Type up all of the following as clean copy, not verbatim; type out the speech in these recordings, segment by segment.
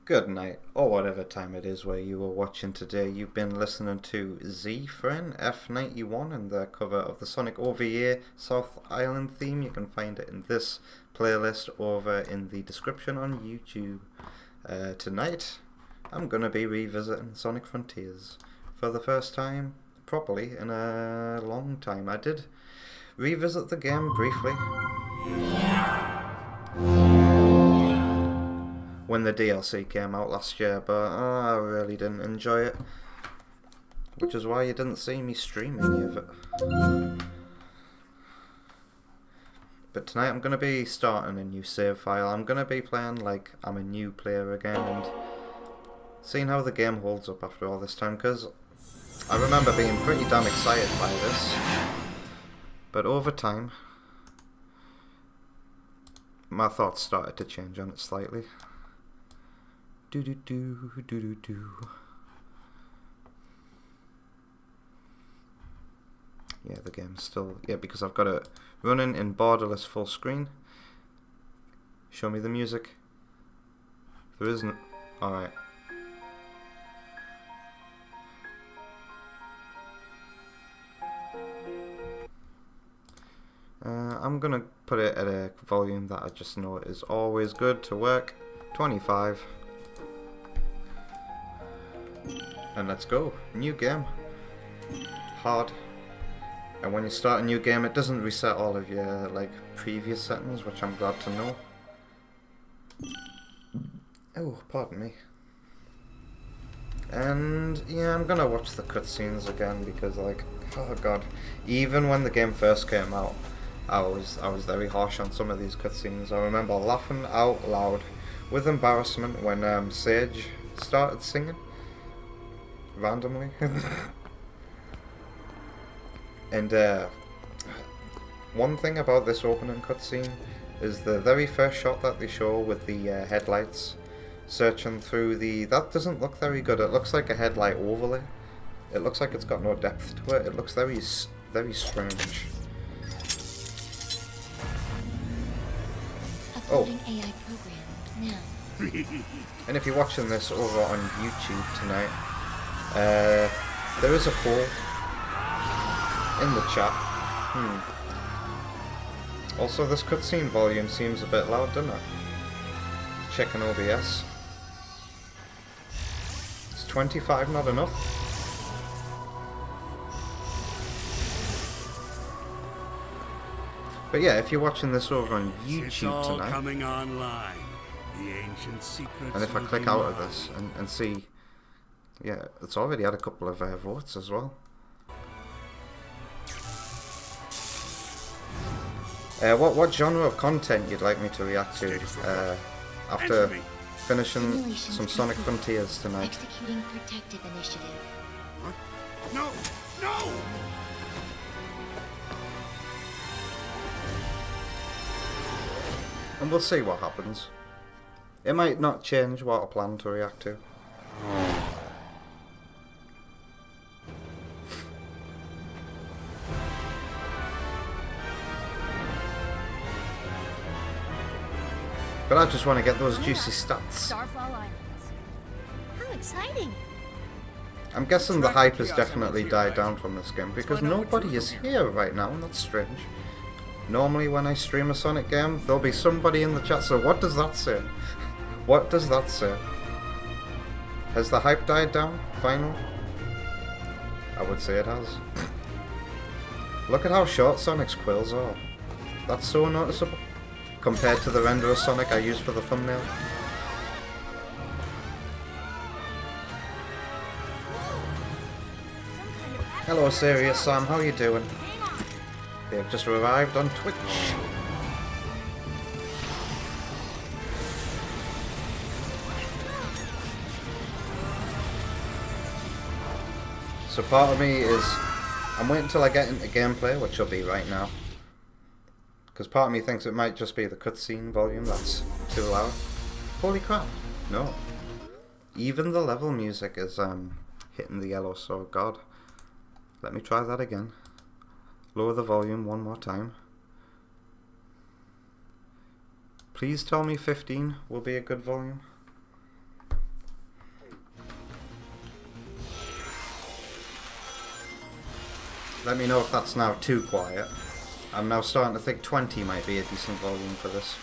Good night, or whatever time it is where you were watching today. You've been listening to Z Friend F91 and their cover of the Sonic OVA South Island theme. You can find it in this playlist over in the description on YouTube. Tonight, I'm going to be revisiting Sonic Frontiers for the first time properly in a long time. I did revisit the game briefly when the DLC came out last year, but I really didn't enjoy it, which is why you didn't see me stream any of it. But tonight I'm going to be starting a new save file. I'm going to be playing like I'm a new player again and seeing how the game holds up after all this time, because I remember being pretty damn excited by this, but over time my thoughts started to change on it slightly. Do do do do do do. Yeah, the game's still, because I've got it running in borderless full screen. Show me the music. There isn't. Alright. I'm gonna put it at a volume that I just know is always good to work. 25. And let's go. New game. Hard. And when you start a new game, it doesn't reset all of your like previous settings, which I'm glad to know. Oh, pardon me. And yeah, I'm gonna watch the cutscenes again because, like, oh god, even when the game first came out, I was very harsh on some of these cutscenes. I remember laughing out loud with embarrassment when Sage started singing randomly. And one thing about this opening cutscene is the very first shot that they show with the headlights searching through the... That doesn't look very good. It looks like a headlight overlay. It looks like it's got no depth to it. It looks very strange. Uploading AI program now. And if you're watching this over on YouTube tonight, there is a poll in the chat. Also, this cutscene volume seems a bit loud, doesn't it? Checking OBS. Is 25 not enough? But yeah, if you're watching this over on YouTube tonight, coming online. The ancient secrets, and if I click out of this and see, yeah, it's already had a couple of votes as well. What genre of content you'd like me to react to after finishing some Sonic Frontiers tonight? Executing protective initiative. What? No! No! And we'll see what happens. It might not change what I plan to react to. But I just want to get those juicy stats. Starfall Islands. How exciting! I'm guessing the hype has definitely died down from this game because nobody is here right now, and that's strange. Normally when I stream a Sonic game, there'll be somebody in the chat, so what does that say? What does that say? Has the hype died down, finally? I would say it has. Look at how short Sonic's quills are. That's so noticeable, compared to the render of Sonic I used for the thumbnail. Hello Serious Sam, how you doing? They've just arrived on Twitch. So part of me is, I'm waiting until I get into gameplay, which will be right now. Because part of me thinks it might just be the cutscene volume that's too loud. Holy crap, no. Even the level music is hitting the yellow, so god. Let me try that again. Lower the volume one more time. Please tell me 15 will be a good volume. Let me know if that's now too quiet. I'm now starting to think 20 might be a decent volume for this.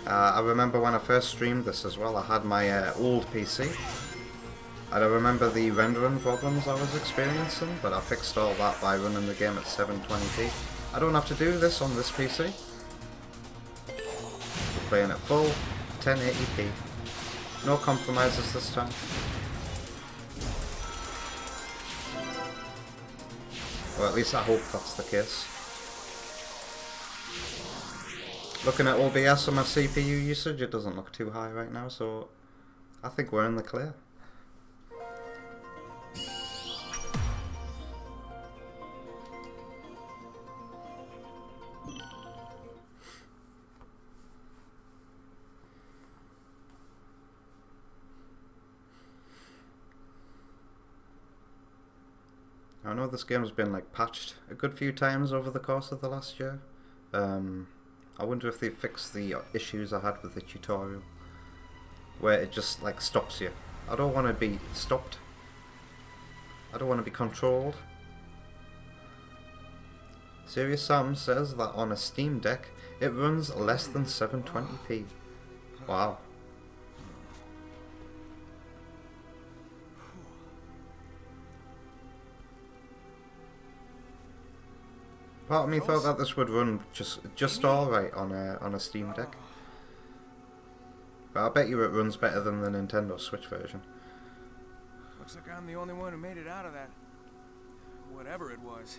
I remember when I first streamed this as well, I had my old PC. And I remember the rendering problems I was experiencing, but I fixed all that by running the game at 720p. I don't have to do this on this PC. We're playing at full 1080p. No compromises this time. Or at least I hope that's the case. Looking at OBS on my CPU usage, it doesn't look too high right now, so I think we're in the clear. I know this game's been like patched a good few times over the course of the last year. I wonder if they fixed the issues I had with the tutorial, where it just like stops you. I don't want to be stopped. I don't want to be controlled. Serious Sam says that on a Steam Deck it runs less than 720p. Wow. Part of me thought that this would run just alright on a Steam Deck. But I bet you it runs better than the Nintendo Switch version. Looks like I'm the only one who made it out of that. Whatever it was.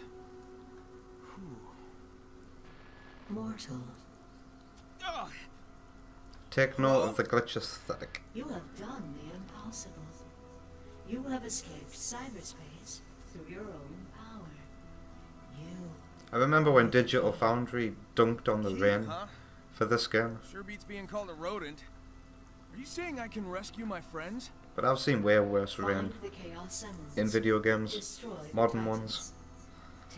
Mortal, Ugh. Take note of the glitch aesthetic. you have done the impossible. You have escaped cyberspace through your own power. You. I remember when Digital Foundry dunked on the Key, rain huh? for this game, Sure beats being called a rodent. Are you saying I can rescue my friends? but I've seen way worse rain Find the chaos emeralds. in video games, Destroy the modern titans. ones.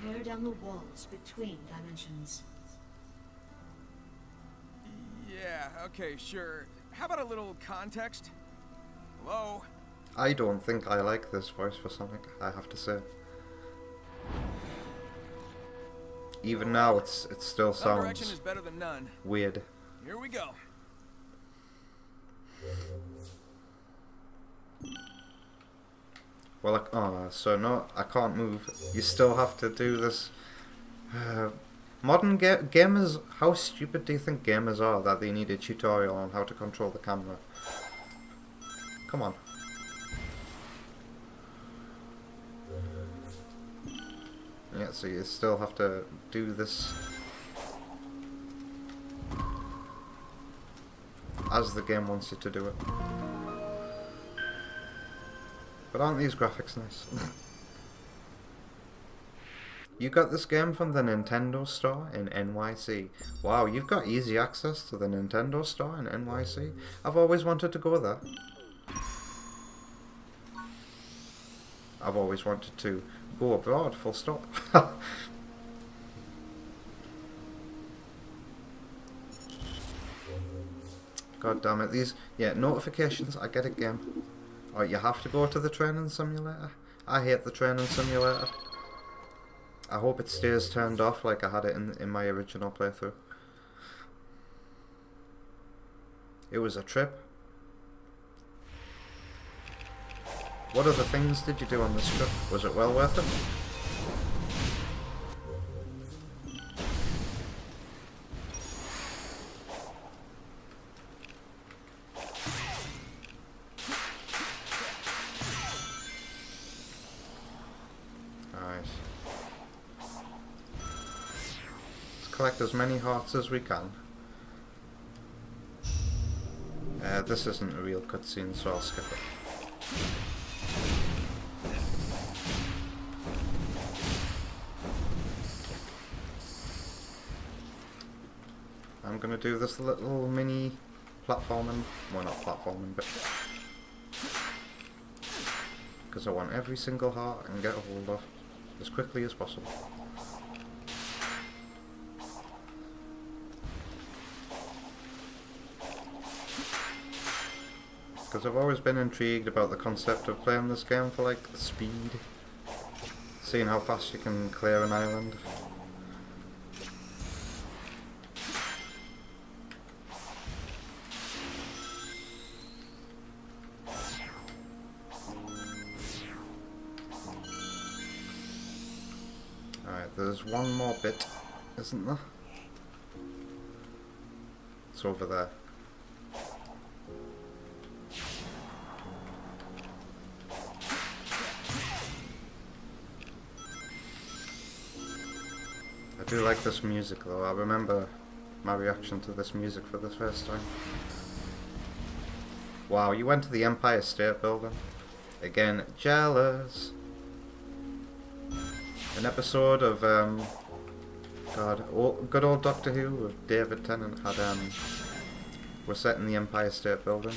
Tear down the walls between dimensions. Yeah, okay, sure. How about a little context? Hello? I don't think I like this voice for Sonic, I have to say. Even now, it still Some direction is sounds better than none. weird. Here we go. Well, so no, I can't move. You still have to do this. Modern gamers, how stupid do you think gamers are that they need a tutorial on how to control the camera? Come on. Yeah, so you still have to do this as the game wants you to do it. But aren't these graphics nice? You got this game from the Nintendo store in NYC. Wow, you've got easy access to the Nintendo store in NYC. I've always wanted to go there. I've always wanted to go abroad, full stop. God damn it, these, yeah, notifications, I get it, game. Oh, you have to go to the training simulator? I hate the training simulator. I hope it stays turned off like I had it in my original playthrough. It was a trip. What other things did you do on this trip? Was it well worth it? Collect as many hearts as we can. This isn't a real cutscene, so I'll skip it. I'm gonna do this little mini platforming, well not platforming, but because I want every single heart I can get a hold of as quickly as possible. Because I've always been intrigued about the concept of playing this game for like speed. Seeing how fast you can clear an island. Alright, there's one more bit, isn't there? It's over there. I do like this music though. I remember my reaction to this music for the first time. Wow, you went to the Empire State Building. Again, jealous. An episode of good old Doctor Who with David Tennant had was set in the Empire State Building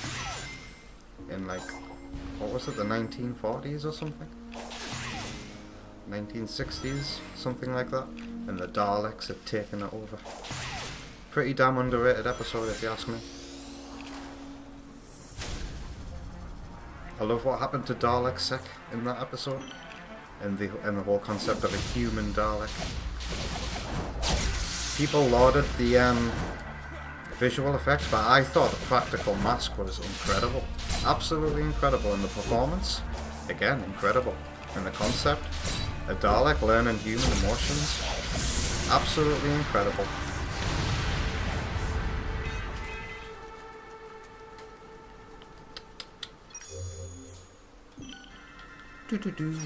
in like, what was it, the 1940s or something? 1960s, something like that. And the Daleks had taken it over. Pretty damn underrated episode if you ask me. I love what happened to Dalek Sec in that episode. And the whole concept of a human Dalek. People lauded the visual effects, but I thought the practical mask was incredible. Absolutely incredible. And the performance, again, incredible. And the concept, a Dalek learning human emotions, absolutely incredible. Do.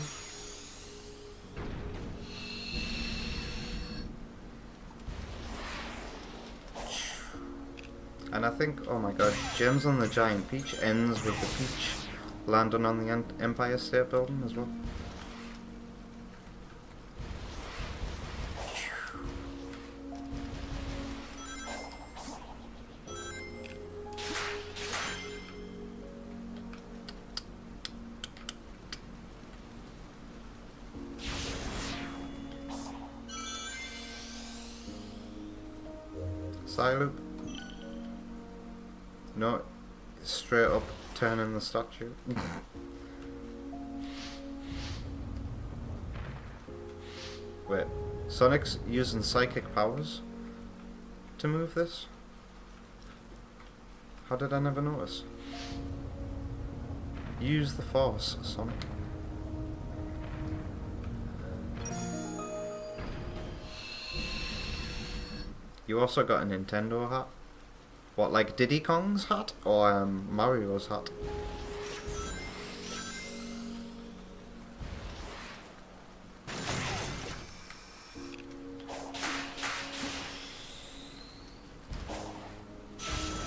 And I think, oh my god, Gems on the Giant Peach ends with the peach landing on the Empire State Building as well. Side loop. No, straight up turning the statue. Wait, Sonic's using psychic powers to move this? How did I never notice? Use the Force, Sonic. You also got a Nintendo hat. What, like Diddy Kong's hat? Or Mario's hat?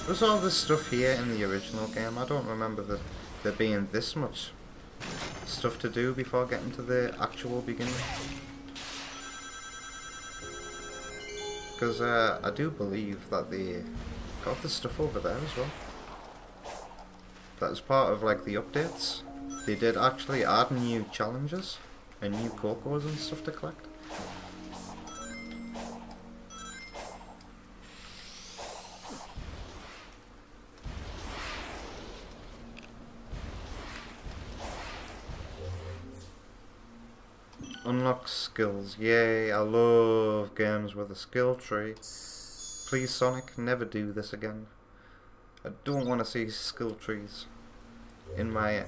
Was all this stuff here in the original game? I don't remember there being this much stuff to do before getting to the actual beginning. Because I do believe that they got the stuff over there as well. That was part of like the updates. They did actually add new challenges and new Cocos and stuff to collect. Unlock skills. Yay, I love games with a skill tree. Please, Sonic, never do this again. I don't want to see skill trees in my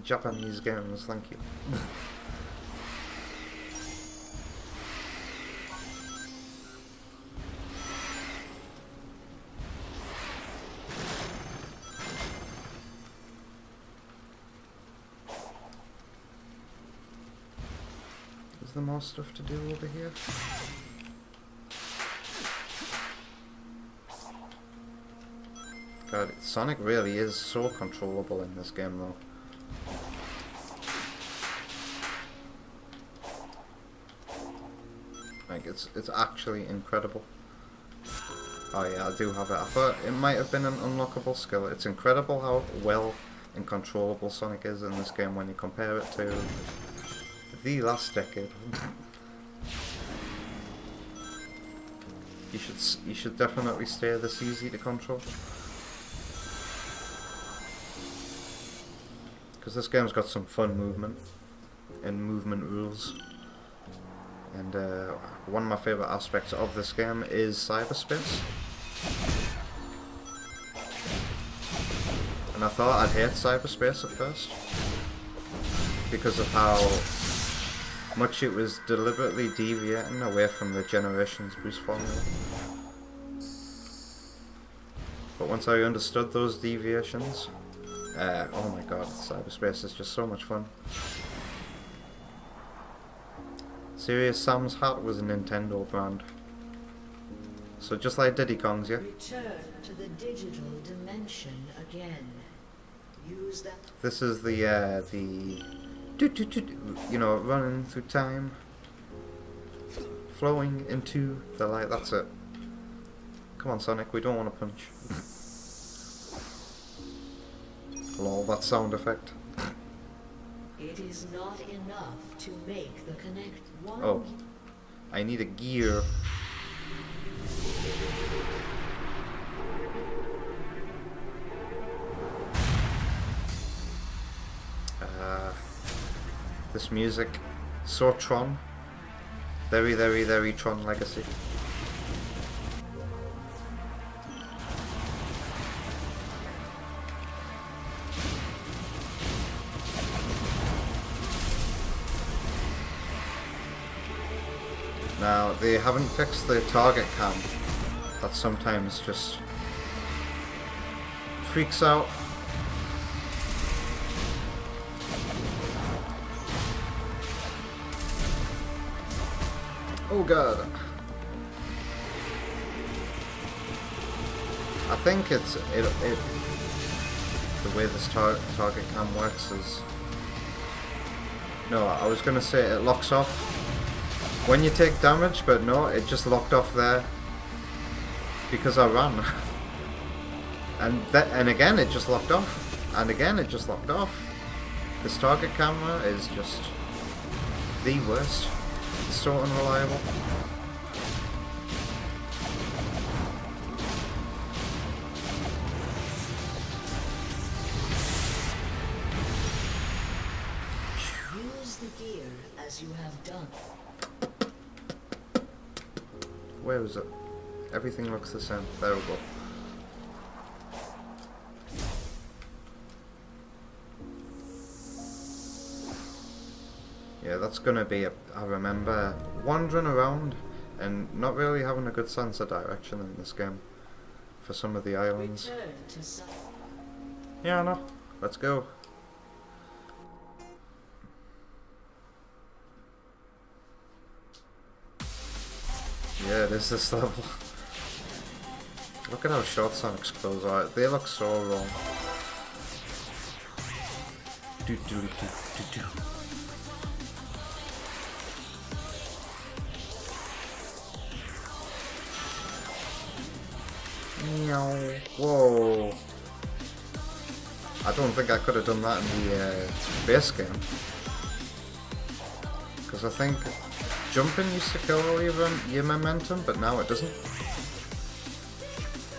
Japanese games, thank you. Is there more stuff to do over here? God, Sonic really is so controllable in this game though. Like it's actually incredible. Oh yeah, I do have it. I thought it might have been an unlockable skill. It's incredible how well and controllable Sonic is in this game when you compare it to the last decade. You should definitely stay this easy to control. Because this game's got some fun movement and movement rules. And one of my favourite aspects of this game is cyberspace. And I thought I'd hate cyberspace at first, because of how much it was deliberately deviating away from the Generations boost formula. But once I understood those deviations, oh my god, cyberspace is just so much fun. Serious Sam's hat was a Nintendo brand. So just like Diddy Kong's, yeah? Return to the digital dimension again. Use that. This is the you know, running through time, flowing into the light. That's it. Come on, Sonic, we don't want to punch. Lol, that sound effect. It is not enough to make the connect one. Oh, I need a gear. This music, so Tron. Very, very, very Tron Legacy. Now, they haven't fixed the target cam. That sometimes just freaks out. Oh god. I think it's the way this target cam works is, no, I was gonna say it locks off when you take damage, but no, it just locked off there because I ran. And again it just locked off, and again it just locked off. This target camera is just the worst. It's so unreliable. Use the gear as you have done. Where is it? Everything looks the same. There we go. Yeah, that's gonna be I remember wandering around and not really having a good sense of direction in this game for some of the islands. Return to some. Yeah, I know. Let's go. Yeah, it is this level. Look at how short Sonic's clothes are. They look so wrong. Do do do do do. Meow. Whoa. I don't think I could have done that in the base game. Because I think jumping used to kill all your momentum, but now it doesn't.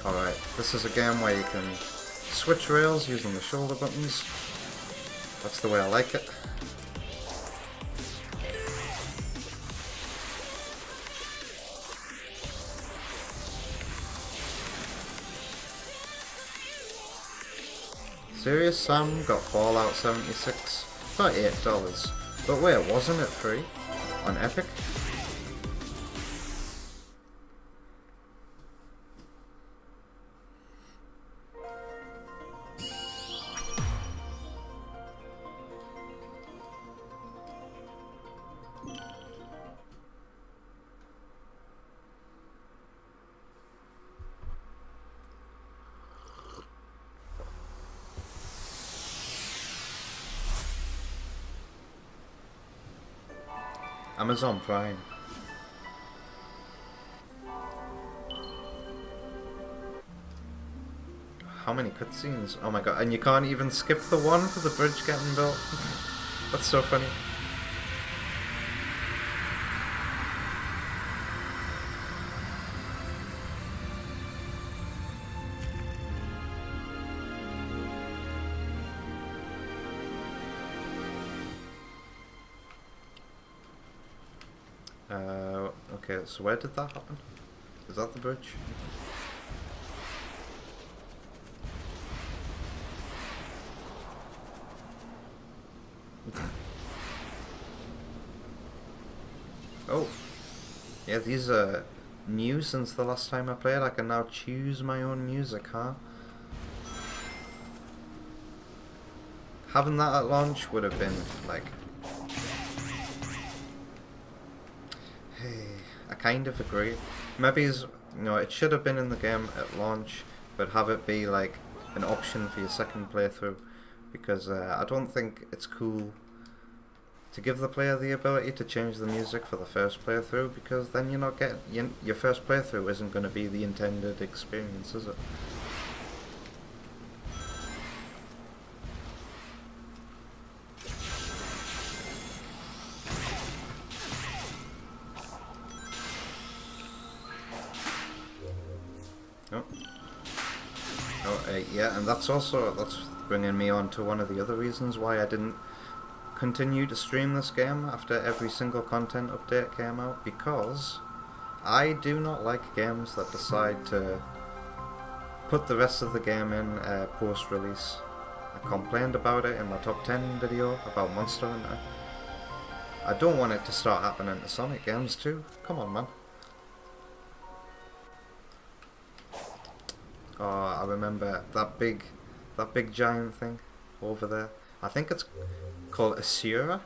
Alright, this is a game where you can switch rails using the shoulder buttons. That's the way I like it. Serious Sam got Fallout 76 for $8. But wait, wasn't it free on Epic? Amazon Prime. How many cutscenes? Oh my god, and you can't even skip the one for the bridge getting built. That's so funny. Okay, so where did that happen? Is that the bridge? Oh, yeah, these are new since the last time I played. I can now choose my own music, huh? Having that at launch would have been like... Hey, I kind of agree. Maybe it should have been in the game at launch, but have it be like an option for your second playthrough, because I don't think it's cool to give the player the ability to change the music for the first playthrough, because then you're not getting... your first playthrough isn't going to be the intended experience, is it? Yeah, and that's bringing me on to one of the other reasons why I didn't continue to stream this game after every single content update came out, because I do not like games that decide to put the rest of the game in post-release. I complained about it in my top 10 video about Monster Hunter. I don't want it to start happening to Sonic games too. Come on, man. Oh, I remember that big giant thing over there. I think it's called Asura.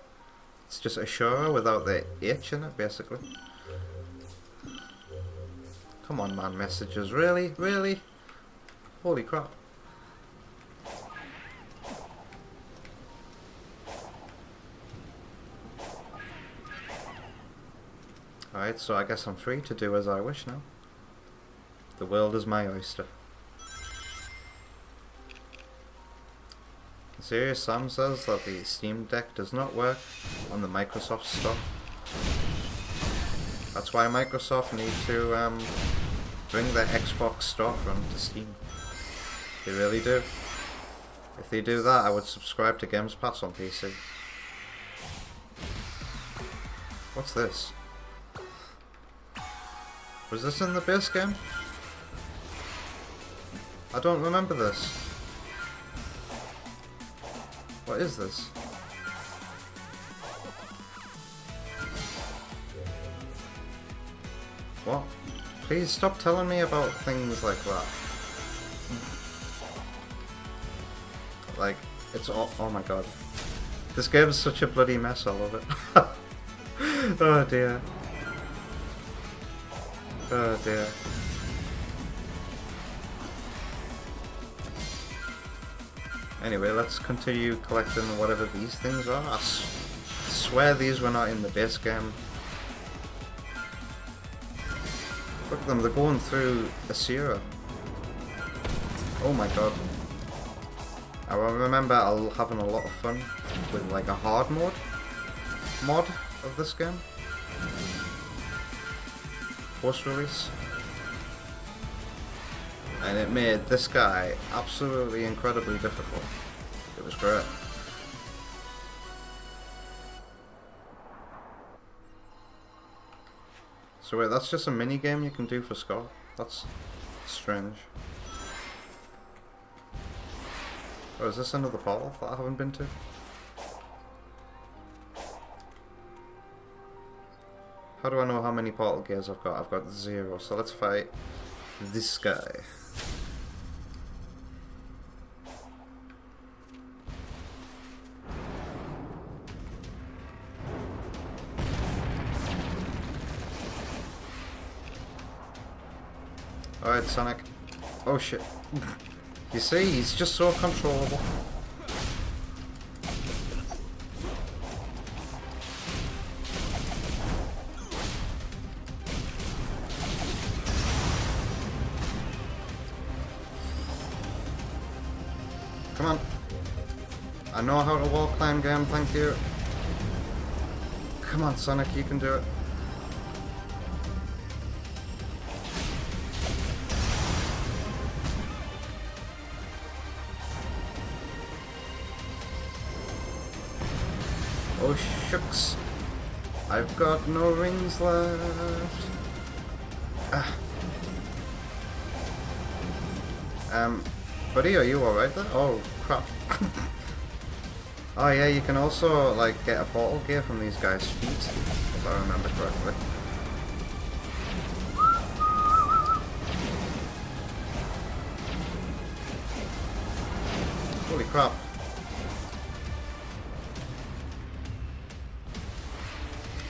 It's just Ashura without the H in it, basically. Come on, man, messages. Really? Really? Holy crap. Alright, so I guess I'm free to do as I wish now. The world is my oyster. Serious Sam says that the Steam Deck does not work on the Microsoft Store. That's why Microsoft need to bring their Xbox storefront to Steam. They really do. If they do that, I would subscribe to Games Pass on PC. What's this? Was this in the base game? I don't remember this. What is this? What? Please stop telling me about things like that. Like, it's all... oh my god. This game is such a bloody mess, I love it. Oh dear. Oh dear. Anyway, let's continue collecting whatever these things are. I swear these were not in the base game. Look at them, they're going through Asura. Oh my god. I remember having a lot of fun with like a hard mod of this game. Post-release. And it made this guy absolutely incredibly difficult. It was great. So wait, that's just a mini game you can do for Scott? That's strange. Oh, is this another portal that I haven't been to? How do I know how many portal gears I've got? I've got 0, so let's fight this guy. Alright, Sonic. Oh shit. You see, he's just so controllable. Come on. I know how to wall climb game, thank you. Come on, Sonic, you can do it. Oh, shucks. I've got no rings left. Ah. Buddy, are you alright there? Oh, crap. Oh yeah, you can also, like, get a portal gear from these guys' feet, if I remember correctly. Holy crap.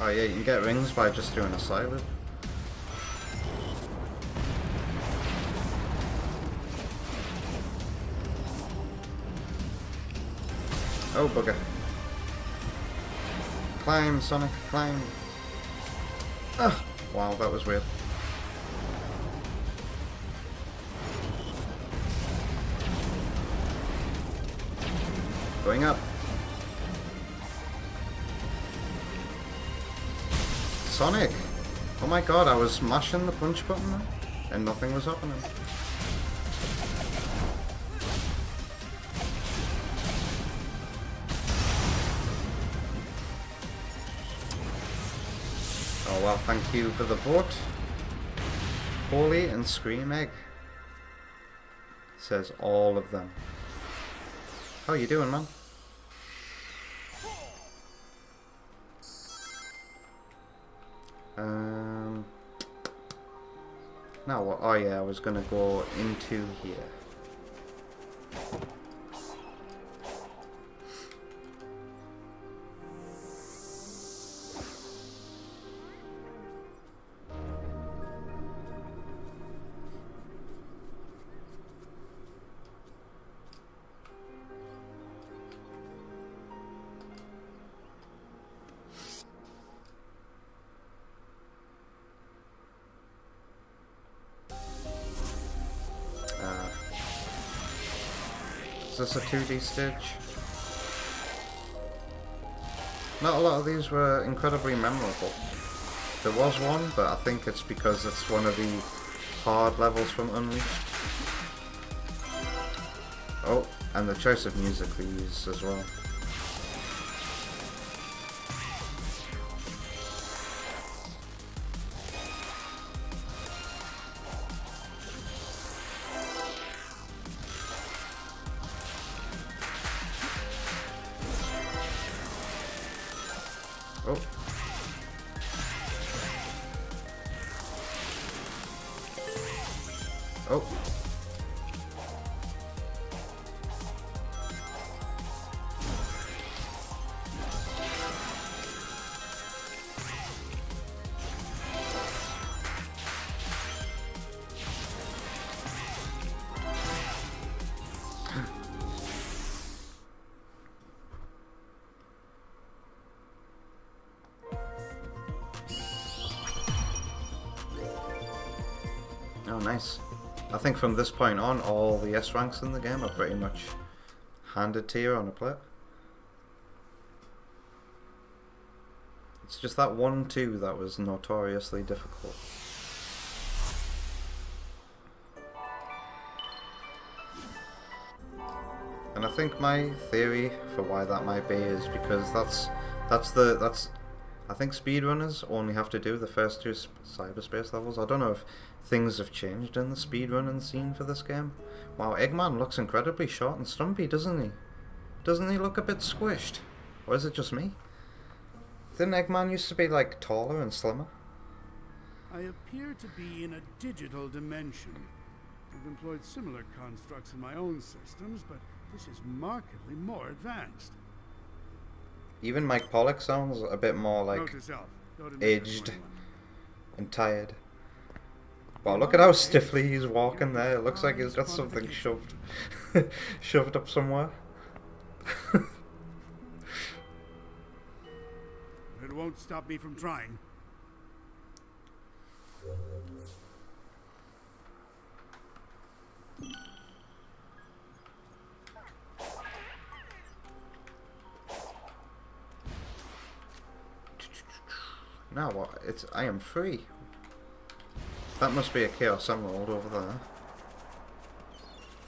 Oh yeah, you can get rings by just doing a side loop. Oh bugger. Climb, Sonic, climb. Ugh. Wow, that was weird. Going up. Sonic! Oh my god, I was mashing the punch button there, and nothing was happening. Oh well, thank you for the vote. Holy and Scream Egg. Says all of them. How you doing, man? Now what? Oh yeah, I was gonna go into here. Is this a 2D stage? Not a lot of these were incredibly memorable. There was one, but I think it's because it's one of the hard levels from Unleashed. Oh, and the choice of music they use as well. Oh. Oh. Oh, nice. I think from this point on, all the S ranks in the game are pretty much handed to you on a plate. It's just that 1-2 that was notoriously difficult. And I think my theory for why that might be is because I think speedrunners only have to do the first two cyberspace levels. I don't know if things have changed in the speedrunning scene for this game. Wow, Eggman looks incredibly short and stumpy, doesn't he? Doesn't he look a bit squished? Or is it just me? Didn't Eggman used to be, like, taller and slimmer? I appear to be in a digital dimension. I've employed similar constructs in my own systems, but this is markedly more advanced. Even Mike Pollock sounds a bit more, like, aged and tired. Wow, look at how stiffly he's walking there. It looks like he's got something shoved shoved up somewhere. It won't stop me from trying. Now what? I am free. That must be a Chaos Emerald over there.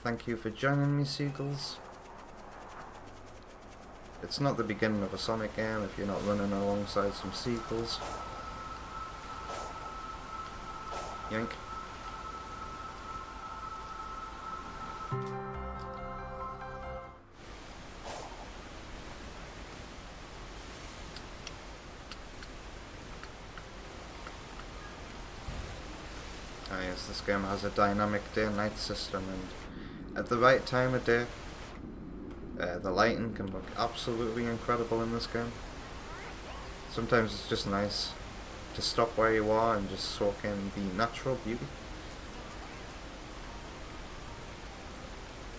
Thank you for joining me, seagulls. It's not the beginning of a Sonic game if you're not running alongside some sequels. Yank. Ah yes, this game has a dynamic day and night system, and at the right time of day, the lighting can look absolutely incredible in this game. Sometimes it's just nice to stop where you are and just soak in the natural beauty.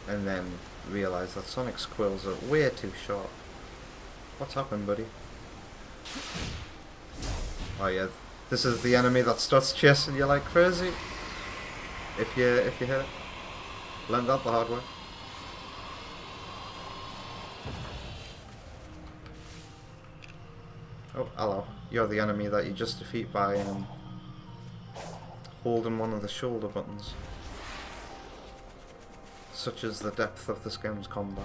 And then realise that Sonic's quills are way too short. What's happened, buddy? Oh yeah, this is the enemy that starts chasing you like crazy. If you hit it. Learned that the hard way. Oh, hello. You're the enemy that you just defeat by holding one of the shoulder buttons. Such is the depth of this game's combat.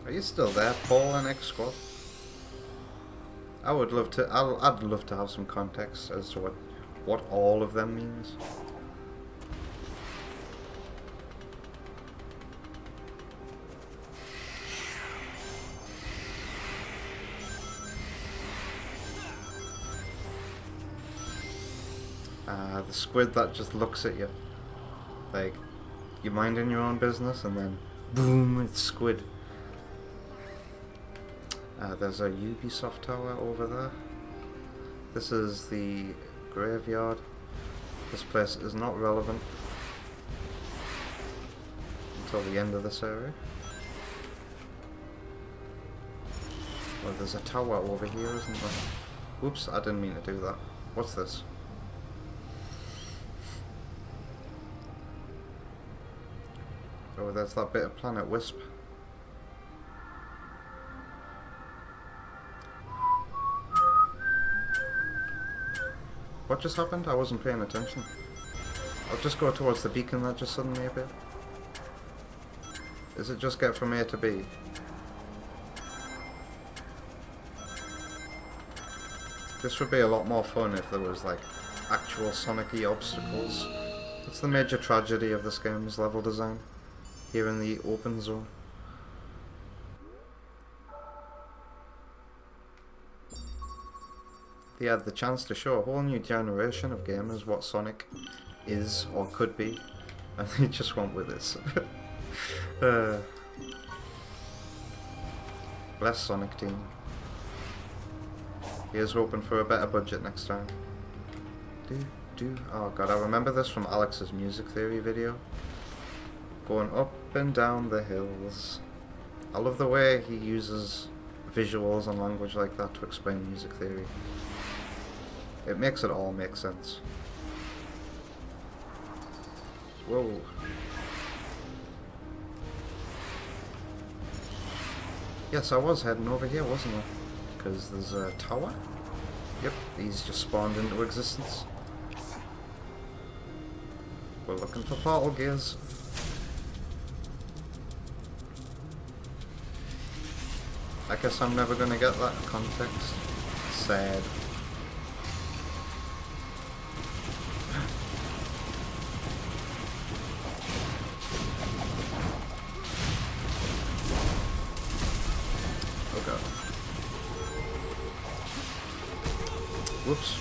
Are you still there, Paul and X Squad? I would love to. I'd love to have some context as to what all of them means. The squid that just looks at you, like you're minding your own business, and then boom, it's squid. There's a Ubisoft tower over there. This is the graveyard. This place is not relevant until the end of this area. Well, there's a tower over here, isn't there? Whoops, I didn't mean to do that. What's this? Oh, there's that bit of Planet Wisp. What just happened? I wasn't paying attention. I'll just go towards the beacon that just suddenly appeared. Is it just get from A to B? This would be a lot more fun if there was like actual Sonic-y obstacles. That's the major tragedy of this game's level design. Here in the open zone. They had the chance to show a whole new generation of gamers what Sonic is or could be, and they just went with this. Bless Sonic Team. Here's hoping for a better budget next time. Oh god, I remember this from Alex's music theory video. Going up and down the hills. I love the way he uses visuals and language like that to explain music theory. It makes it all make sense. Whoa. Yes, I was heading over here, wasn't I? Because there's a tower? Yep, these just spawned into existence. We're looking for portal gears. I guess I'm never gonna get that context. Sad. Oh god. Whoops.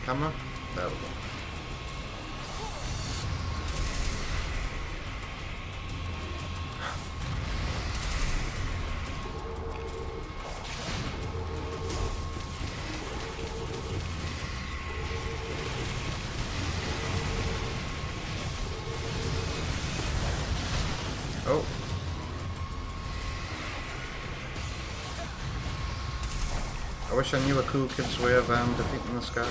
Camera? There we go. Oh. I wish I knew a cool kid's way of defeating this guy.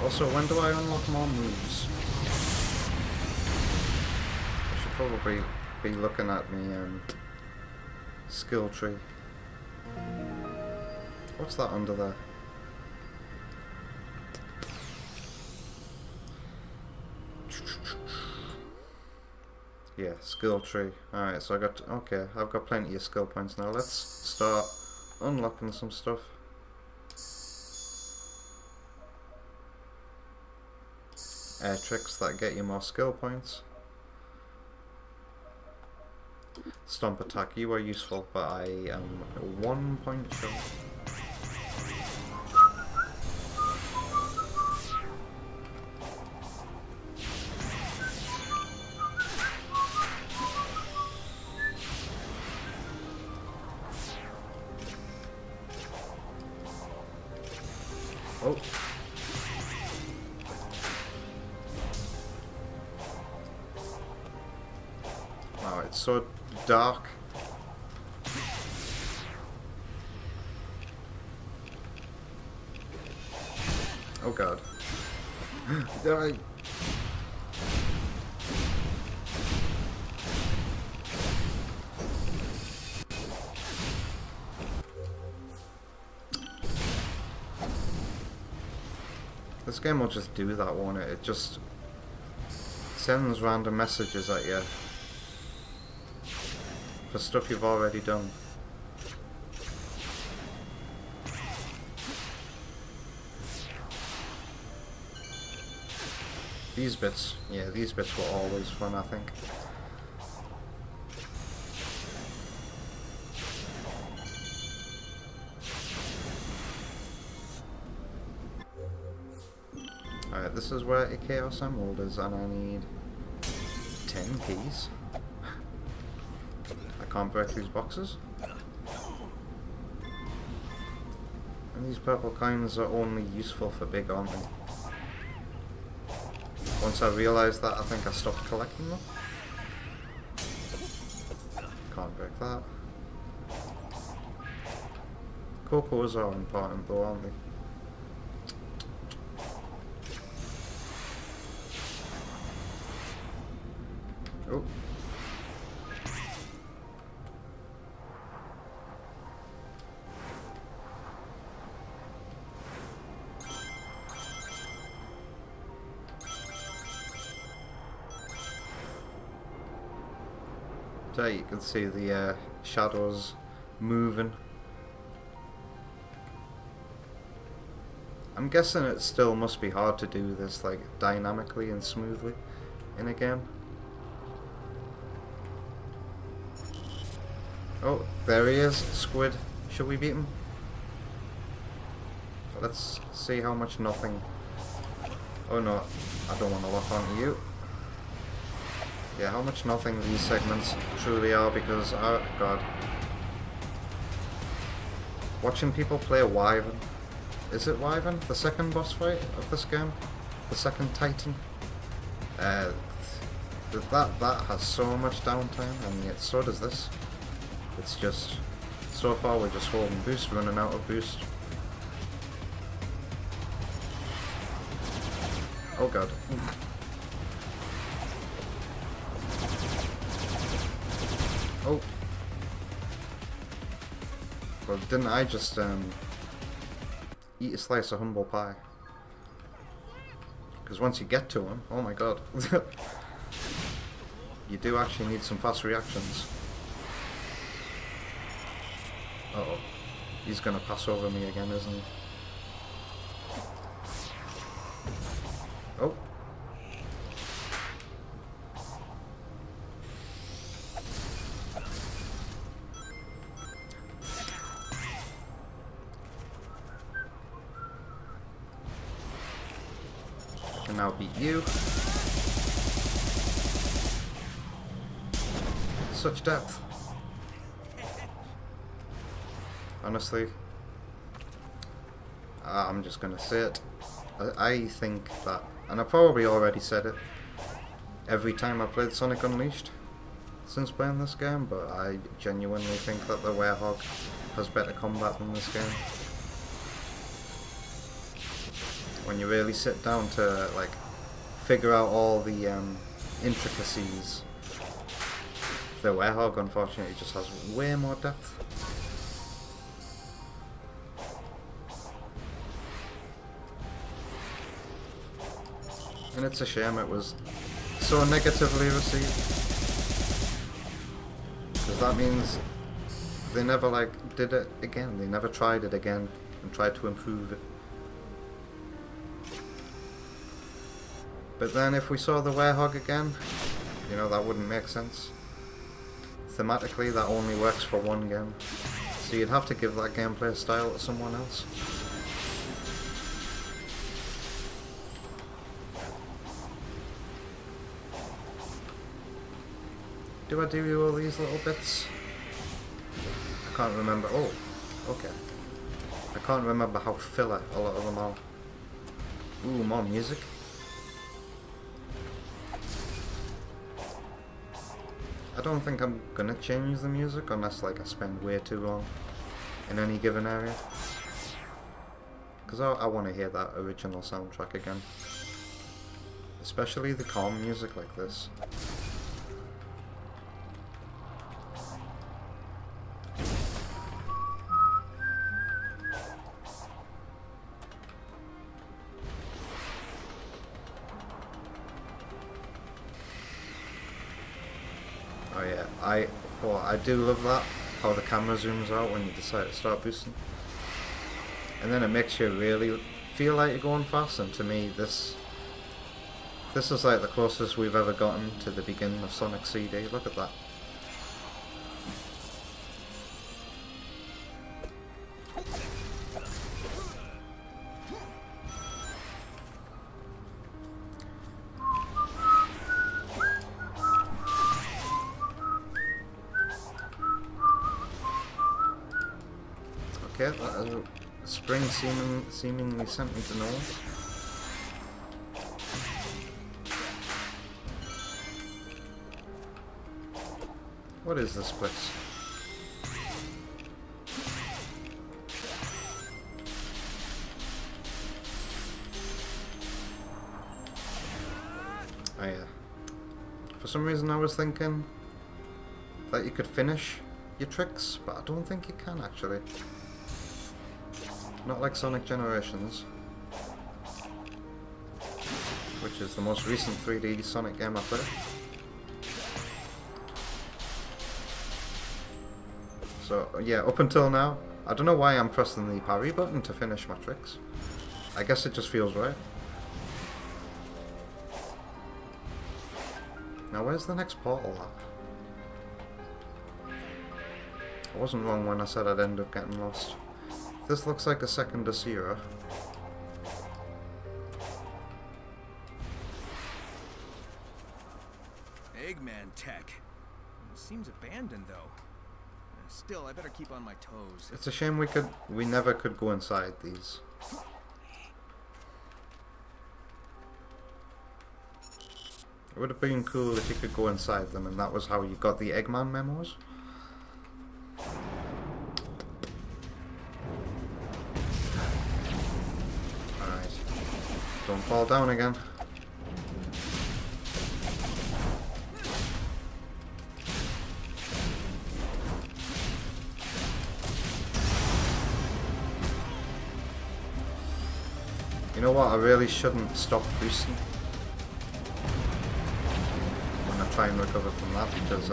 Also, when do I unlock more moves? I should probably be looking at me skill tree. What's that under there? Yeah, skill tree. Alright, so I've got plenty of skill points now. Let's start unlocking some stuff. Air tricks that get you more skill points. Stomp attack, you are useful, but I am 1 point short. Oh. Wow, it's so dark. Oh god. Die. This game will just do that, won't it? It just sends random messages at you for stuff you've already done. These bits, yeah, these bits were always fun, I think. Alright, this is where a Chaos Emerald is, and I need 10 keys. I can't break these boxes. And these purple coins are only useful for big, aren't they? Once I realised that, I think I stopped collecting them. Can't break that. Cocos are important though, aren't they? Oh. There you can see the shadows moving. I'm guessing it still must be hard to do this like dynamically and smoothly in a game. Oh, there he is, Squid. Should we beat him? Let's see how much nothing. Oh no, I don't want to lock onto you. Yeah, how much nothing these segments truly are, because, oh god. Watching people play Wyvern. Is it Wyvern? The second boss fight of this game? The second Titan? That has so much downtime, and yet so does this. It's just, so far we're just holding boost, running out of boost. Oh god. Oh. Well, didn't I just eat a slice of humble pie? Because once you get to him, oh my god. You do actually need some fast reactions. Uh-oh. He's gonna pass over me again, isn't he? Oh. I can now beat you. Such depth. Honestly, I'm just gonna say it. I think that, and I probably already said it every time I played Sonic Unleashed since playing this game, but I genuinely think that the Werehog has better combat than this game. when you really sit down to like figure out all the intricacies. The werehog unfortunately just has way more depth. And it's a shame it was so negatively received. Because that means they never like did it again. They never tried it again and tried to improve it. But then if we saw the werehog again, you know, that wouldn't make sense. Thematically, that only works for one game. So you'd have to give that gameplay style to someone else. Do I do all these little bits? I can't remember. Oh, okay. I can't remember how filler a lot of them are. Ooh, more music. I don't think I'm gonna change the music unless like I spend way too long in any given area. Because I want to hear that original soundtrack again. Especially the calm music like this. I do love that, how the camera zooms out when you decide to start boosting. And then it makes you really feel like you're going fast, and to me this is like the closest we've ever gotten to the beginning of Sonic CD. Look at that. Okay, spring seemingly sent me to North. What is this place? Oh yeah. For some reason I was thinking that you could finish your tricks, but I don't think you can actually. Not like Sonic Generations, which is the most recent 3D Sonic game I played. So yeah, up until now, I don't know why I'm pressing the parry button to finish my tricks. I guess it just feels right. Now where's the next portal at? I wasn't wrong when I said I'd end up getting lost. This looks like a second Asira. Eggman tech. Seems abandoned though. Still, I better keep on my toes. It's a shame we never could go inside these. It would have been cool if you could go inside them and that was how you got the Eggman memos. Don't fall down again. You know what? I really shouldn't stop boosting when I try and recover from that, because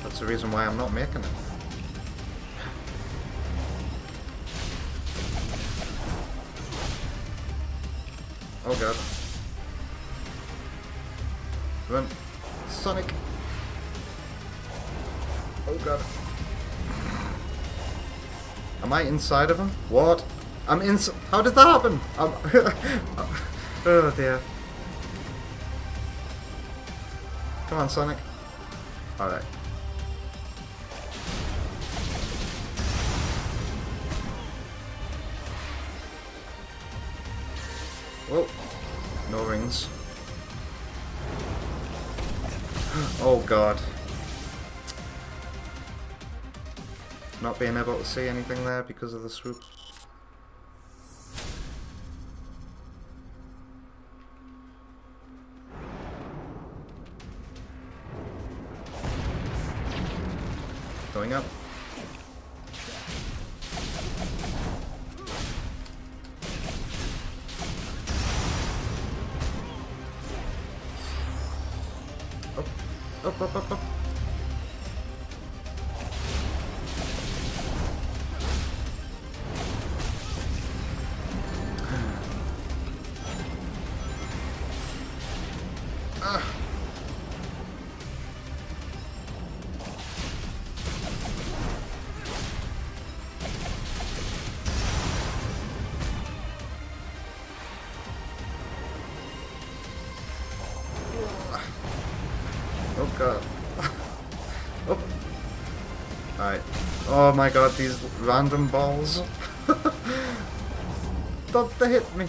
that's the reason why I'm not making it. Oh god. Run. Sonic. Oh god. Am I inside of him? What? I'm inside. How did that happen? Oh dear. Come on, Sonic. Alright. Whoa. No rings. Oh god. Not being able to see anything there because of the swoop. Going up. Up, up, up, up. Oh god. Oh. Alright. Oh my god, these random balls. Don't they hit me?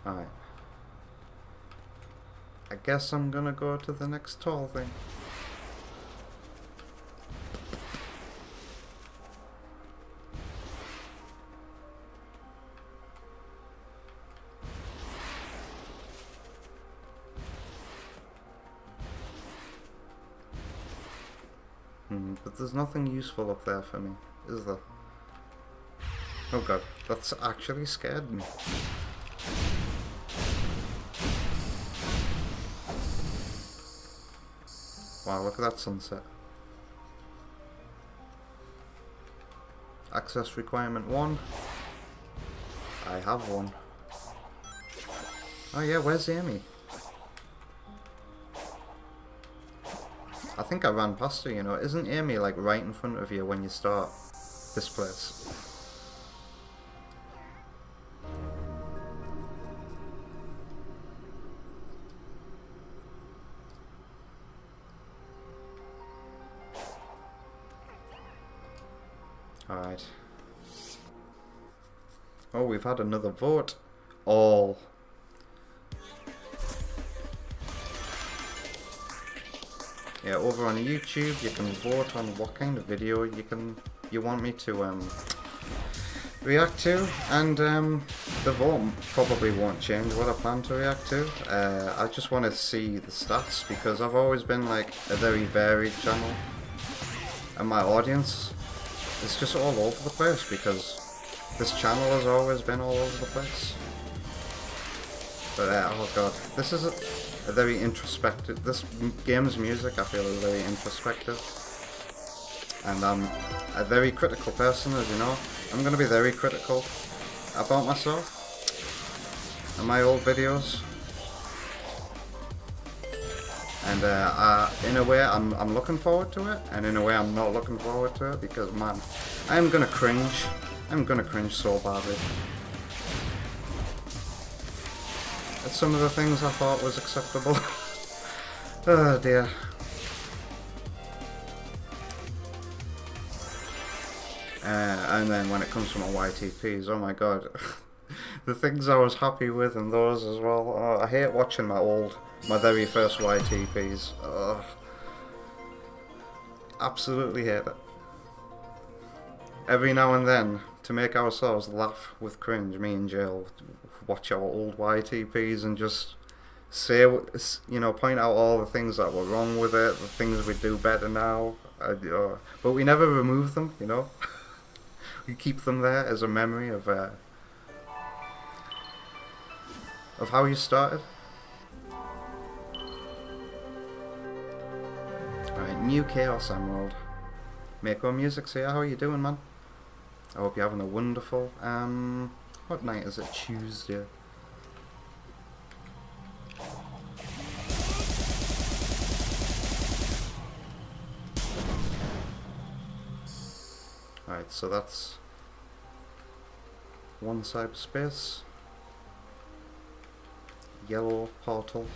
Alright. I guess I'm gonna go to the next tall thing. But there's nothing useful up there for me, is there? Oh god, that's actually scared me. Wow, look at that sunset. Access requirement 1. I have one. Oh yeah, where's Amy? I think I ran past her, you know. Isn't Amy like right in front of you when you start this place? Alright. Oh, we've had another vote. All. Yeah, over on YouTube you can vote on what kind of video you want me to react to, and the vote probably won't change what I plan to react to. I just want to see the stats because I've always been like a very varied channel, and my audience is just all over the place because this channel has always been all over the place. But oh god, this is a very introspective. This game's music I feel is very introspective, and I'm a very critical person, as you know. I'm going to be very critical about myself and my old videos, and in a way I'm looking forward to it, and in a way I'm not looking forward to it because man, I'm gonna cringe. I'm gonna cringe so badly at some of the things I thought was acceptable. Oh dear. And then when it comes to my YTPs, oh my god. The things I was happy with and those as well. Oh, I hate watching my very first YTPs. Oh, absolutely hate it. Every now and then, to make ourselves laugh with cringe, me and Jill watch our old YTPs and just say, you know, point out all the things that were wrong with it, the things we do better now. But we never remove them, you know. We keep them there as a memory of how you started. Alright, new Chaos Emerald. Mako Music's here, how are you doing, man? I hope you're having a wonderful, what night is it? Tuesday. Alright, so that's one cyberspace. Yellow portal.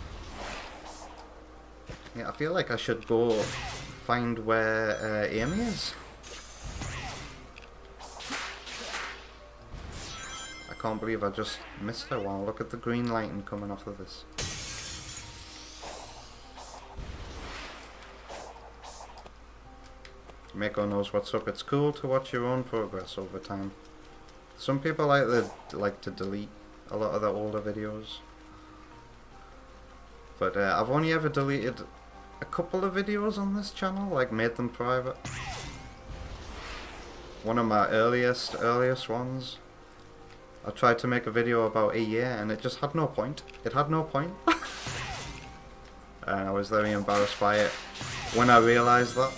Yeah, I feel like I should go find where Amy is. I can't believe I just missed her. Wow, look at the green lighting coming off of this. Mako knows what's up. It's cool to watch your own progress over time. Some people like to delete a lot of their older videos. But I've only ever deleted a couple of videos on this channel, like made them private. One of my earliest ones, I tried to make a video about a year and it just had no point. It had no point. And I was very embarrassed by it when I realised that.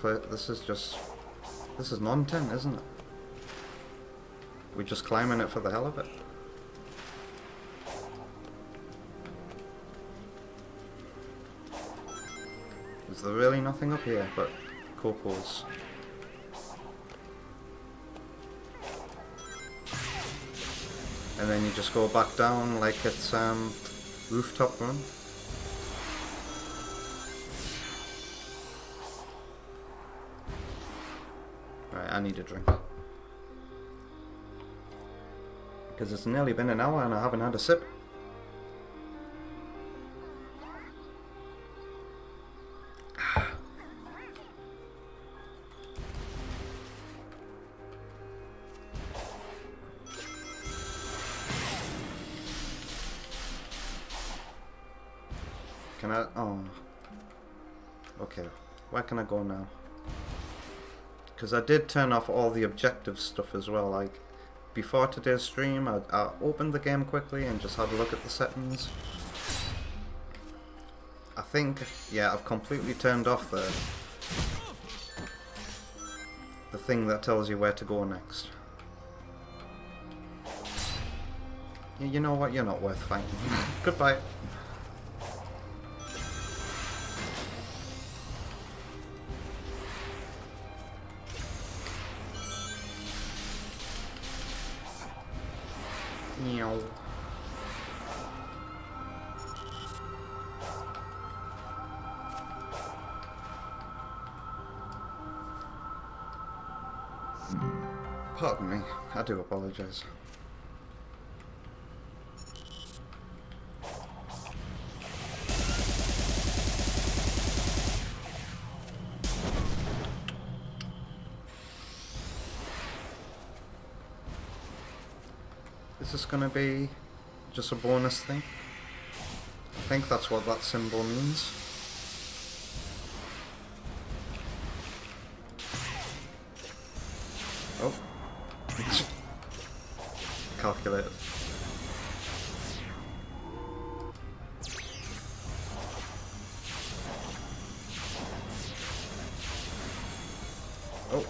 Right, this is non-tin, isn't it? We're just climbing it for the hell of it. Is there really nothing up here but copos? And then you just go back down like it's rooftop run. Right, I need a drink. Because it's nearly been an hour and I haven't had a sip. Can I? Oh. Okay. Where can I go now? Because I did turn off all the objective stuff as well. Like, before today's stream, I opened the game quickly and just had a look at the settings. I think, yeah, I've completely turned off the thing that tells you where to go next. Yeah, you know what? You're not worth fighting. Goodbye. Meow. Pardon me, I do apologize. Is this gonna be just a bonus thing? I think that's what that symbol means. Oh. Calculated. Oh.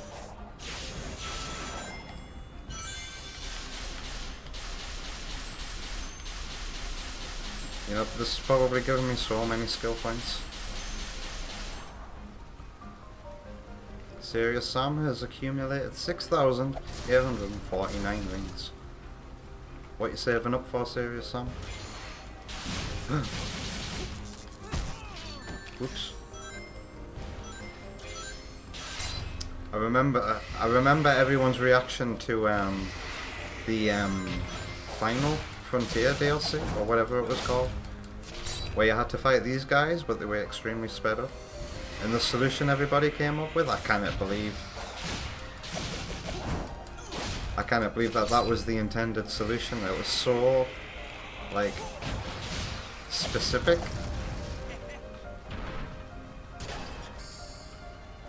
You know, this is probably giving me so many skill points. Serious Sam has accumulated 6,849 rings. What you saving up for, Serious Sam? Oops. I remember everyone's reaction to the final Frontier DLC, or whatever it was called, where you had to fight these guys, but they were extremely sped up. And the solution everybody came up with, I cannot believe that that was the intended solution. It was so, like, specific.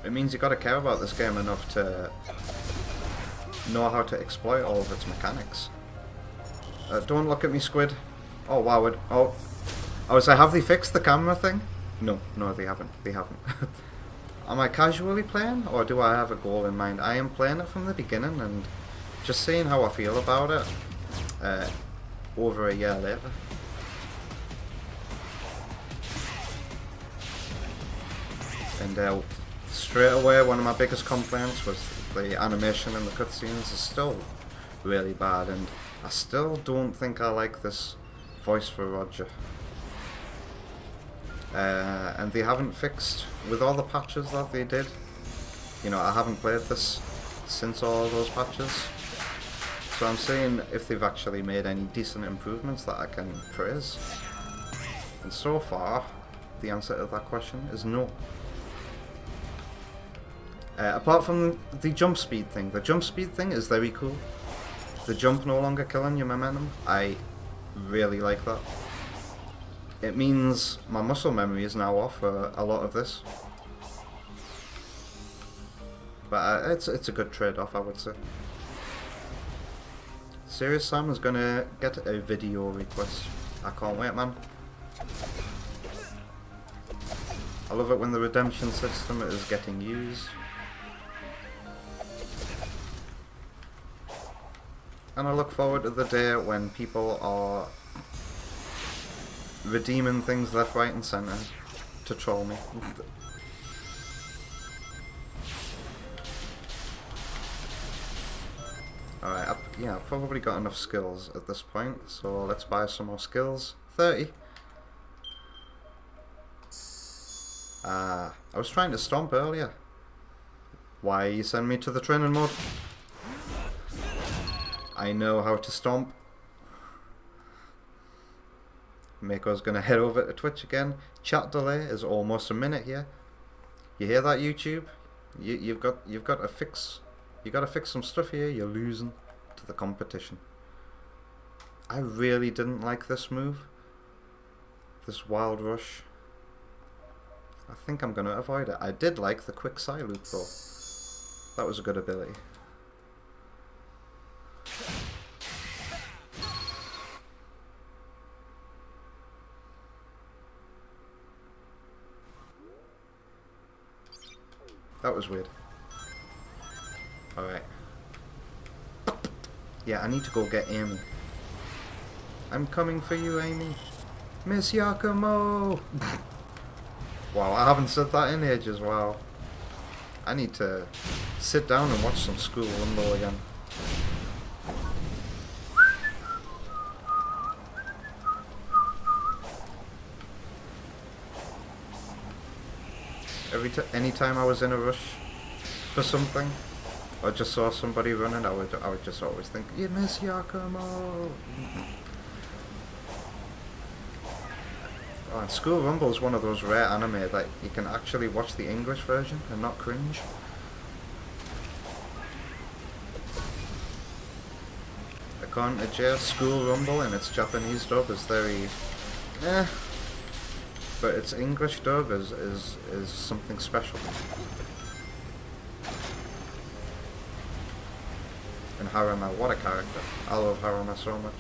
It means you gotta care about this game enough to know how to exploit all of its mechanics. Don't look at me, Squid. Oh wow, oh. I was like, have they fixed the camera thing? No, they haven't. They haven't. Am I casually playing, or do I have a goal in mind? I am playing it from the beginning and just seeing how I feel about it over a year later. And straight away, one of my biggest complaints was the animation in the cutscenes is still really bad, and I still don't think I like this voice for Roger. And they haven't fixed, with all the patches that they did, you know, I haven't played this since all those patches, so I'm seeing if they've actually made any decent improvements that I can praise. And so far, The answer to that question is no. Apart from the jump speed thing. The jump speed thing is very cool. The jump no longer killing your momentum. I really like that. It means my muscle memory is now off for a lot of this. But it's a good trade-off, I would say. Serious Sam is gonna get a video request. I can't wait, man. I love it when the redemption system is getting used. And I look forward to the day when people are redeeming things left, right and centre to troll me. Alright, I've probably got enough skills at this point, so let's buy some more skills. 30. I was trying to stomp earlier. Why you send me to the training mode? I know how to stomp. Mako's gonna head over to Twitch again. Chat delay is almost a minute here. You hear that, YouTube? You've got to fix. You gotta fix some stuff here. You're losing to the competition. I really didn't like this move. This wild rush. I think I'm gonna avoid it. I did like the quick side loop though. That was a good ability. That was weird. Alright. Yeah, I need to go get Amy. I'm coming for you, Amy. Miss Yakumo! Wow, I haven't said that in ages, wow. I need to sit down and watch some School Rumble again. Anytime I was in a rush for something, or just saw somebody running, I would just always think, you miss Yakumo! Oh, and School Rumble is one of those rare anime that you can actually watch the English version and not cringe. According to Jay, School Rumble in its Japanese dub is very but its English dub is something special. And Haruna, what a character. I love Haruna so much.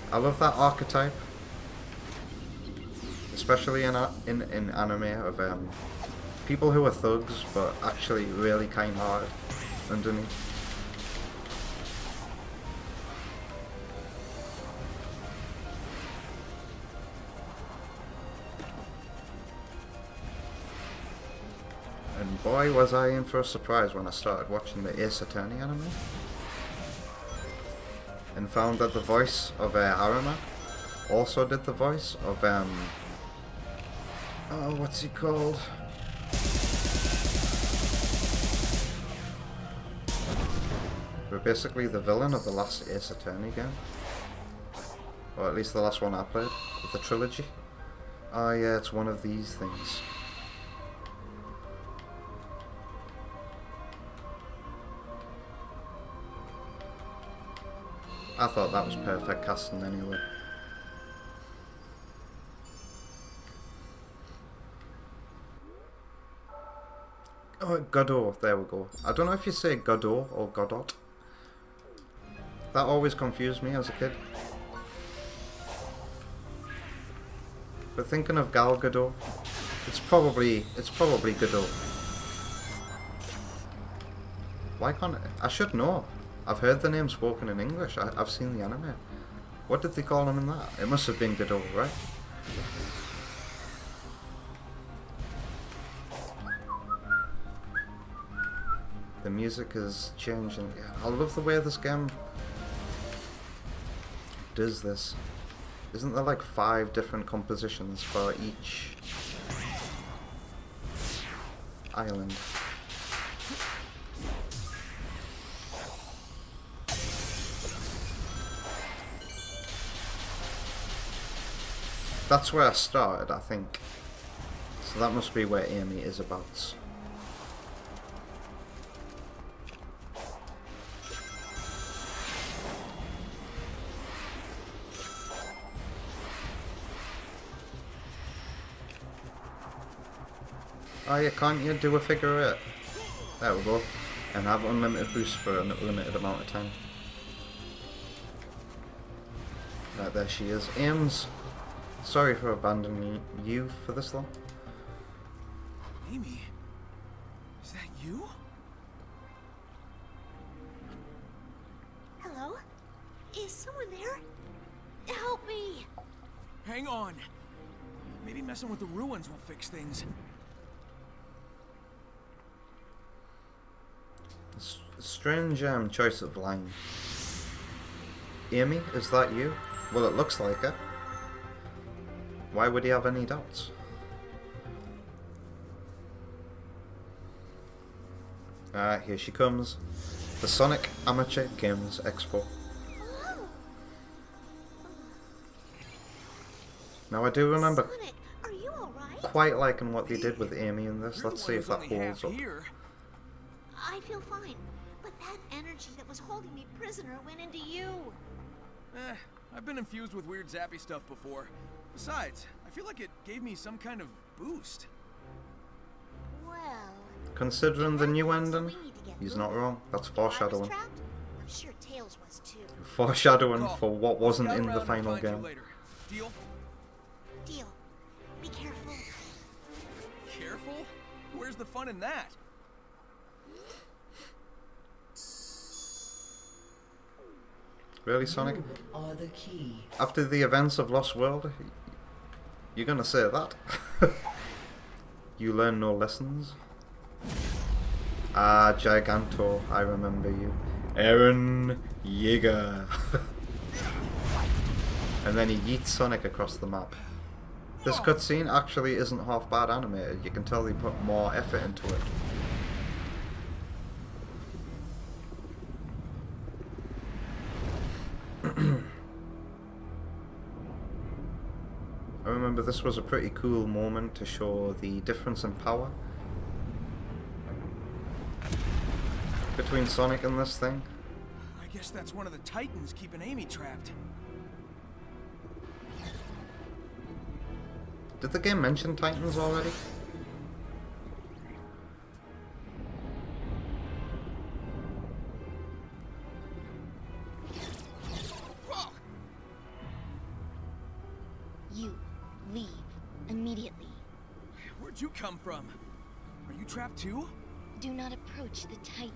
I love that archetype. Especially in anime of people who are thugs but actually really kind-hearted underneath. And boy was I in for a surprise when I started watching the Ace Attorney anime and found that the voice of Haruna also did the voice of oh, what's he called? We're basically the villain of the last Ace Attorney game. Or at least the last one I played, of the trilogy. Oh yeah, it's one of these things. I thought that was perfect casting anyway. Oh, Godot, there we go. I don't know if you say Godot or Godot. That always confused me as a kid. But thinking of Gal Gadot, it's probably Godot. Why can't I should know. I've heard the name spoken in English. I've seen the anime. What did they call him in that? It must have been Godot, right? The music is changing. I love the way this game does this. Isn't there like 5 different compositions for each island? That's where I started, I think. So that must be where Amy is about. Oh yeah, can't you do a figure eight? There we go. And have unlimited boost for a limited amount of time. Right, there she is. Ames, sorry for abandoning you for this long. Amy? Is that you? Hello? Is someone there? Help me! Hang on. Maybe messing with the ruins will fix things. Strange choice of line. Amy, is that you? Well, it looks like it. Why would he have any doubts? Here she comes. The Sonic Amateur Games Expo. Now I do remember Sonic, are you alright? quite liking what they did with Amy in this. Let's see if that Only half holds up. here. I feel fine, but that energy that was holding me prisoner went into you. I've been infused with weird zappy stuff before. Besides, I feel like it gave me some kind of boost. Well, Considering the new so ending, we need to get he's moving. not wrong. That's If I was foreshadowing. trapped, I'm sure Tails was too. Foreshadowing Call. for what wasn't Scout in around the and final find you game. later. Deal? Deal. Be careful. Careful? Where's the fun in that? Really, Sonic? You are the key. After the events of Lost World, you're gonna say that? You learn no lessons? Ah, Giganto, I remember you. Aaron Yeager. And then he yeets Sonic across the map. This cutscene actually isn't half bad animated. You can tell they put more effort into it. I remember this was a pretty cool moment to show the difference in power between Sonic and this thing. I guess that's one of the Titans keeping Amy trapped. Did the game mention Titans already? You leave immediately. Where'd you come from? Are you trapped too? Do not approach the Titan.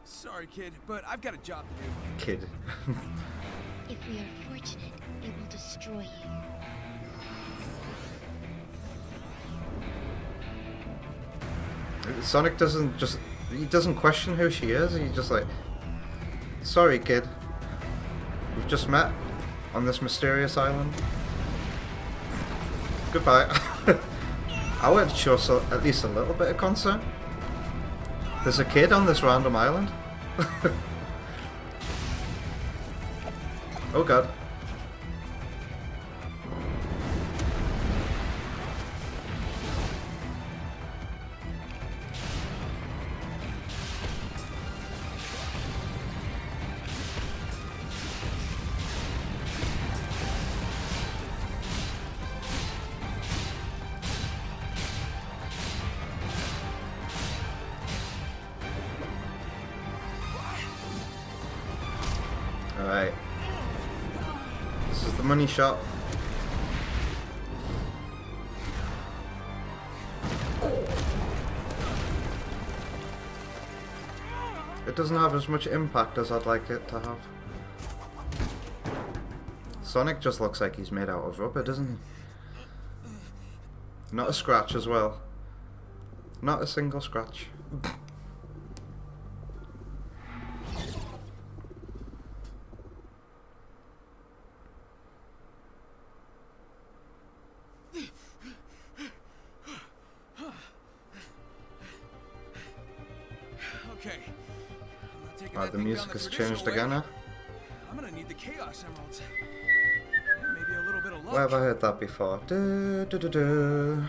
Sorry, kid, but I've got a job to do. Kid. If we are fortunate, it will destroy you. Sonic he doesn't question who she is. He's just like, sorry, kid. We've just met on this mysterious island. Goodbye. I would show at least a little bit of concern. There's a kid on this random island. Oh god. Alright. This is the money shot. It doesn't have as much impact as I'd like it to have. Sonic just looks like he's made out of rubber, doesn't he? Not a scratch as well. Not a single scratch. Okay. I'm not taking Right, that the thing music down the has changed traditional again, way. huh? I'm gonna need the Chaos Emeralds. And maybe a little bit of luck. Where have I heard that before? Du, du, du, du.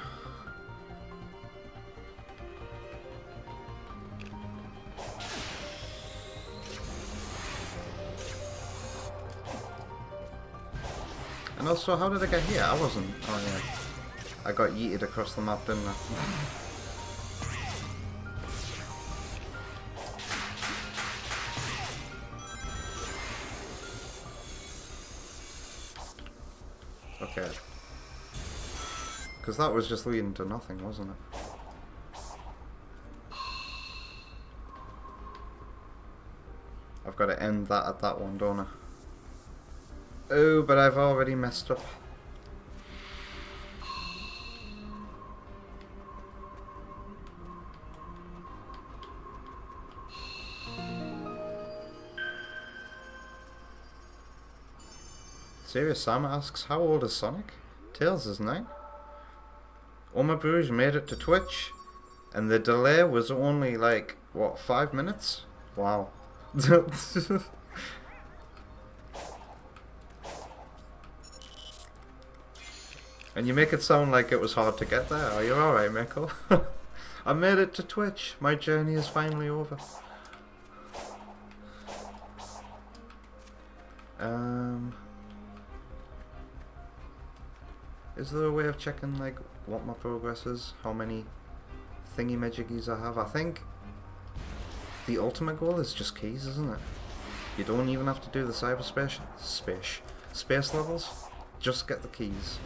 And also, how did I get here? I wasn't. Oh yeah. I got yeeted across the map, didn't I? Okay. Because that was just leading to nothing, wasn't it? I've got to end that at that one, don't I? Oh, but I've already messed up. Serious Sam asks, how old is Sonic? Tails is 9. Oma Bruges made it to Twitch, and the delay was only like, what, 5 minutes? Wow. And you make it sound like it was hard to get there. Are you alright, Miko? I made it to Twitch. My journey is finally over. Is there a way of checking like what my progress is? How many thingy majiggies I have? I think the ultimate goal is just keys, isn't it? You don't even have to do the cyberspace space levels. Just get the keys.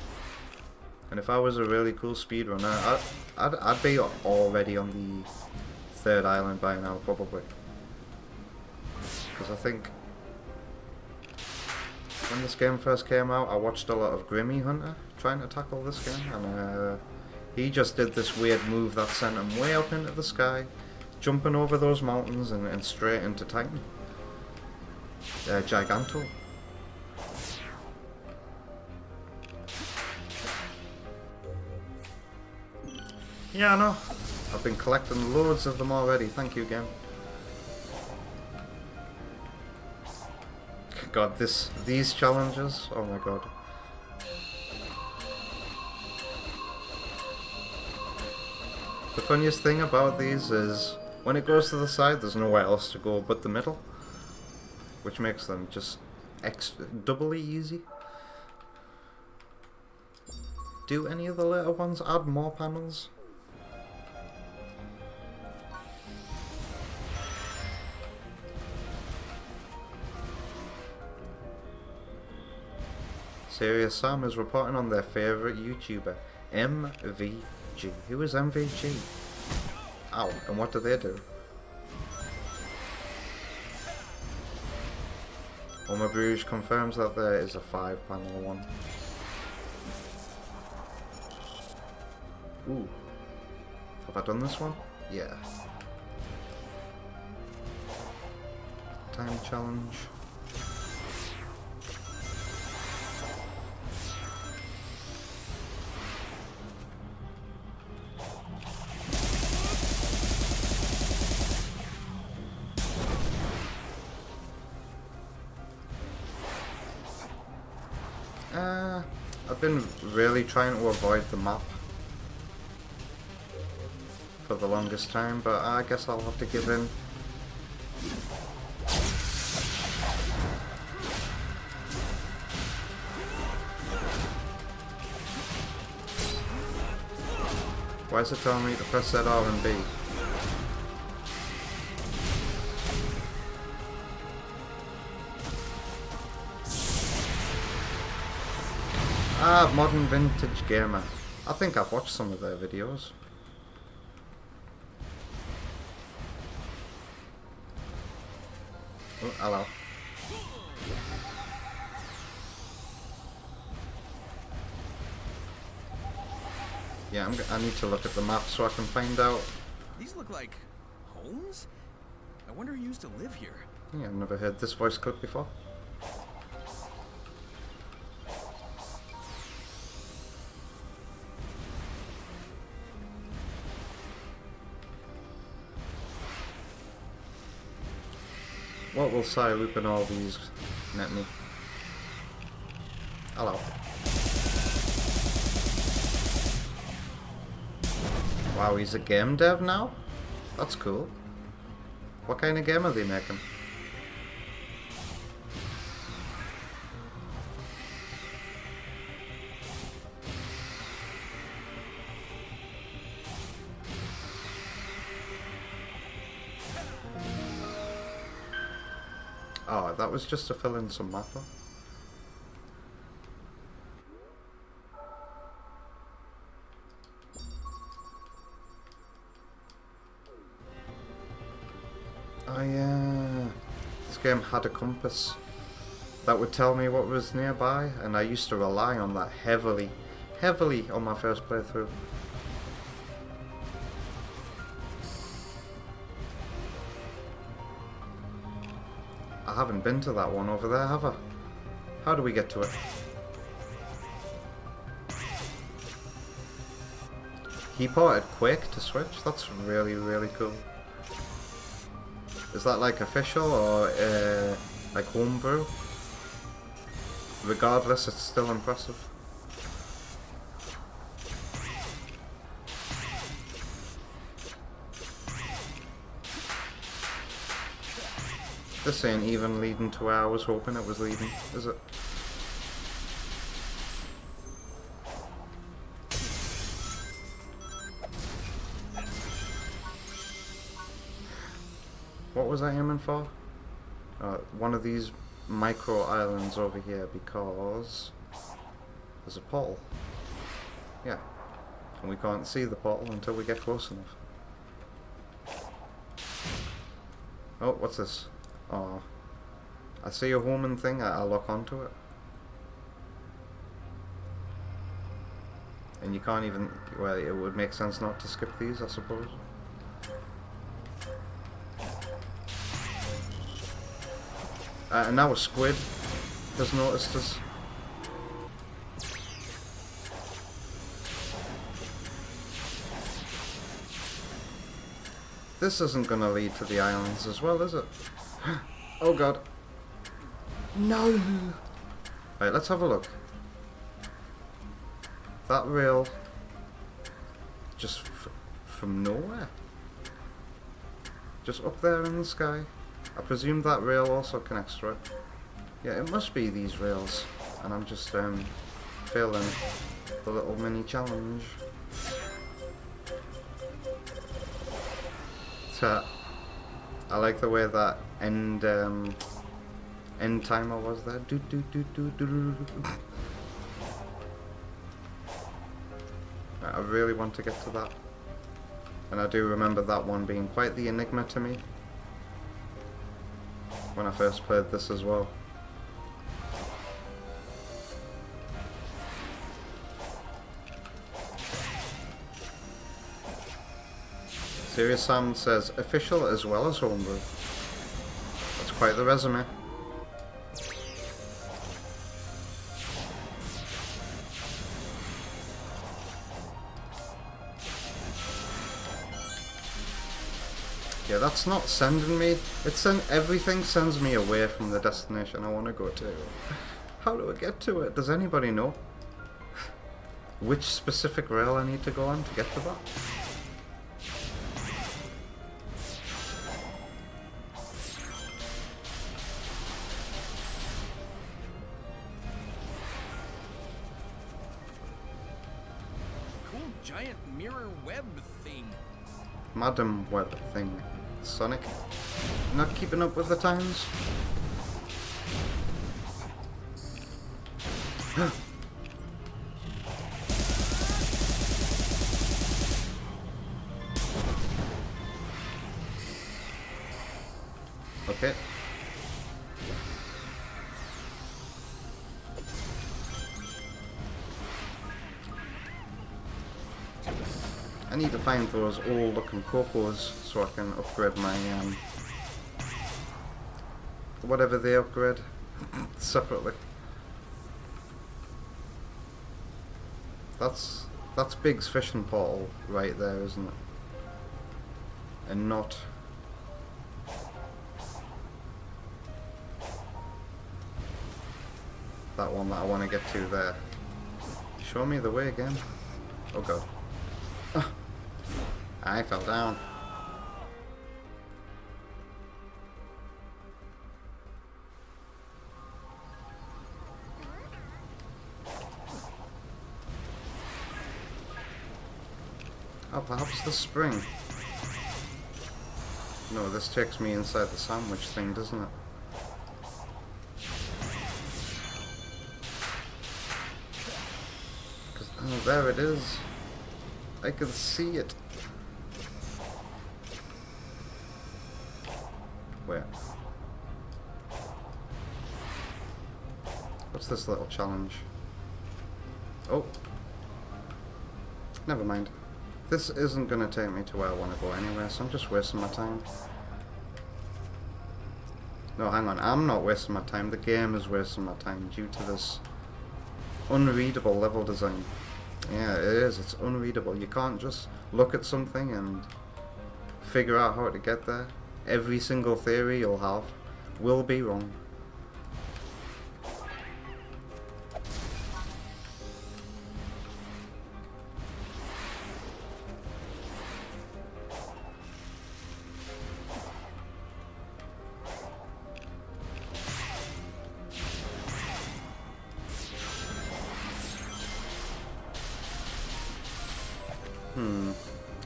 And if I was a really cool speedrunner, I'd be already on the 3rd island by now, probably. Because I think when this game first came out, I watched a lot of Grimmy Hunter trying to tackle this game, and he just did this weird move that sent him way up into the sky, jumping over those mountains and straight into Titan. Giganto. Yeah, I know. I've been collecting loads of them already. Thank you, game. God, these challenges. Oh my god. The funniest thing about these is when it goes to the side, there's nowhere else to go but the middle, which makes them just doubly easy. Do any of the later ones add more panels? Serious Sam is reporting on their favourite YouTuber, MVG. Who is MVG? Ow, and what do they do? Oma Bruges confirms that there is a 5-panel one. Ooh. Have I done this one? Yeah. Time challenge. I've been really trying to avoid the map for the longest time, but I guess I'll have to give in. Why is it telling me to press Z, R and B? Ah, Modern Vintage Gamer. I think I've watched some of their videos. Oh, hello. Yeah, I need to look at the map so I can find out. These look like homes? I wonder who used to live here. Yeah, I've never heard this voice clip before. What will side loop and all these net me? Hello. Wow, he's a game dev now? That's cool. What kind of game are they making? Oh, that was just to fill in some mapper. Oh yeah, this game had a compass that would tell me what was nearby, and I used to rely on that heavily on my first playthrough. I haven't been to that one over there, have I? How do we get to it? He ported Quake to Switch? That's really, really cool. Is that like official or like homebrew? Regardless, it's still impressive. This ain't even leading to where I was hoping it was leading, is it? What was I aiming for? One of these micro islands over here, because there's a portal. Yeah. And we can't see the portal until we get close enough. Oh, what's this? Oh, I see a homing thing, I'll lock onto it. And you can't even, well, it would make sense not to skip these, I suppose. And now a squid has noticed us. This isn't gonna lead to the islands as well, is it? Oh god. No! Right, let's have a look. That rail... just from nowhere? Just up there in the sky. I presume that rail also connects to it. Yeah, it must be these rails. And I'm just failing the little mini challenge. So, I like the way that end timer was there. Do do do do do do. I really want to get to that, and I do remember that one being quite the enigma to me when I first played this as well. Serious Sam says official as well as homebrew. That's quite the resume. Yeah, that's not sending me. Everything sends me away from the destination I want to go to. How do I get to it? Does anybody know which specific rail I need to go on to get to that? Giant mirror web thing. Madam Web thing. Sonic. Not keeping up with the times? Okay. I need to find those old looking cocos so I can upgrade my whatever they upgrade separately. That's Big's fishing portal right there, isn't it? And not that one that I want to get to there. Show me the way again. Oh god. I fell down. Oh, perhaps the spring. No, this takes me inside the sandwich thing, doesn't it? Oh, there it is. I can see it. Where? What's this little challenge? Oh. Never mind. This isn't going to take me to where I want to go anyway, so I'm just wasting my time. No, hang on. I'm not wasting my time. The game is wasting my time due to this unreadable level design. Yeah, it is. It's unreadable. You can't just look at something and figure out how to get there. Every single theory you'll have will be wrong.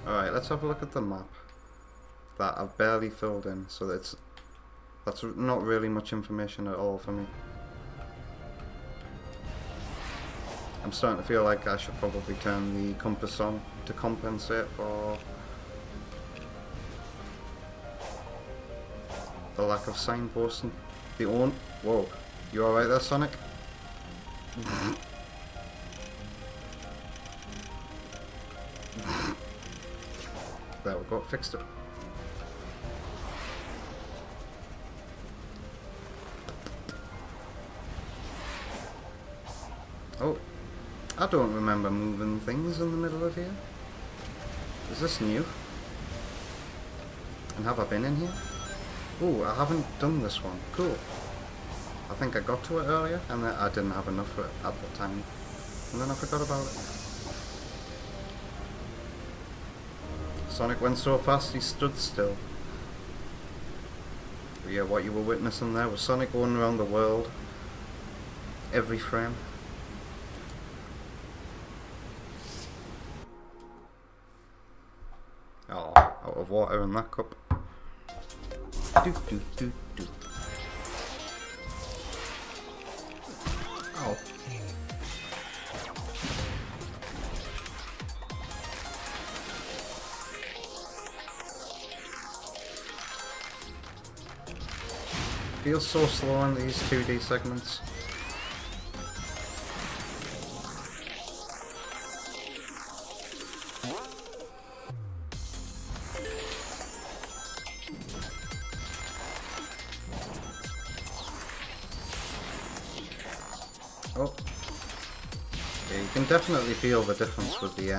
Alright, let's have a look at the map that I've barely filled in, so that's not really much information at all for me. I'm starting to feel like I should probably turn the compass on to compensate for the lack of signposting. Whoa, you alright there, Sonic? There we go, fixed it. Oh, I don't remember moving things in the middle of here. Is this new? And have I been in here? Ooh, I haven't done this one. Cool. I think I got to it earlier, and then I didn't have enough for it at the time. And then I forgot about it. Sonic went so fast he stood still. But yeah, what you were witnessing there was Sonic going around the world every frame. Oh, out of water in that cup. Do do do do. Oh. Feels so slow in these 2D segments. Oh. Yeah, you can definitely feel the difference with the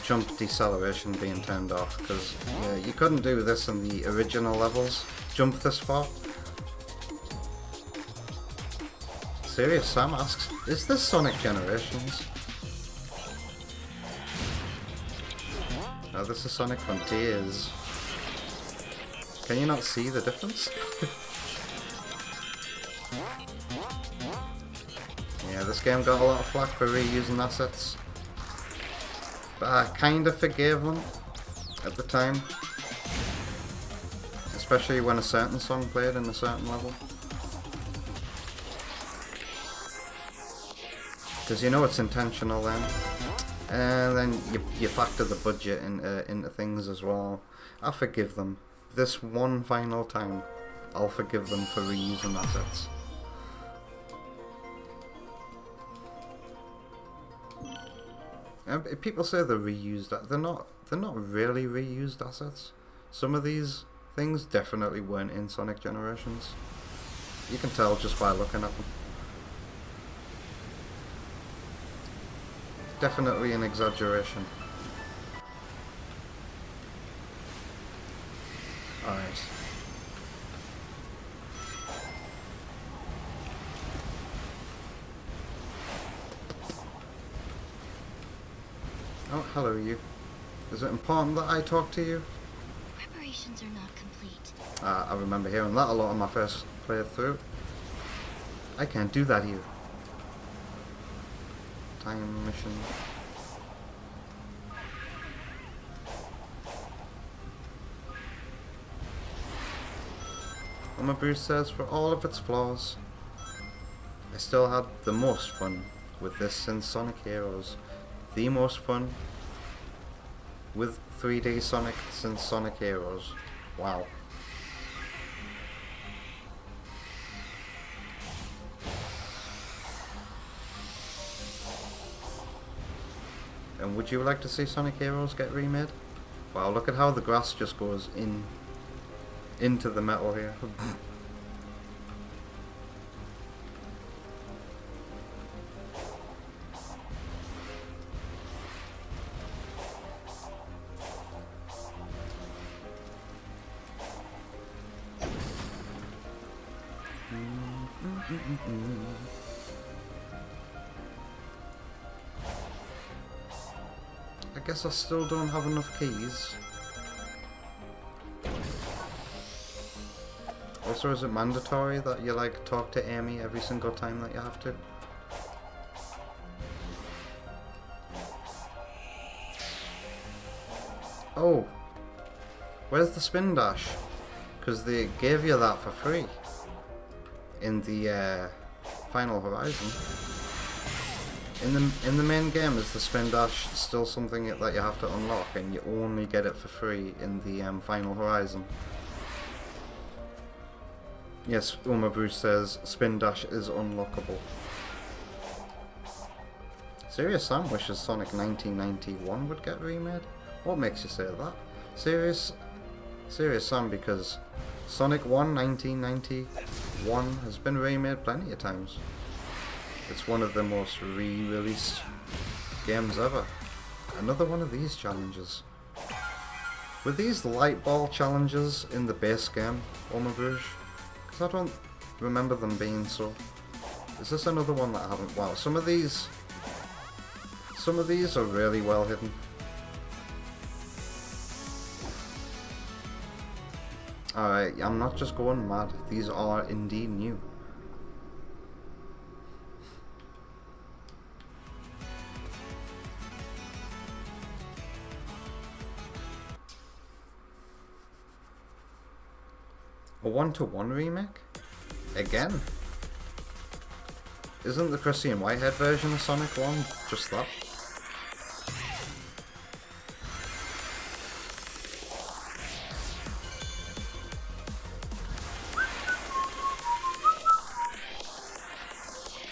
jump deceleration being turned off, because yeah, you couldn't do this in the original levels. Jump this far. Serious Sam asks, is this Sonic Generations? No, this is Sonic Frontiers. Can you not see the difference? Yeah, this game got a lot of flack for reusing assets. But I kinda forgave them at the time. Especially when a certain song played in a certain level. Because you know it's intentional then. And then you factor the budget into things as well. I forgive them. This one final time, I'll forgive them for reusing assets. People say they're reused. They're not really reused assets. Some of these things definitely weren't in Sonic Generations. You can tell just by looking at them. Definitely an exaggeration. Alright. Oh, hello you. Is it important that I talk to you? Preparations are not complete. I remember hearing that a lot on my first playthrough. I can't do that here. Time mission. Oma Bruce says, for all of its flaws, I still had the most fun with this since Sonic Heroes. The most fun with 3D Sonic since Sonic Heroes. Wow. And would you like to see Sonic Heroes get remade? Wow, look at how the grass just goes into the metal here. I guess I still don't have enough keys. Also, is it mandatory that you like talk to Amy every single time that you have to? Oh, where's the spin dash? Because they gave you that for free in the Final Horizon. In the main game, is the spin dash still something that you have to unlock, and you only get it for free in the Final Horizon? Yes, Uma Bruce says spin dash is unlockable. Serious Sam wishes Sonic 1991 would get remade. What makes you say that? Serious Sam, because Sonic 1 1991 has been remade plenty of times. It's one of the most re-released games ever. Another one of these challenges. Were these light ball challenges in the base game, Oma Bruges? Because I don't remember them being so. Is this another one that I haven't? Wow, some of these are really well hidden. Alright, I'm not just going mad. These are indeed new. A 1-to-1 remake? Again? Isn't the Christian Whitehead version of Sonic 1 just that?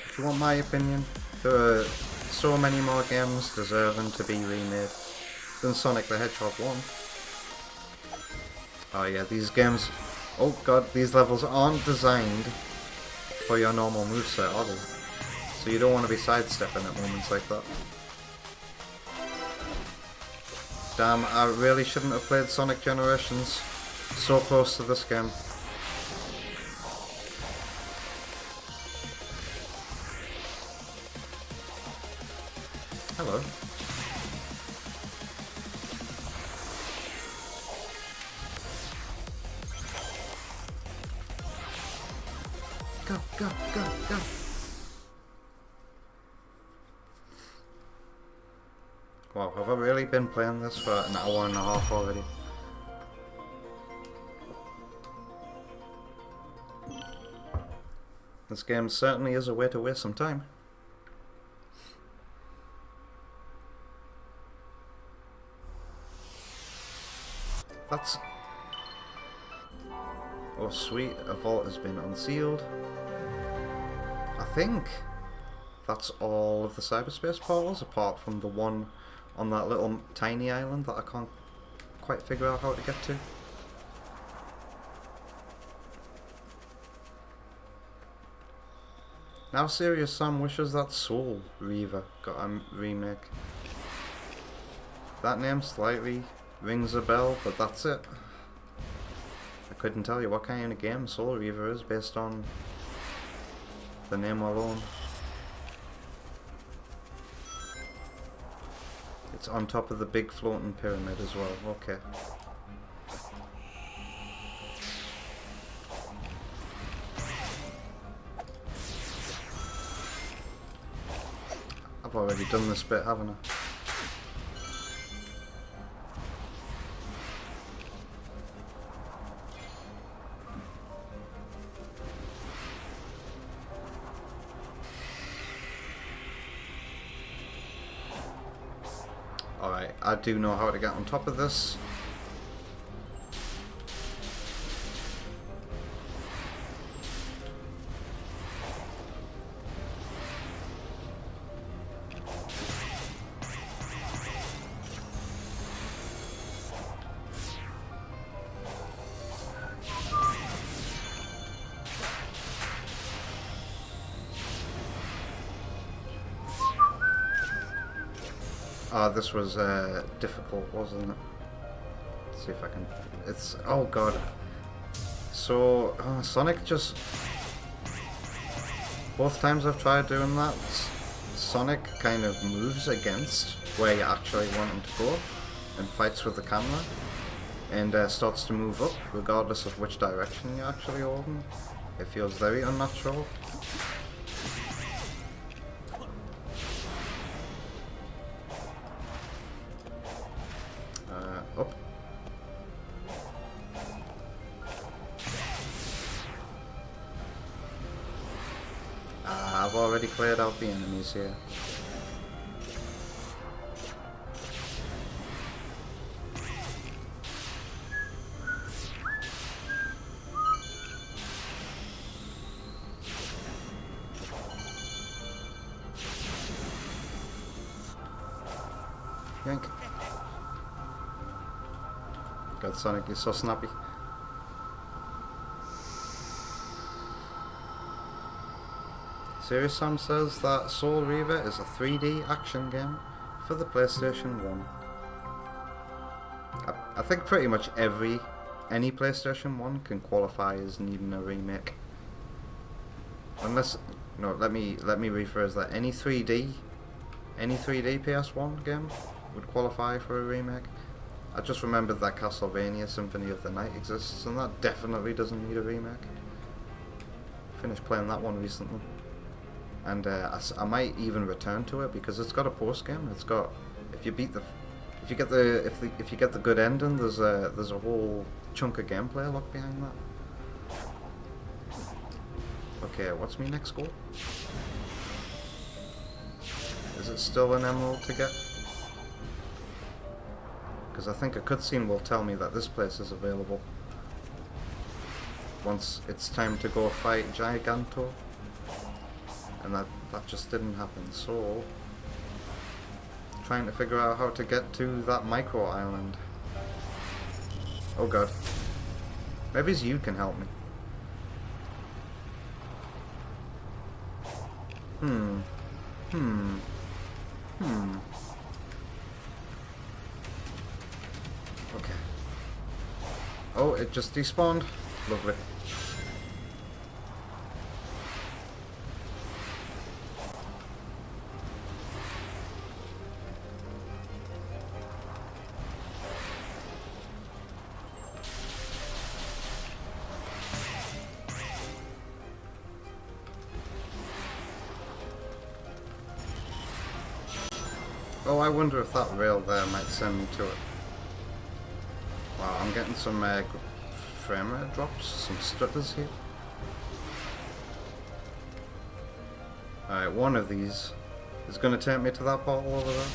If you want my opinion, there are so many more games deserving to be remade than Sonic the Hedgehog 1. Oh yeah, these games... Oh god, these levels aren't designed for your normal moveset, are they? So you don't want to be sidestepping at moments like that. Damn, I really shouldn't have played Sonic Generations so close to this game. Hello. Go, go, go, go. Wow, have I really been playing this for an hour and a half already? This game certainly is a way to waste some time. That's... Oh sweet, a vault has been unsealed. I think that's all of the cyberspace portals, apart from the one on that little tiny island that I can't quite figure out how to get to. Now Serious Sam wishes that Soul Reaver got a remake. That name slightly rings a bell, but that's it. I couldn't tell you what kind of game Soul Reaver is based on the name alone. It's on top of the big floating pyramid as well. Okay. I've already done this bit, haven't I? Alright, I do know how to get on top of this. This was difficult, wasn't it? Let's see if I can. It's. Oh god. So, Sonic just. Both times I've tried doing that, Sonic kind of moves against where you actually want him to go and fights with the camera and starts to move up regardless of which direction you're actually holding. It feels very unnatural. Up. I've already cleared out the enemies here. Yank. God, Sonic is so snappy. Serious Sam says that Soul Reaver is a 3D action game for the PlayStation 1. I think pretty much any PlayStation 1 can qualify as needing a remake. Unless, no, let me rephrase that. Any 3D PS1 game would qualify for a remake. I just remembered that Castlevania Symphony of the Night exists, and that definitely doesn't need a remake. Finished playing that one recently, and I might even return to it because it's got a post game. It's got if you get the good ending, there's a whole chunk of gameplay locked behind that. Okay, what's my next goal? Is it still an emerald to get? Because I think a cutscene will tell me that this place is available once it's time to go fight Giganto, and that just didn't happen. So, trying to figure out how to get to that micro island. Oh god, maybe you can help me. Okay. Oh, it just despawned. Lovely. Oh, I wonder if that rail there might send me to it. Wow, I'm getting some frame rate drops, some stutters here. Alright, one of these is going to take me to that portal over there.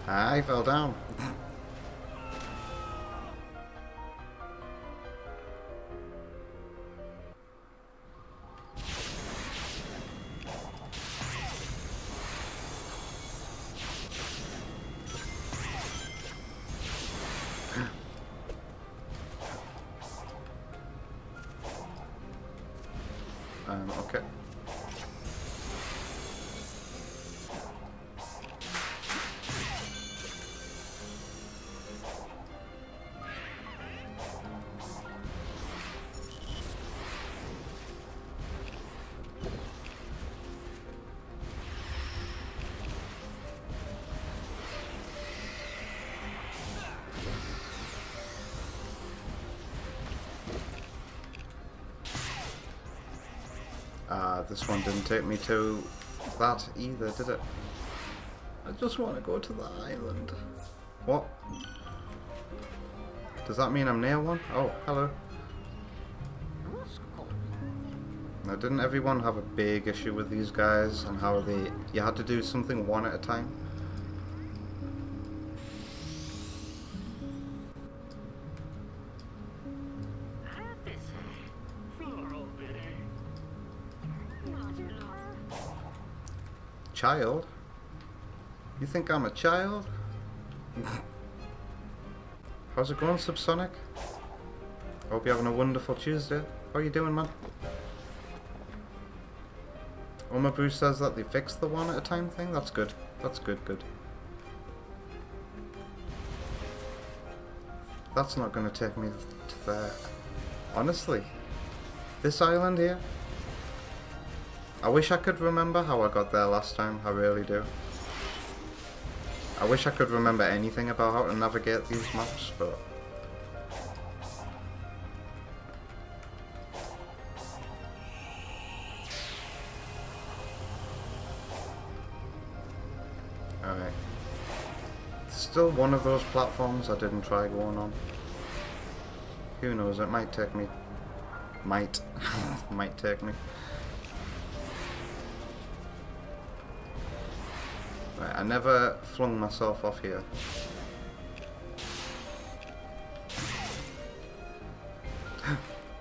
I fell down. Okay. This one didn't take me to that either, did it? I just want to go to the island. What? Does that mean I'm near one? Oh, hello. Now, didn't everyone have a big issue with these guys and how you had to do something one at a time? Child? You think I'm a child? How's it going, Subsonic? Hope you're having a wonderful Tuesday. How are you doing, man? Oma Bruce says that they fixed the one at a time thing. That's good. That's good. That's not going to take me to there. Honestly, this island here. I wish I could remember how I got there last time. I really do. I wish I could remember anything about how to navigate these maps, but alright. Still one of those platforms I didn't try going on. Who knows, it might take me. Might take me. Right, I never flung myself off here.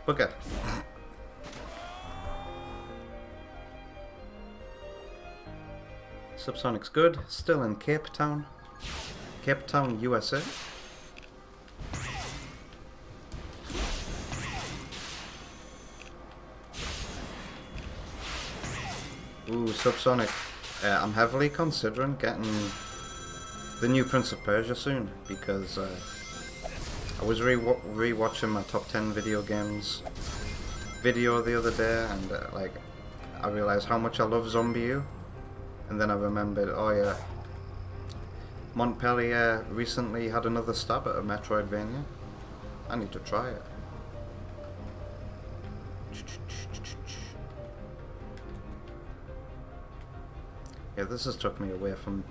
Bugger. Subsonic's good. Still in Cape Town. Cape Town, USA. Ooh, Subsonic. I'm heavily considering getting the new Prince of Persia soon because I was re-watching my top 10 video games video the other day, and like I realized how much I love Zombie U, and then I remembered, oh yeah, Montpellier recently had another stab at a Metroidvania. I need to try it. Yeah, this has took me away from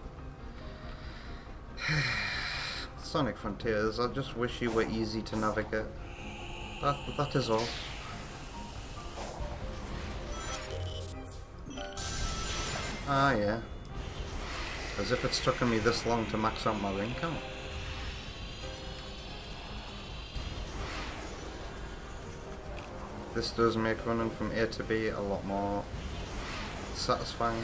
Sonic Frontiers. I just wish you were easy to navigate. That is all. Ah, yeah. As if it's taken me this long to max out my ring count. This does make running from A to B a lot more satisfying.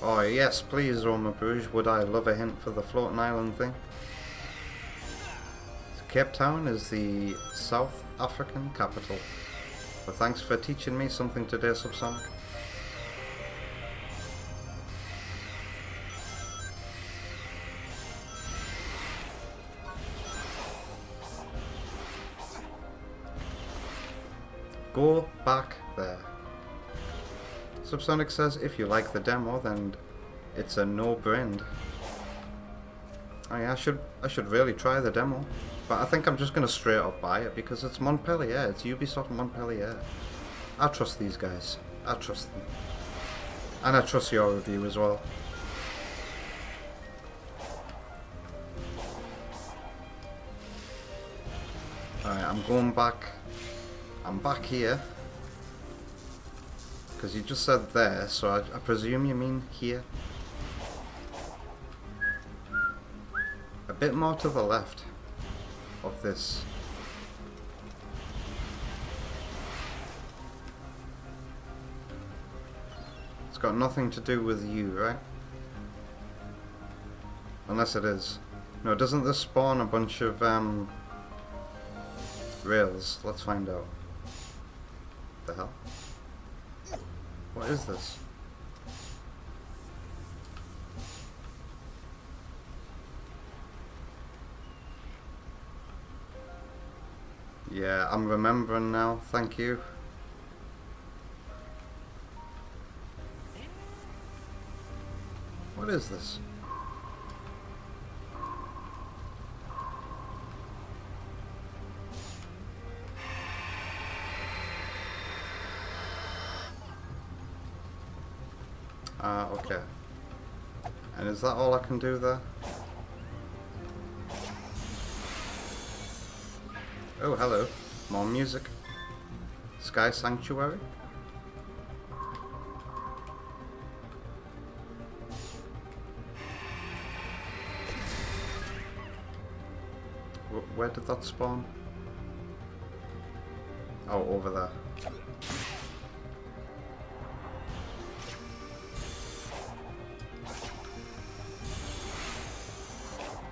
Oh yes, please, Roma Bruges, would I love a hint for the floating island thing? Cape Town is the South African capital. But thanks for teaching me something today, Subsonic. Go back there. Subsonic says if you like the demo, then it's a no-brainer. Oh yeah, I should really try the demo, but I think I'm just gonna straight up buy it because it's Montpellier. It's Ubisoft Montpellier. I trust these guys. I trust them, and I trust your review as well. Alright, I'm going back. I'm back here. Because you just said there, so I presume you mean here. A bit more to the left of this. It's got nothing to do with you, right? Unless it is. No, doesn't this spawn a bunch of rails? Let's find out. What the hell? What is this? Yeah, I'm remembering now, thank you. What is this? And is that all I can do there? Oh, hello. More music. Sky Sanctuary. Where did that spawn? Oh, over there.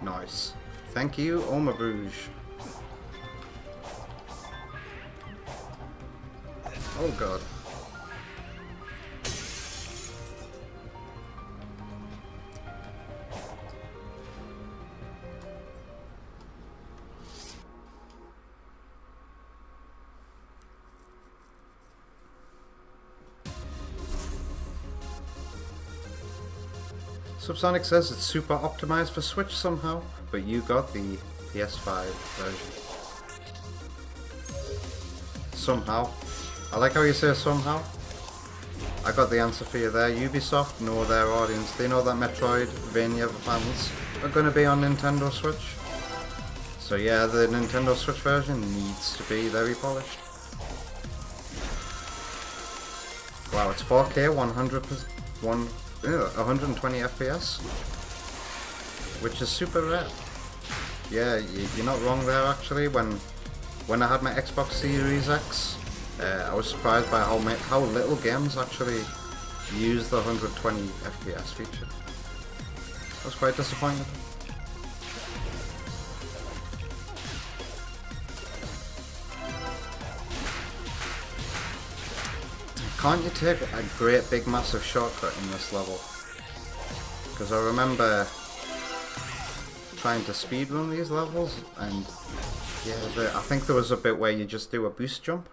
Nice. Thank you, Oma Rouge. Oh god. Subsonic says it's super optimized for Switch somehow, but you got the PS5 version. Somehow. I like how you say somehow. I got the answer for you there. Ubisoft know their audience. They know that Metroidvania fans are going to be on Nintendo Switch. So yeah, the Nintendo Switch version needs to be very polished. Wow, it's 4K, 120 FPS, which is super rare. Yeah, you're not wrong there actually. When I had my Xbox Series X, I was surprised by how little games actually use the 120 FPS feature. I was quite disappointed. Can't you take a great big massive shortcut in this level? Because I remember trying to speedrun these levels, and yeah, I think there was a bit where you just do a boost jump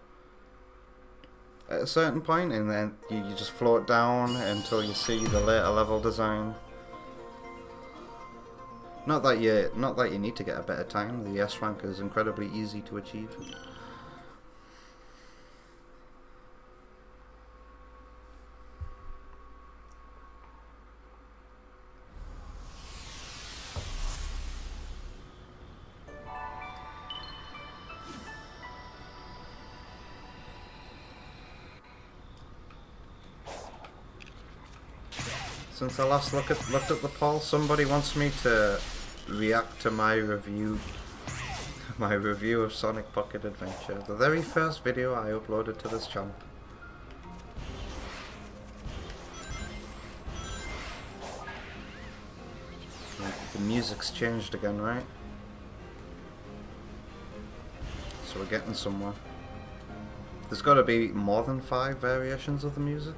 at a certain point, and then you just float down until you see the later level design. Not that you need to get a better time. The S rank is incredibly easy to achieve. Since I last looked at the poll, somebody wants me to react to my review of Sonic Pocket Adventure, the very first video I uploaded to this channel. The music's changed again, right? So we're getting somewhere. There's got to be more than 5 variations of the music.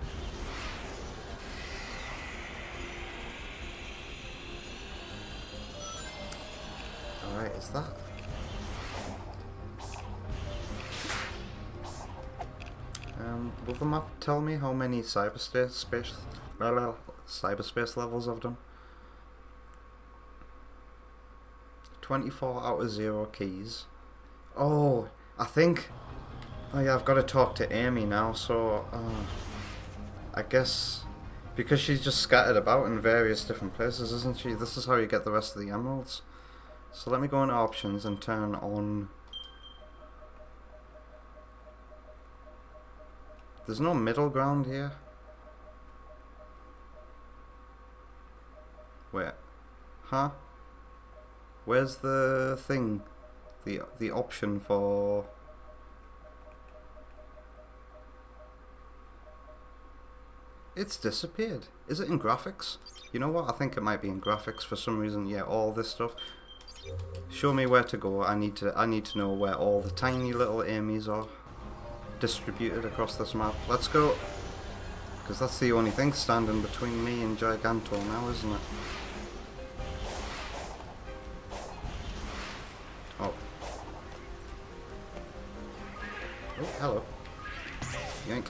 Alright, is that? Will the map tell me how many cyberspace levels I've done? 24 out of 0 keys. Oh, I think... Oh yeah, I've got to talk to Amy now, so... I guess... Because she's just scattered about in various different places, isn't she? This is how you get the rest of the emeralds. So let me go into options and turn on... There's no middle ground here. Wait. Huh? Where's the thing? The option for... It's disappeared. Is it in graphics? You know what? I think it might be in graphics for some reason. Yeah, all this stuff. Show me where to go. I need to know where all the tiny little Amy's are distributed across this map. Let's go. Because that's the only thing standing between me and Giganto now, isn't it? Oh. Oh, hello. Yank.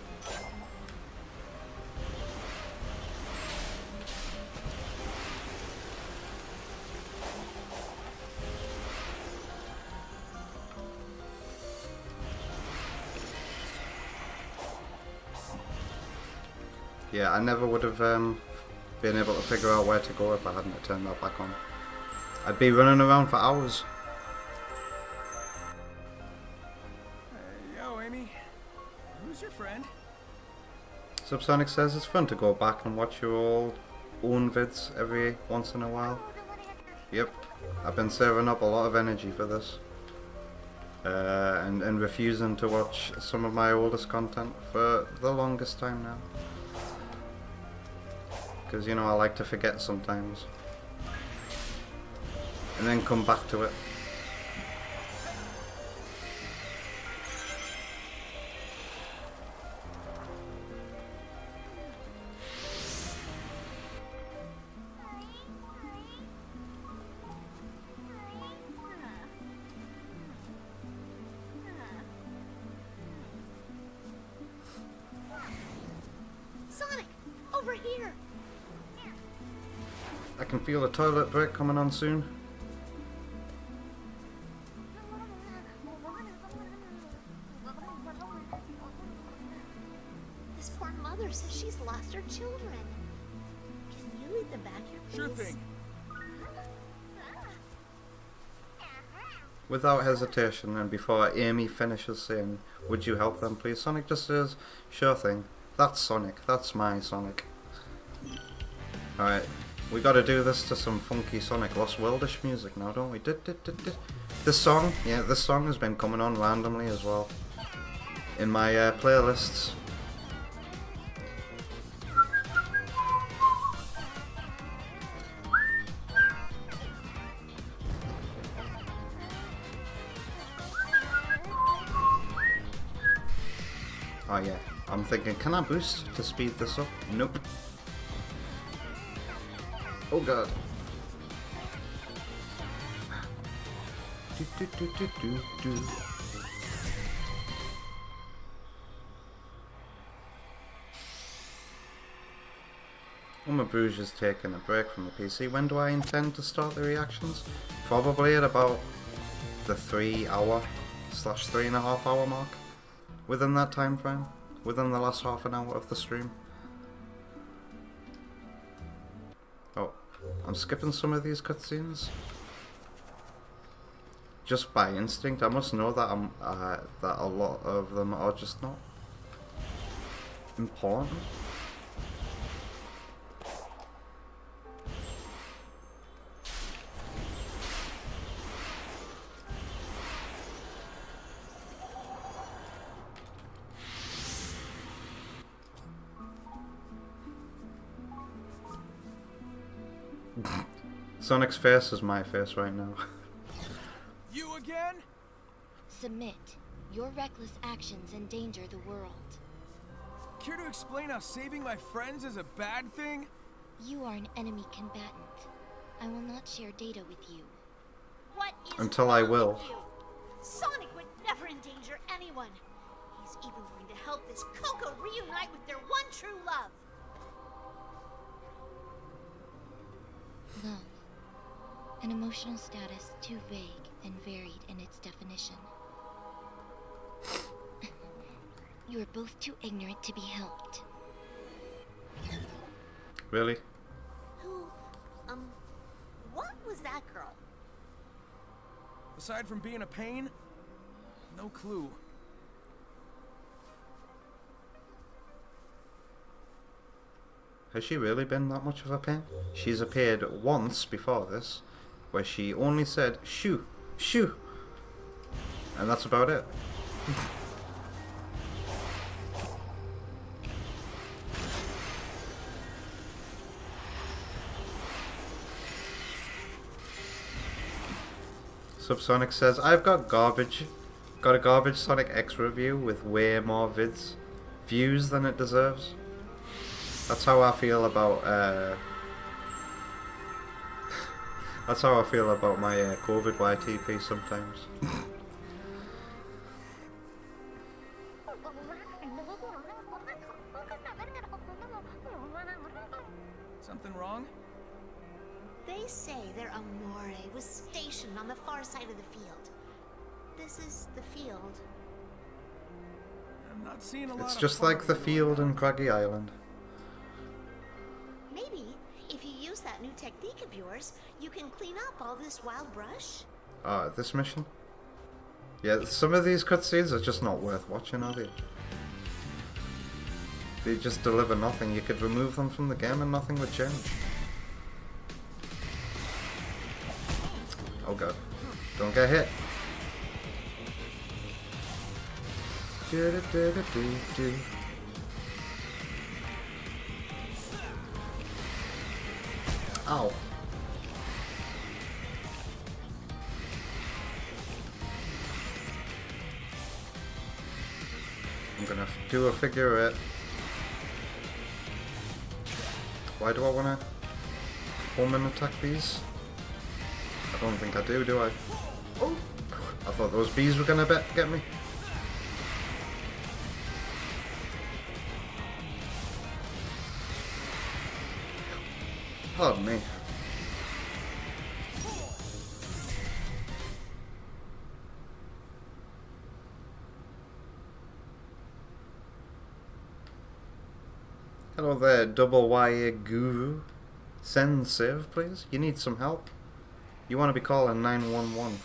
Yeah, I never would have being able to figure out where to go if I hadn't turned that back on. I'd be running around for hours. Yo, Amy. Who's your friend? Subsonic says it's fun to go back and watch your own vids every once in a while. Yep, I've been saving up a lot of energy for this. And refusing to watch some of my oldest content for the longest time now. Because, you know, I like to forget sometimes. And then come back to it. Sonic, over here. I can feel a toilet break coming on soon. This poor mother says she's lost her children. Can you lead them back here, please? Sure thing. Without hesitation, and before Amy finishes saying, "Would you help them please?" Sonic just says, "Sure thing. That's Sonic. That's my Sonic." Alright, we gotta do this to some funky Sonic Lost Worldish music now, don't we? This song, yeah, this song has been coming on randomly as well. In my playlists. Oh yeah, I'm thinking, can I boost to speed this up? Nope. Oh god. Do. Uma Bruges is taking a break from the PC. When do I intend to start the reactions? Probably at about the 3-hour/3.5 hour mark. Within that time frame, within the last half an hour of the stream. Oh, I'm skipping some of these cutscenes. Just by instinct, I must know that that a lot of them are just not important. Sonic's face is my face right now. You again? Submit. Your reckless actions endanger the world. Care to explain how saving my friends is a bad thing? You are an enemy combatant. I will not share data with you. What is Until I wrong will. with you? Sonic would never endanger anyone. He's even going to help this Coco reunite with their one true love. Love. An emotional status too vague and varied in its definition. You are both too ignorant to be helped. Really? Who, what was that girl? Aside from being a pain, no clue. Has she really been that much of a pain? She's appeared once before this, where she only said, "Shoo, shoo," and that's about it. Subsonic says, I've got a garbage Sonic X review with way more views than it deserves. That's how I feel about that's how I feel about my COVID YTP sometimes. Something wrong? They say their Amore was stationed on the far side of the field. This is the field. I'm not seeing a lot It's of just like the farming field going in Craggy Island. Maybe use that new technique of yours, you can clean up all this wild brush. This mission? Yeah, some of these cutscenes are just not worth watching, are they? They just deliver nothing. You could remove them from the game and nothing would change. Oh god. Don't get hit. Do-do-do-do-do-do. Ow. I'm gonna do a figure eight. Why do I wanna home and attack these? I don't think I do I? Oh! I thought those bees were gonna get me. Pardon me. Hello there, double YA guru. Send save, please. You need some help. You want to be calling 911.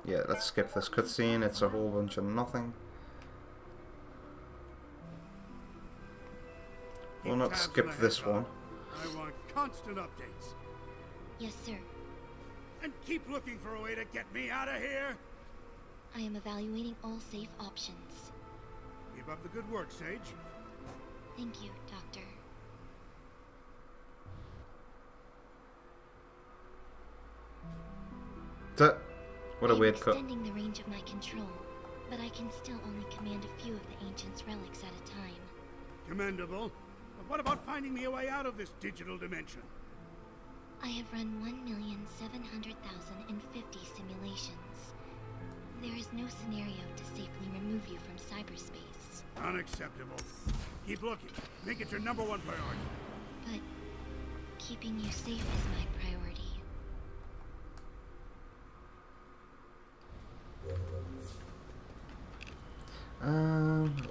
Yeah, let's skip this cutscene. It's a whole bunch of nothing. We'll Keep not tabs skip on the this head, one. I want constant updates. Yes, sir. And keep looking for a way to get me out of here. I am evaluating all safe options. Keep up the good work, Sage. Thank you, Doctor. What a I'm weird cut. extending the range of my control, but I can still only command a few of the Ancient's relics at a time. Commendable. But what about finding me a way out of this digital dimension? I have run 1,700,050 simulations. There is no scenario to safely remove you from cyberspace. Unacceptable. Keep looking. Make it your #1 priority. But keeping you safe is my priority.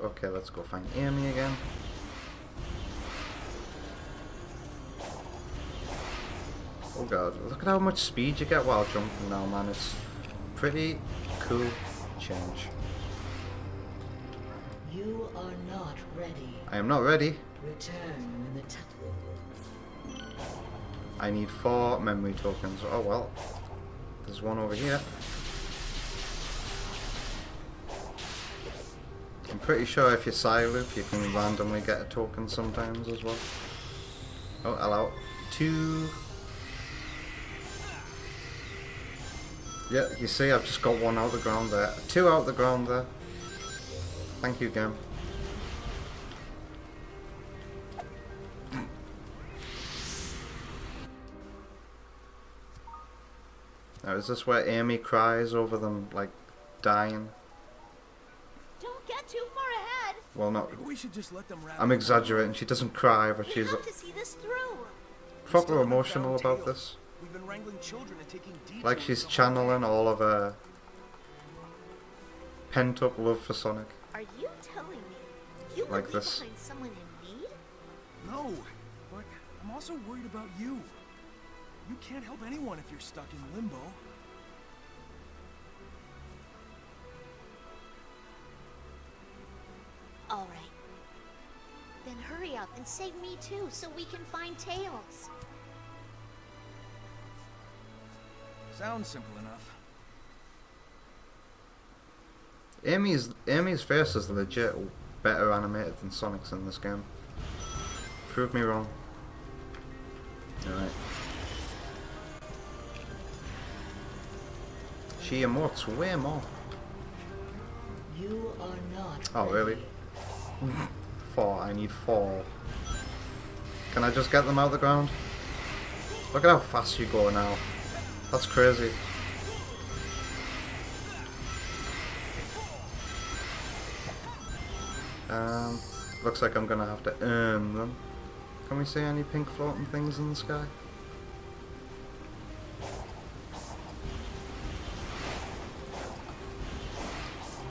Okay, let's go find Amy again. Oh god, look at how much speed you get while jumping now, man. It's pretty cool change. You are not ready. I am not ready. Return when the time. I need 4 memory tokens. Oh well. There's one over here. I'm pretty sure if you side loop, you can randomly get a token sometimes as well. Oh, hello. 2. Yeah, you see, I've just got 1 out of the ground there. 2 out of the ground there. Thank you, game. Now, is this where Amy cries over them, like, dying? Don't get too far ahead. Well, no. Maybe we should just let them wrap I'm it exaggerating. She doesn't cry, but We she's have to see this through. proper Still haven't emotional found about Tails. this. We've been wrangling children and taking detours Like she's the whole channeling day. all of her pent-up love for Sonic. Are you telling me you would Like leave this. behind someone in need? No, but I'm also worried about you. You can't help anyone if you're stuck in limbo. All right. Then hurry up and save me too, so we can find Tails. Sounds simple enough. Amy's face is legit better animated than Sonic's in this game. Prove me wrong. Alright. She emotes way more. You are not. Oh, really? 4. I need 4. Can I just get them out of the ground? Look at how fast you go now. That's crazy. Looks like I'm gonna have to earn them. Can we see any pink floating things in the sky?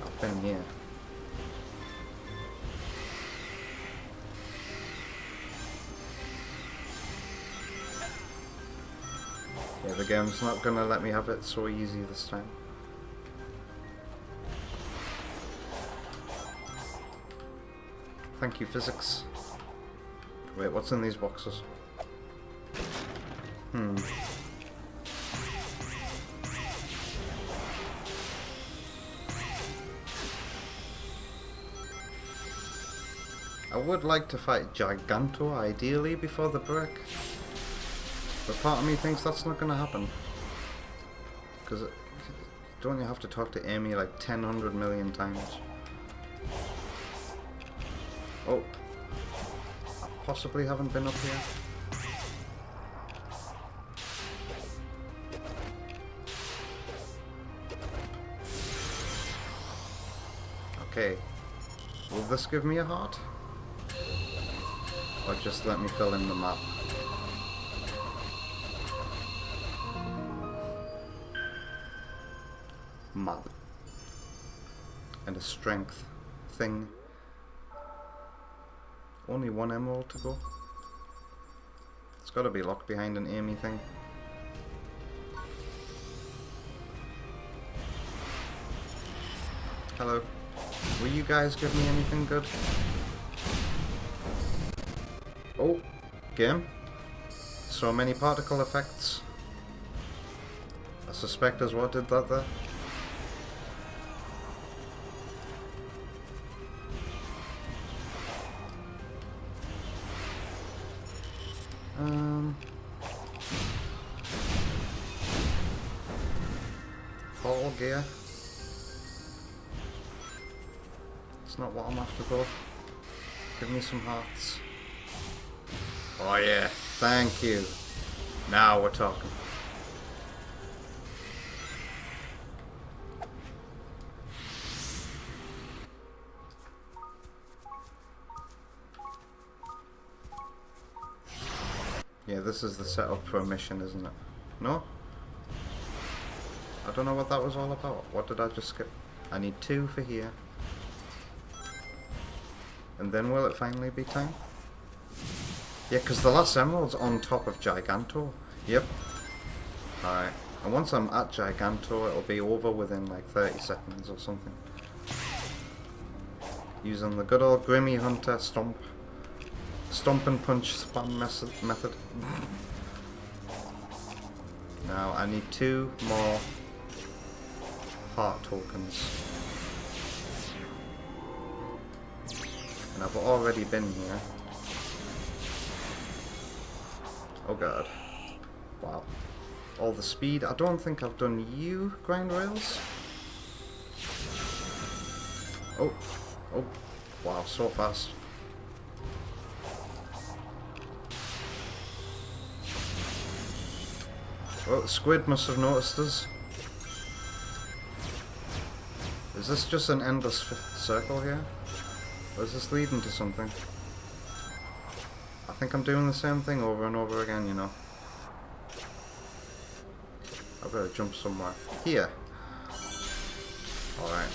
I've been here. Yeah, the game's not gonna let me have it so easy this time. Thank you, physics. Wait, what's in these boxes? I would like to fight Giganto, ideally, before the break. But part of me thinks that's not going to happen. Because don't you have to talk to Amy like 100 million times? Oh. I possibly haven't been up here. Okay. Will this give me a heart? Or just let me fill in the map? Map. And a strength thing. Only one emerald to go. It's gotta be locked behind an Amy thing. Hello. Will you guys give me anything good? Oh, game. So many particle effects. I suspect is what did that there. Portal gear. It's not what I'm after though. Give me some hearts. Oh yeah, thank you. Now we're talking. Yeah, this is the setup for a mission, isn't it? No? I don't know what that was all about. What did I just skip? I need 2 for here. And then will it finally be time? Yeah, because the last emerald's on top of Giganto. Yep. Alright. And once I'm at Giganto, it'll be over within like 30 seconds or something. Using the good old Grimmy Hunter stomp and punch spam method. Now I need 2 more heart tokens. And I've already been here. Oh god. Wow. All the speed. I don't think I've done you, grind rails. Oh. Oh. Wow, so fast. Well, the squid must have noticed us. Is this just an endless circle here? Or is this leading to something? I think I'm doing the same thing over and over again, you know. I better jump somewhere. Here. Alright.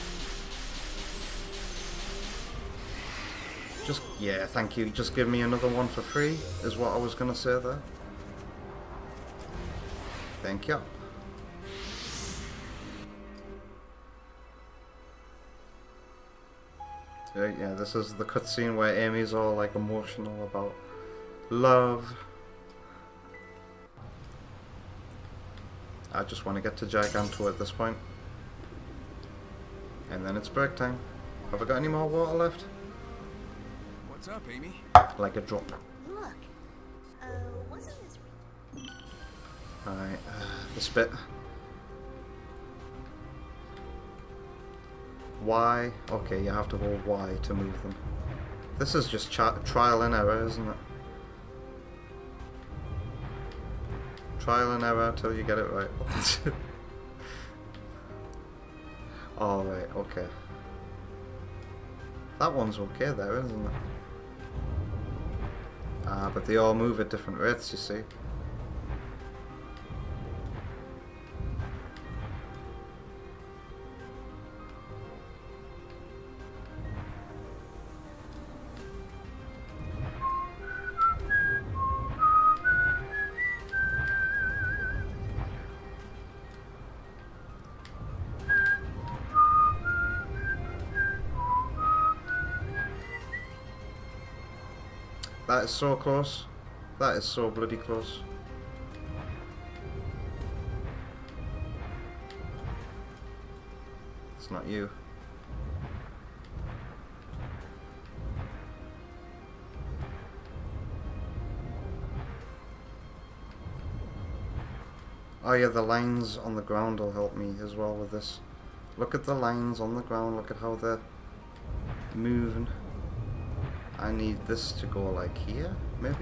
Just, yeah, thank you. Just give me another one for free, is what I was gonna say there. Thank you. Yeah, this is the cutscene where Amy's all like emotional about love. I just want to get to Giganto at this point. And then it's break time. Have I got any more water left? What's up, Amy? Like a drop. Look. Wasn't this... Alright, this bit. Y. Okay, you have to hold Y to move them. This is just trial and error, isn't it? Trial and error till you get it right. Alright, okay. That one's okay there, isn't it? Ah, but they all move at different rates, you see. That is so close. That is so bloody close. It's not you. Oh yeah, the lines on the ground will help me as well with this. Look at the lines on the ground, look at how they're moving. I need this to go like here, maybe?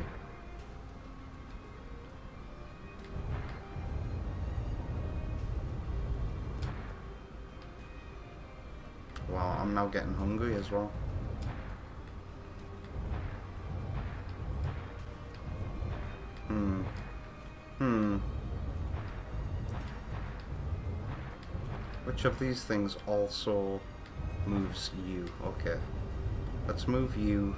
Wow, I'm now getting hungry as well. Which of these things also moves you? Okay. Let's move you.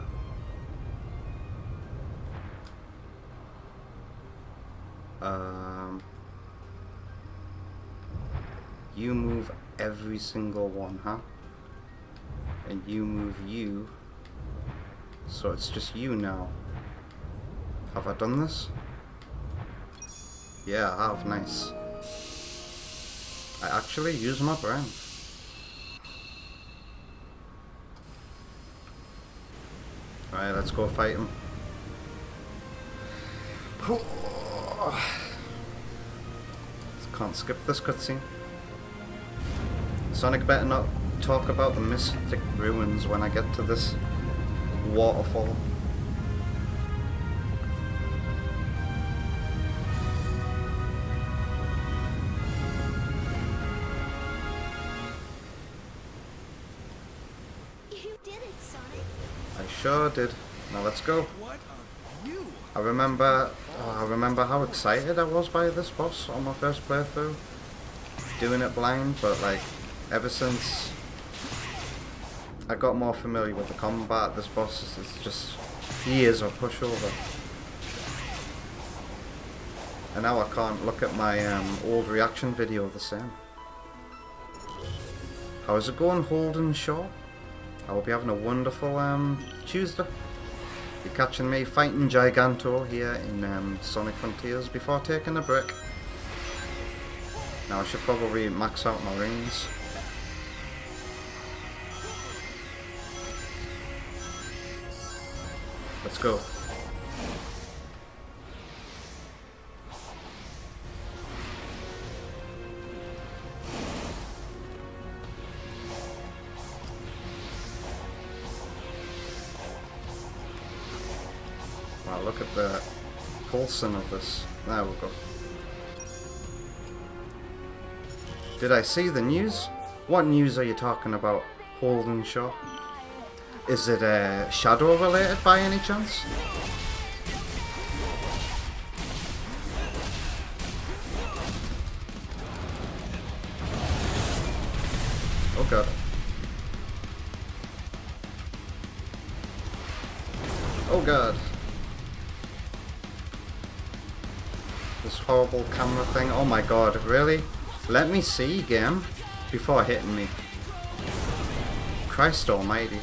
You move every single one, huh? And you move you. So it's just you now. Have I done this? Yeah, I have. Nice. I actually use my brain. Alright, let's go fight him. Can't skip this cutscene. Sonic better not talk about the mystic ruins when I get to this waterfall. You did it, Sonic. I sure did. Now let's go. What are you? I remember how excited I was by this boss on my first playthrough. Doing it blind, but like ever since I got more familiar with the combat, this boss is just, he is a pushover. And now I can't look at my old reaction video the same. How's it going, Holden Shaw? I hope you're having a wonderful Tuesday. You're catching me fighting Giganto here in Sonic Frontiers before taking a break. Now I should probably max out my rings. Let's go. Wow, look at the pulsing of this. There we go. Did I see the news? What news are you talking about, Holden Shaw? Is it Shadow related by any chance? Oh god. Oh god. This horrible camera thing. Oh my god, really? Let me see, game, before hitting me. Christ almighty.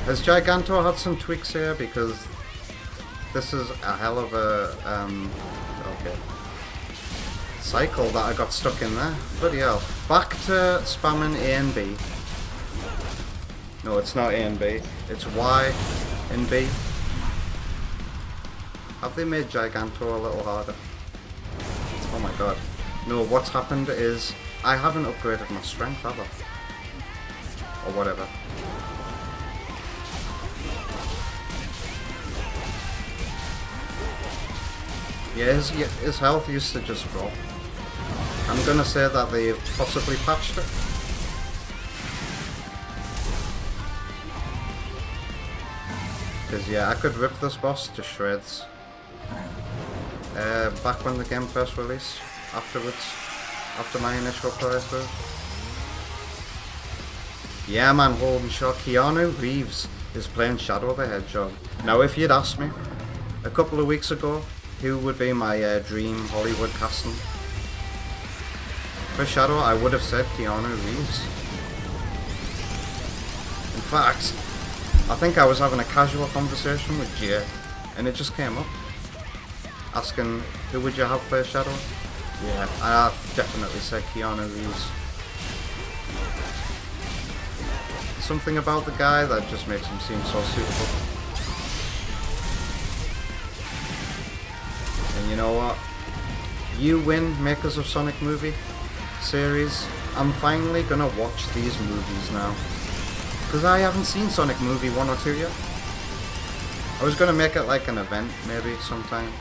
Has Giganto had some tweaks here? Because this is a hell of a okay, cycle that I got stuck in there. Bloody hell. Back to spamming A and B. No, it's not A and B. It's Y and B. Have they made Giganto a little harder? Oh my god. No, what's happened is I haven't upgraded my strength, have I? Or whatever. Yeah, his health used to just drop. I'm gonna say that they've possibly patched it. Because yeah, I could rip this boss to shreds. Back when the game first released, after my initial playthrough. Yeah man, Holden Shaw, Keanu Reeves is playing Shadow the Hedgehog. Now if you'd asked me a couple of weeks ago who would be my dream Hollywood casting for Shadow, I would have said Keanu Reeves. In fact, I think I was having a casual conversation with Jay, and it just came up, asking who would you have play Shadow? Yeah, I've definitely said Keanu Reeves. Something about the guy that just makes him seem so suitable. And you know what? You win, makers of Sonic movie series. I'm finally gonna watch these movies now. Because I haven't seen Sonic movie 1 or 2 yet. I was gonna make it like an event, maybe, sometime.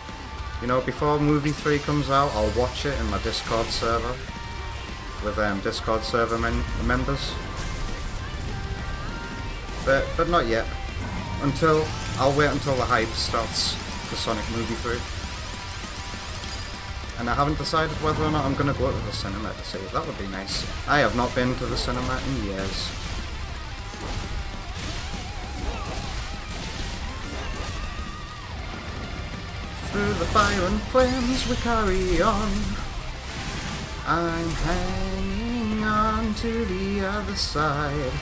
You know, before movie 3 comes out, I'll watch it in my Discord server. With Discord server members. But not yet. I'll wait until the hype starts for Sonic movie 3. And I haven't decided whether or not I'm going to go to the cinema to see it. That would be nice. I have not been to the cinema in years. Through the fire and flames we carry on. I'm hanging on to the other side.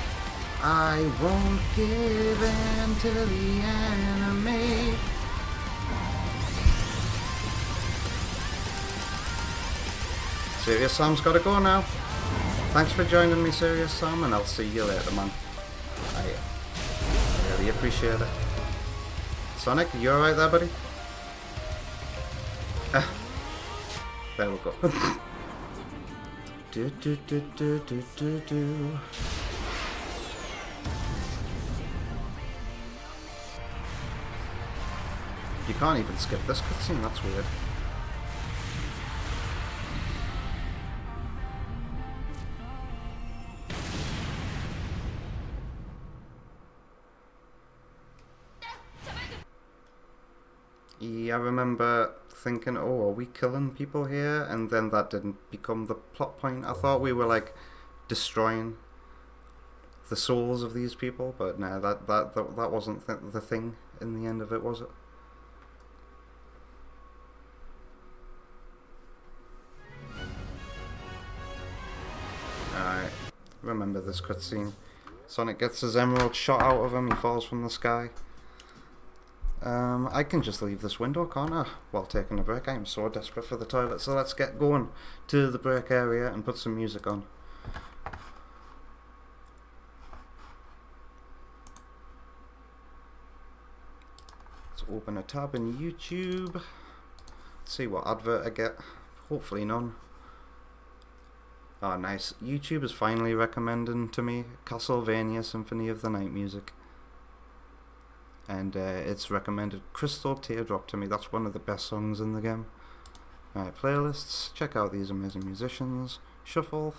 I won't give in to the enemy. Serious Sam's gotta go now. Thanks for joining me, Serious Sam, and I'll see you later, man. I really appreciate it. Sonic, you alright there, buddy? There we go. do do do do do do do. You can't even skip this cutscene, that's weird. Yeah, I remember thinking, oh, are we killing people here? And then that didn't become the plot point. I thought we were like destroying the souls of these people, but no, that wasn't the thing in the end of it, was it? Alright, remember this cutscene. Sonic gets his emerald shot out of him, he falls from the sky. I can just leave this window, can't I? While taking a break. I am so desperate for the toilet, so let's get going to the break area and put some music on. Let's open a tab in YouTube. Let's see what advert I get. Hopefully none. Oh, nice. YouTube is finally recommending to me Castlevania Symphony of the Night music. And it's recommended Crystal Teardrop to me. That's one of the best songs in the game. Alright, playlists. Check out these amazing musicians. Shuffle.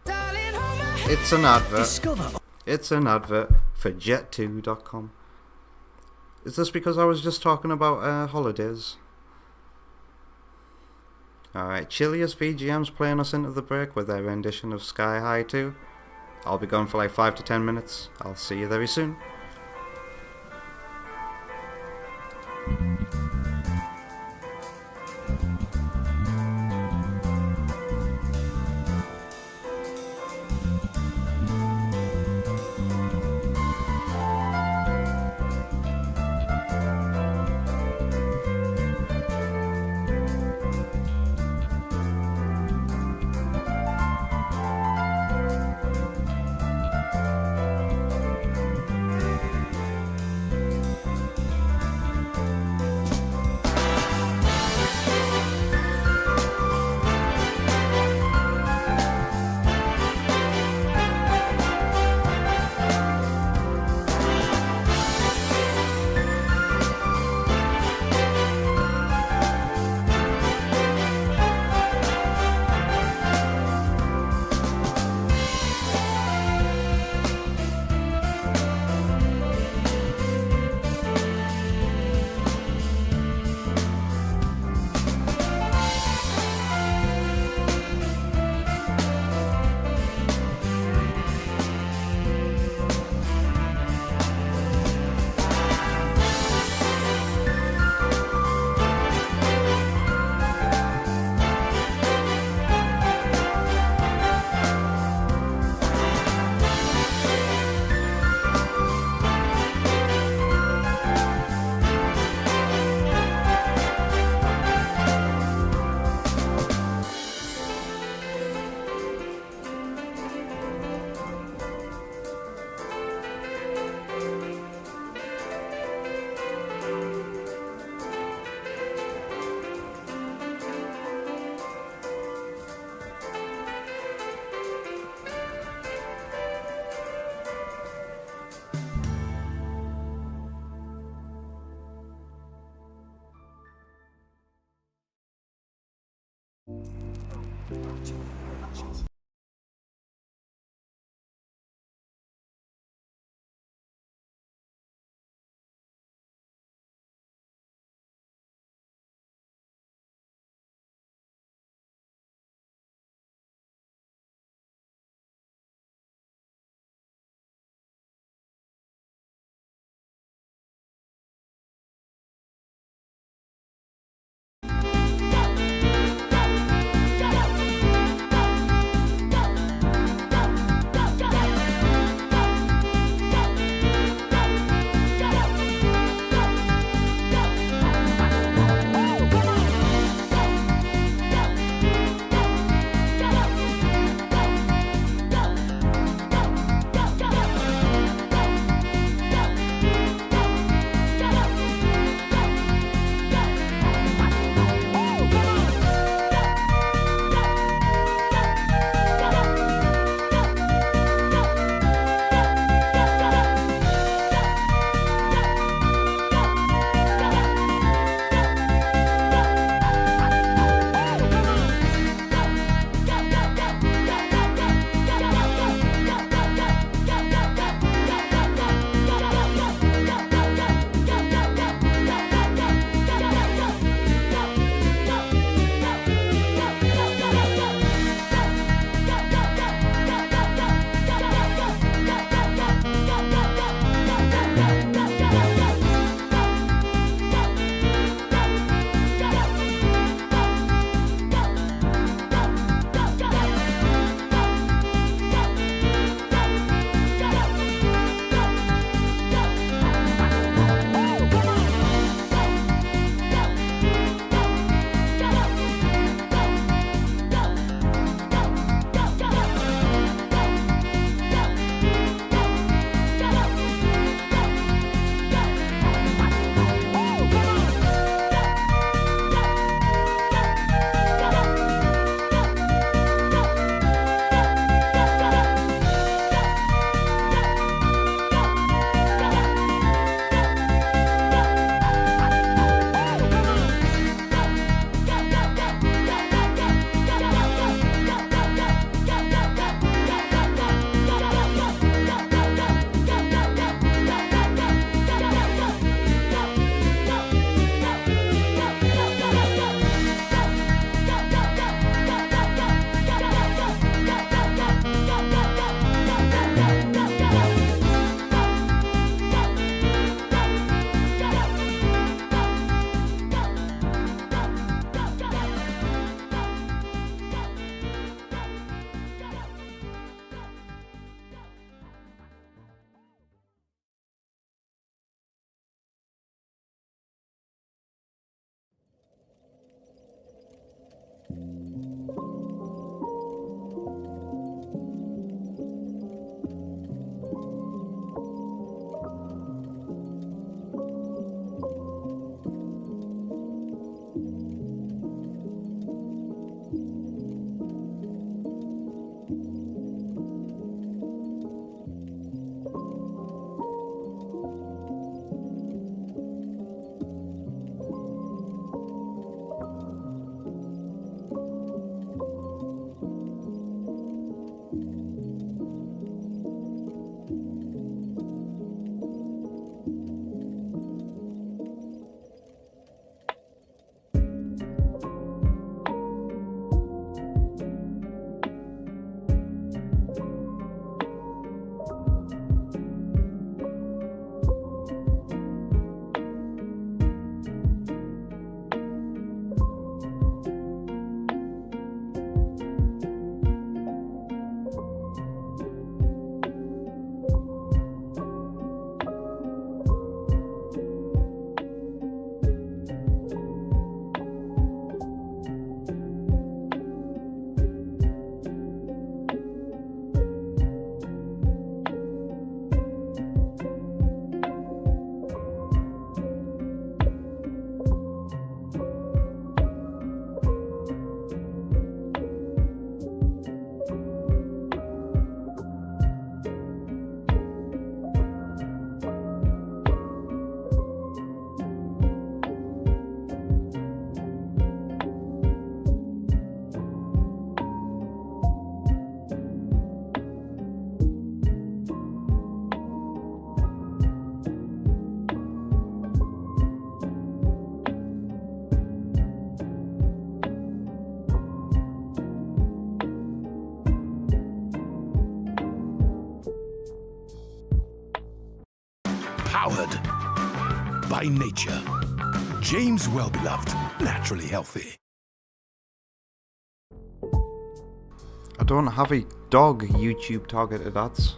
It's an advert. It's an advert for jet2.com. Is this because I was just talking about holidays? Alright, Chilius VGM's playing us into the break with their rendition of Sky High 2. I'll be gone for like 5 to 10 minutes. I'll see you very soon. Powered by nature. James Wellbeloved, naturally healthy. I don't have a dog YouTube targeted ads.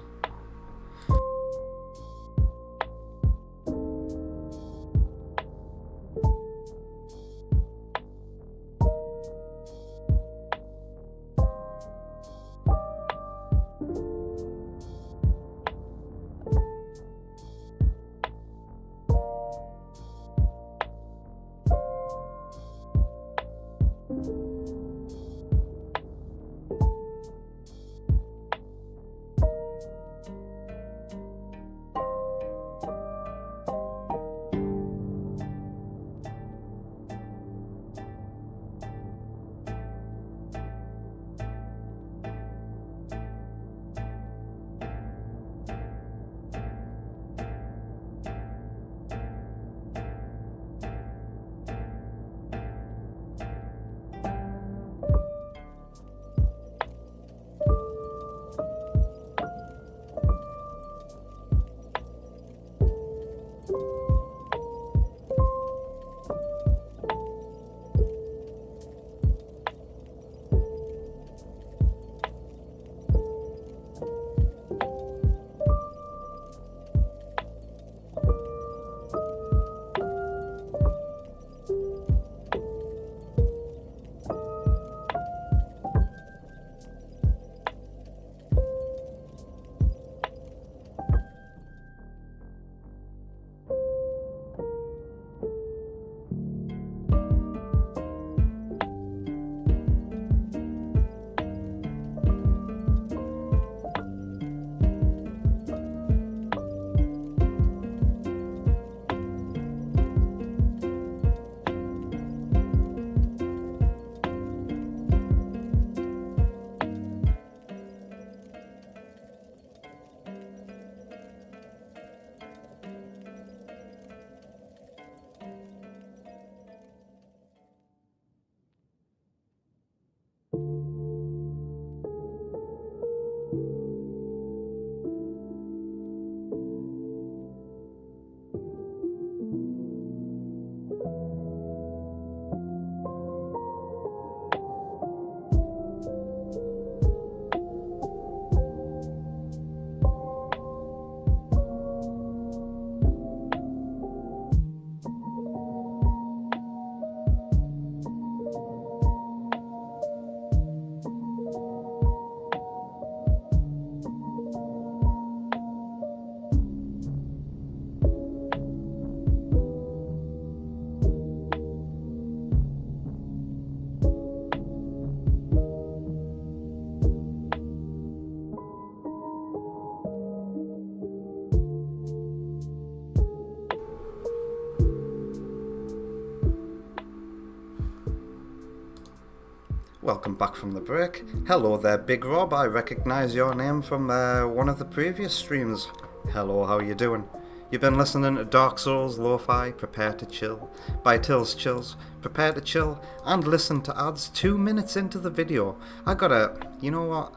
Welcome back from the break. Hello there, Big Rob. I recognise your name from one of the previous streams. Hello, how you doing? You've been listening to Dark Souls Lo-Fi, Prepare to Chill, by Till's Chills. Prepare to chill and listen to ads 2 minutes into the video. You know what?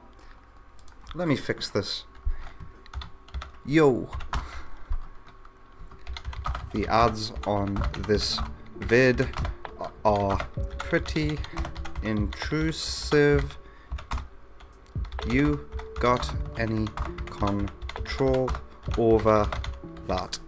Let me fix this. Yo. The ads on this vid are pretty intrusive. You got any control over that?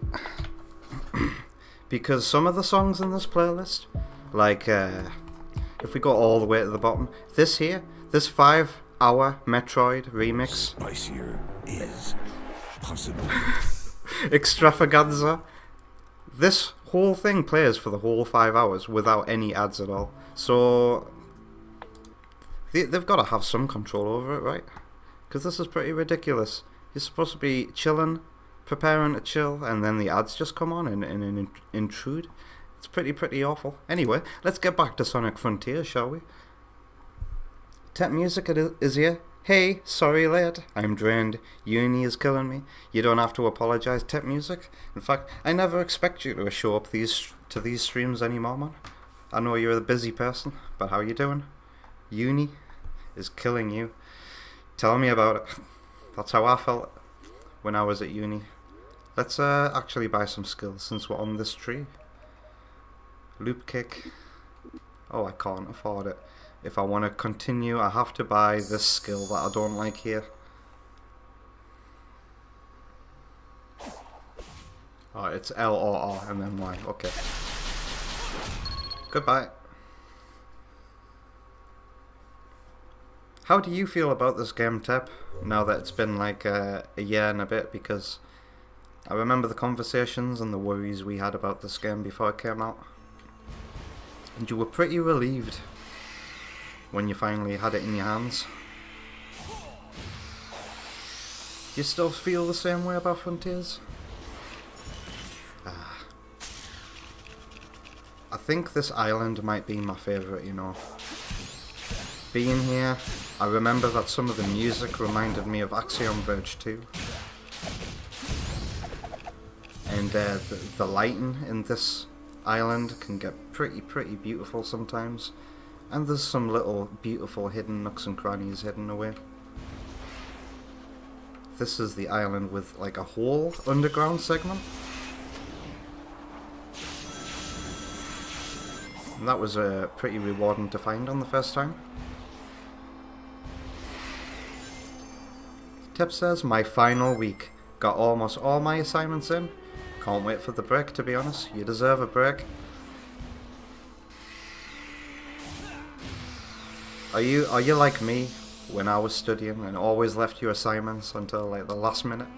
Because some of the songs in this playlist, like if we go all the way to the bottom, this 5-hour Metroid remix, Spicier is possible. extravaganza, this whole thing plays for the whole 5 hours without any ads at all. So they've got to have some control over it, right? Because this is pretty ridiculous. You're supposed to be chilling, preparing to chill, and then the ads just come on and intrude. It's pretty awful. Anyway, let's get back to Sonic Frontiers, shall we? Tech music is here. Hey, sorry late. I'm drained. Uni is killing me. You don't have to apologise, Tech music. In fact, I never expect you to show up to these streams anymore, man. I know you're a busy person, but how you doing? Uni is killing you. Tell me about it. That's how I felt when I was at uni. Let's actually buy some skills since we're on this tree. Loop kick. Oh, I can't afford it. If I want to continue, I have to buy this skill that I don't like here. Oh, it's L or R and then Y. Okay. Goodbye. How do you feel about this game, Tep, now that it's been like a year and a bit? Because I remember the conversations and the worries we had about this game before it came out. And you were pretty relieved when you finally had it in your hands. Do you still feel the same way about Frontiers? I think this island might be my favourite, you know. Being here, I remember that some of the music reminded me of Axiom Verge 2. And the lighting in this island can get pretty beautiful sometimes. And there's some little beautiful hidden nooks and crannies hidden away. This is the island with like a whole underground segment. And that was pretty rewarding to find on the first time. Tip says, my final week. Got almost all my assignments in. Can't wait for the break, to be honest. You deserve a break. Are you like me when I was studying and always left your assignments until like the last minute?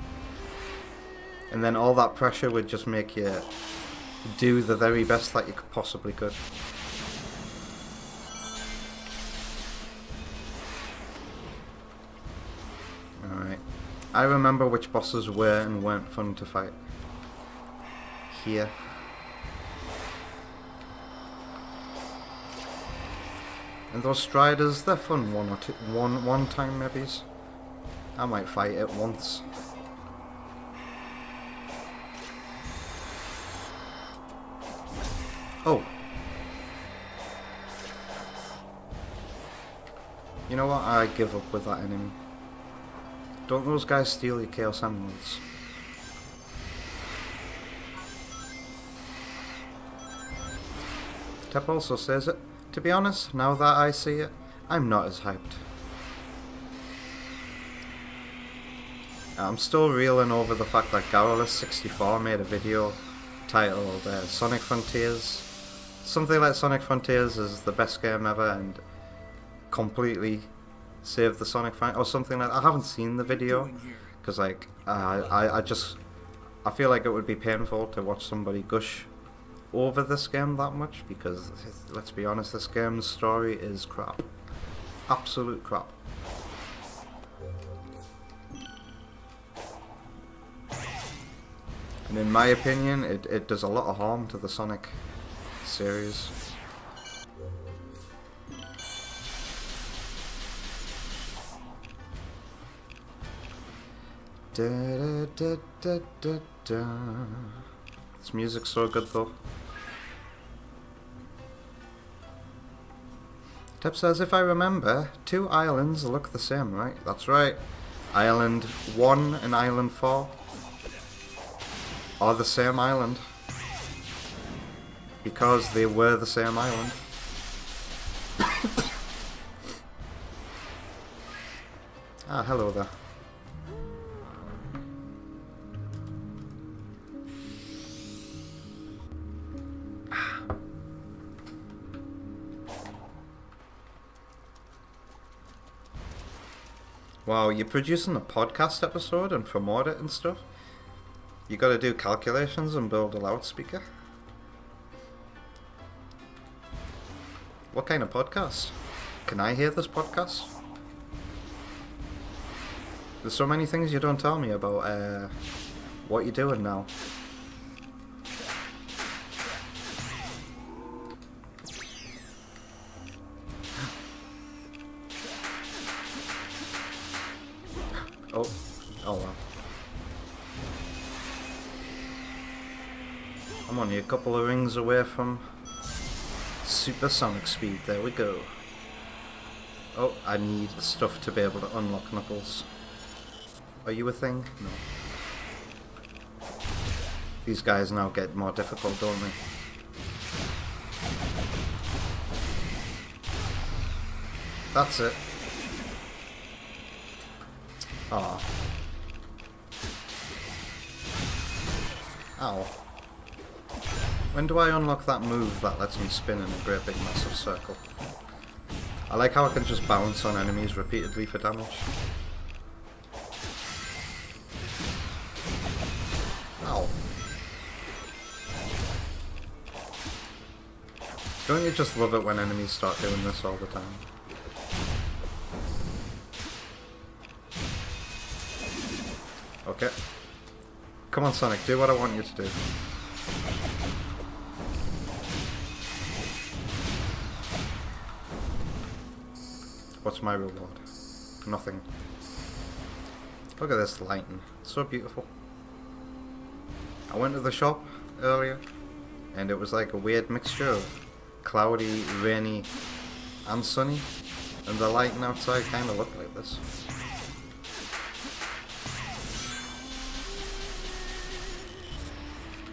And then all that pressure would just make you do the very best that you possibly could. Alright. I remember which bosses were and weren't fun to fight. Here. And those Striders, they're fun one time maybe. I might fight it once. Oh. You know what? I give up with that enemy. Don't those guys steal your Chaos Emeralds? Tep also says it. To be honest, now that I see it, I'm not as hyped. I'm still reeling over the fact that Garrulus64 made a video titled Sonic Frontiers. Something like Sonic Frontiers is the best game ever and completely saved the Sonic franchise or something like that. I haven't seen the video because like I feel like it would be painful to watch somebody gush over this game that much because let's be honest, this game's story is crap. Absolute crap. And in my opinion, it does a lot of harm to the Sonic series. Da, da, da, da, da, da. This music's so good though. Tep says, if I remember, 2 islands look the same, right? That's right. Island 1 and Island 4 are the same island. Because they were the same island. Ah, hello there. Wow, you're producing a podcast episode and promote it and stuff? You gotta do calculations and build a loudspeaker? What kind of podcast? Can I hear this podcast? There's so many things you don't tell me about what you're doing now. Oh well. I'm only a couple of rings away from supersonic speed. There we go. Oh, I need stuff to be able to unlock Knuckles. Are you a thing? No. These guys now get more difficult, don't they? That's it. Aw. Ow. When do I unlock that move that lets me spin in a great big massive circle? I like how I can just bounce on enemies repeatedly for damage. Ow. Don't you just love it when enemies start doing this all the time? Okay. Come on, Sonic, do what I want you to do. What's my reward? Nothing. Look at this lighting. It's so beautiful. I went to the shop earlier and it was like a weird mixture of cloudy, rainy and sunny, and the lighting outside kind of looked like this.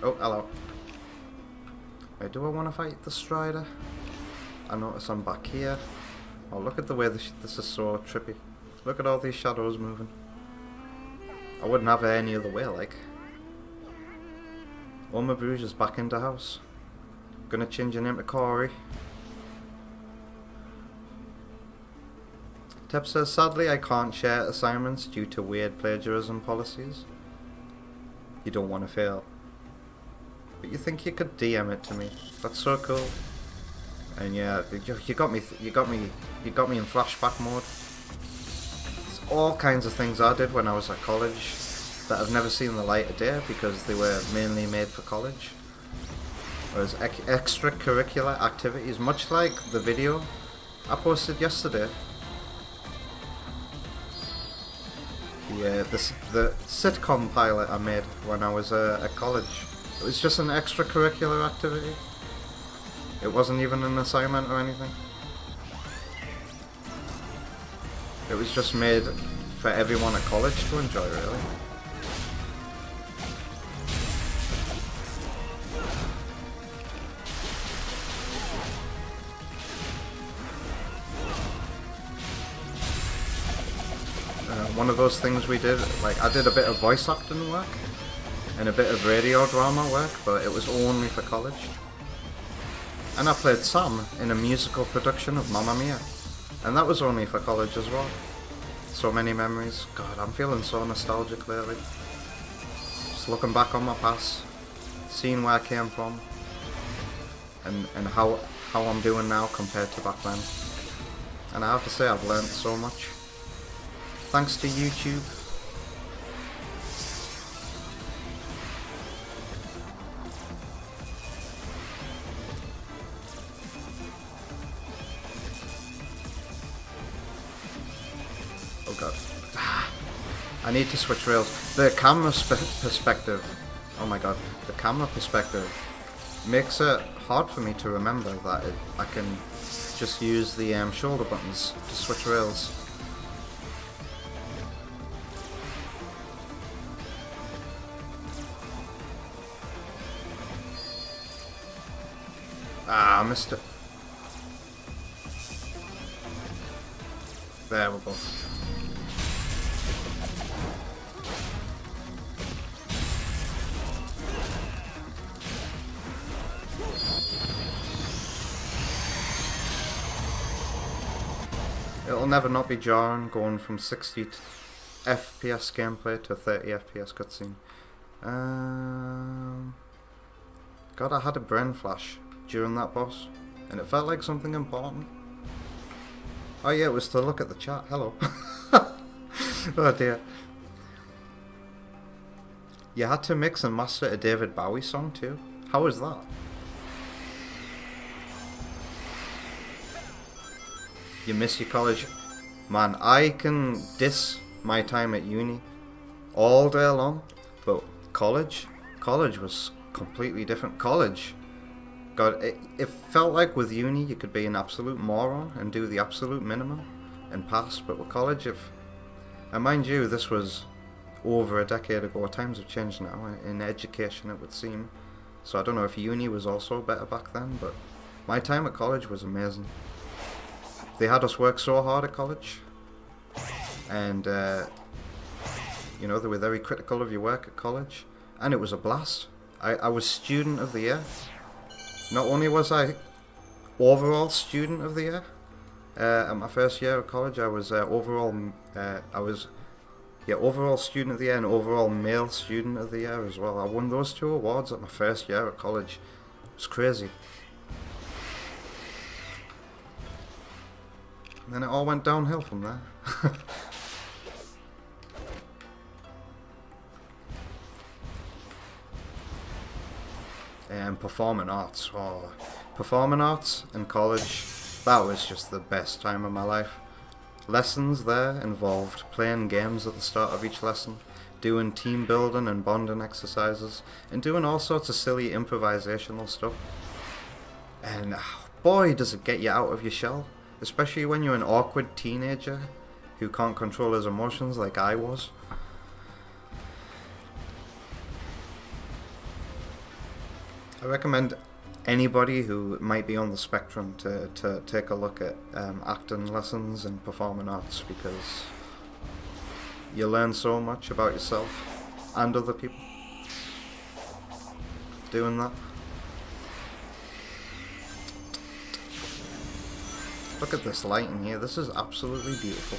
Oh, hello. Wait, do I want to fight the Strider? I notice I'm back here. Oh, look at the way this is so trippy. Look at all these shadows moving. I wouldn't have it any other way, like. Oma Bruges is back into house. Gonna change your name to Corey. Tep says, sadly I can't share assignments due to weird plagiarism policies. You don't want to fail. But you think you could DM it to me? That's so cool. And yeah, you got me in flashback mode. There's all kinds of things I did when I was at college that have never seen the light of day because they were mainly made for college. Whereas extracurricular activities, much like the video I posted yesterday. Yeah, the sitcom pilot I made when I was at college. It was just an extracurricular activity. It wasn't even an assignment or anything. It was just made for everyone at college to enjoy, really. One of those things we did, like I did a bit of voice acting work and a bit of radio drama work, but it was only for college. And I played Sam in a musical production of Mamma Mia, and that was only for college as well. So many memories. God, I'm feeling so nostalgic lately. Just looking back on my past, seeing where I came from, and how I'm doing now compared to back then. And I have to say I've learned so much. Thanks to YouTube. Oh god. I need to switch rails. The camera perspective. Oh my god. The camera perspective makes it hard for me to remember that I can just use the shoulder buttons to switch rails. Ah, I missed it. There we go. It'll never not be jarring going from 60 FPS gameplay to 30 FPS cutscene. God, I had a brain flash during that boss, and it felt like something important. Oh yeah, it was to look at the chat. Hello. Oh dear. You had to mix and master a David Bowie song too? How was that? You miss your college? Man, I can diss my time at uni all day long, but college was completely different. College, God, it felt like with uni you could be an absolute moron and do the absolute minimum and pass, but with college, and mind you, this was over a decade ago. Times have changed now in education, it would seem. So I don't know if uni was also better back then, but my time at college was amazing. They had us work so hard at college, and you know, they were very critical of your work at college, and it was a blast. I was student of the year. Not only was I overall student of the year at my first year of college, I was overall overall student of the year and overall male student of the year as well. I won those 2 awards at my first year at college. It was crazy. And then it all went downhill from there. And performing arts. Oh, performing arts in college, that was just the best time of my life. Lessons there involved playing games at the start of each lesson, doing team building and bonding exercises, and doing all sorts of silly improvisational stuff. And boy, does it get you out of your shell, especially when you're an awkward teenager who can't control his emotions like I was. I recommend anybody who might be on the spectrum to take a look at acting lessons and performing arts, because you learn so much about yourself and other people doing that. Look at this lighting here, this is absolutely beautiful.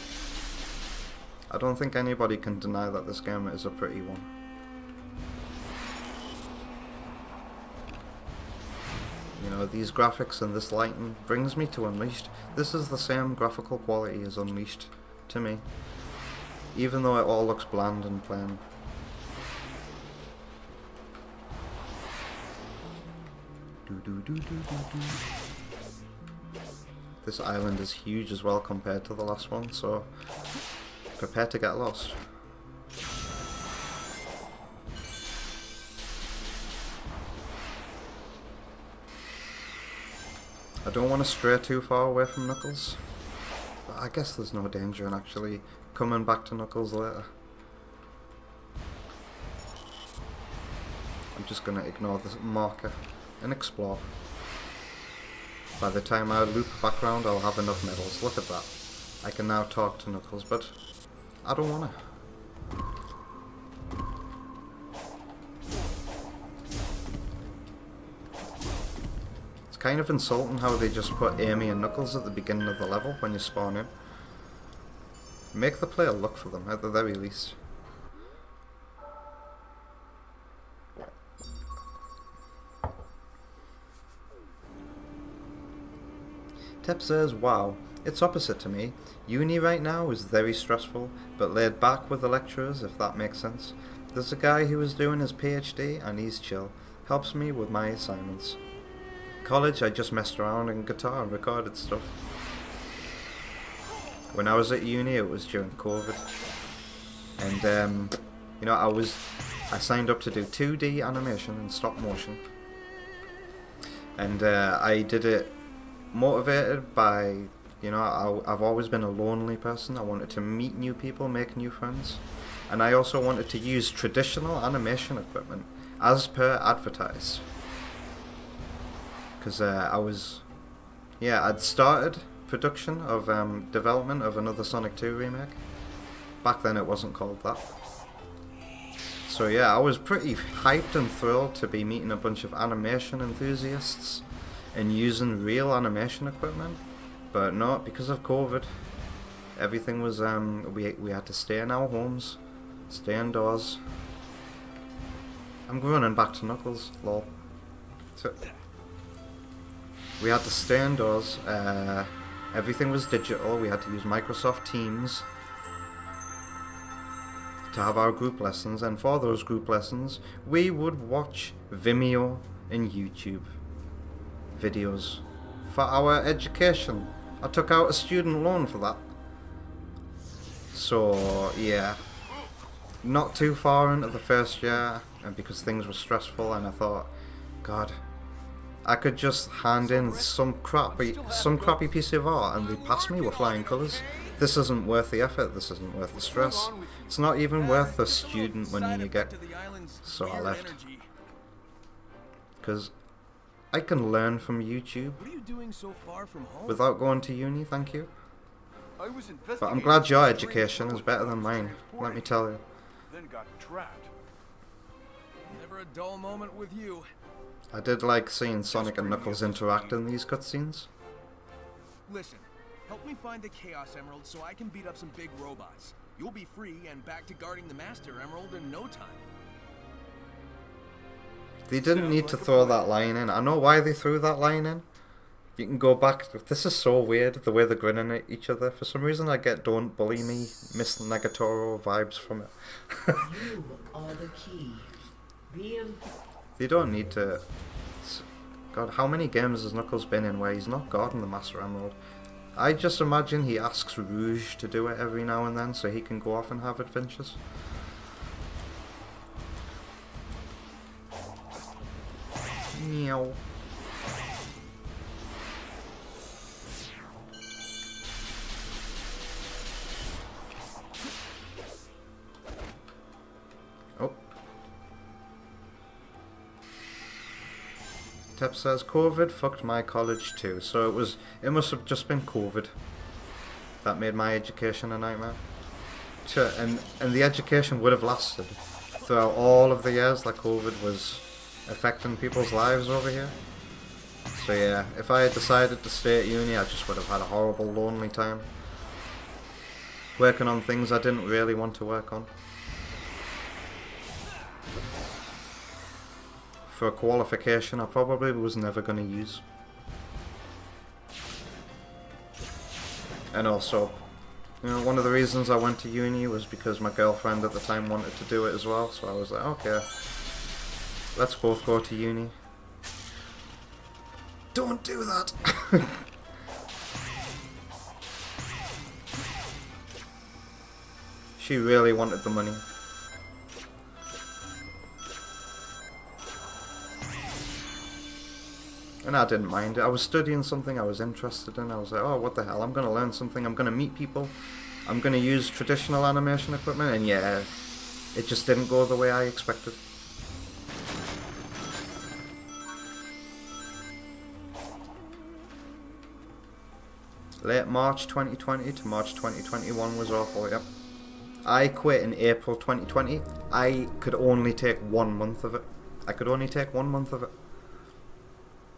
I don't think anybody can deny that this game is a pretty one. You know, these graphics and this lighting brings me to Unleashed. This is the same graphical quality as Unleashed to me, even though it all looks bland and plain. This island is huge as well compared to the last one, so prepare to get lost. I don't want to stray too far away from Knuckles, but I guess there's no danger in actually coming back to Knuckles later. I'm just going to ignore the marker and explore. By the time I loop back round, I'll have enough medals. Look at that. I can now talk to Knuckles, but I don't want to. Kind of insulting how they just put Amy and Knuckles at the beginning of the level when you spawn in. Make the player look for them at the very least. Tep says, wow, it's opposite to me. Uni right now is very stressful, but laid back with the lecturers, if that makes sense. There's a guy who is doing his PhD and he's chill, helps me with my assignments. College, I just messed around in guitar and recorded stuff. When I was at uni, it was during COVID, and you know, I signed up to do 2D animation and stop motion, and I did it motivated by, you know, I've always been a lonely person. I wanted to meet new people, make new friends, and I also wanted to use traditional animation equipment as per advertised. Because I'd started production of development of another Sonic 2 remake. Back then it wasn't called that. So yeah, I was pretty hyped and thrilled to be meeting a bunch of animation enthusiasts and using real animation equipment. But no, because of COVID, everything was, we had to stay in our homes, stay indoors. I'm running back to Knuckles, lol. So, we had to stay indoors, everything was digital, we had to use Microsoft Teams to have our group lessons, and for those group lessons, we would watch Vimeo and YouTube videos for our education. I took out a student loan for that. So, yeah, not too far into the first year, and because things were stressful, and I thought, God, I could just hand in some crappy piece of art and they'd pass me with flying colours. This isn't worth the effort, this isn't worth the stress. It's not even worth the student money you get. So I left. Because I can learn from YouTube What are you doing so far from home? without going to uni, thank you. But I'm glad your education is better than mine, let me tell you. Then got trapped. Never a dull moment with you. I did like seeing Sonic and Knuckles interact in these cutscenes. Listen, help me find the Chaos Emerald so I can beat up some big robots. You'll be free and back to guarding the Master Emerald in no time. They didn't need to throw that line in. I know why they threw that line in. You can go back. This is so weird, the way they're grinning at each other. For some reason I get "Don't Bully Me" Miss Negatoro vibes from it. You are the key. They don't need to... God, how many games has Knuckles been in where he's not guarding the Master Emerald? I just imagine he asks Rouge to do it every now and then so he can go off and have adventures. Meow. Oh. Tep says COVID fucked my college too, so it must have just been COVID that made my education a nightmare. Sure, and the education would have lasted throughout all of the years that COVID was affecting people's lives over here. So yeah, if I had decided to stay at uni, I just would have had a horrible, lonely time. Working on things I didn't really want to work on. For a qualification I probably was never going to use. And also, you know, one of the reasons I went to uni was because my girlfriend at the time wanted to do it as well, so I was like, okay, let's both go to uni. Don't do that! She really wanted the money. And I didn't mind it. I was studying something I was interested in. I was like, oh, what the hell, I'm going to learn something, I'm going to meet people, I'm going to use traditional animation equipment, and yeah, it just didn't go the way I expected. Late March 2020 to March 2021 was awful, yep. I quit in April 2020. I could only take 1 month of it. I could only take 1 month of it.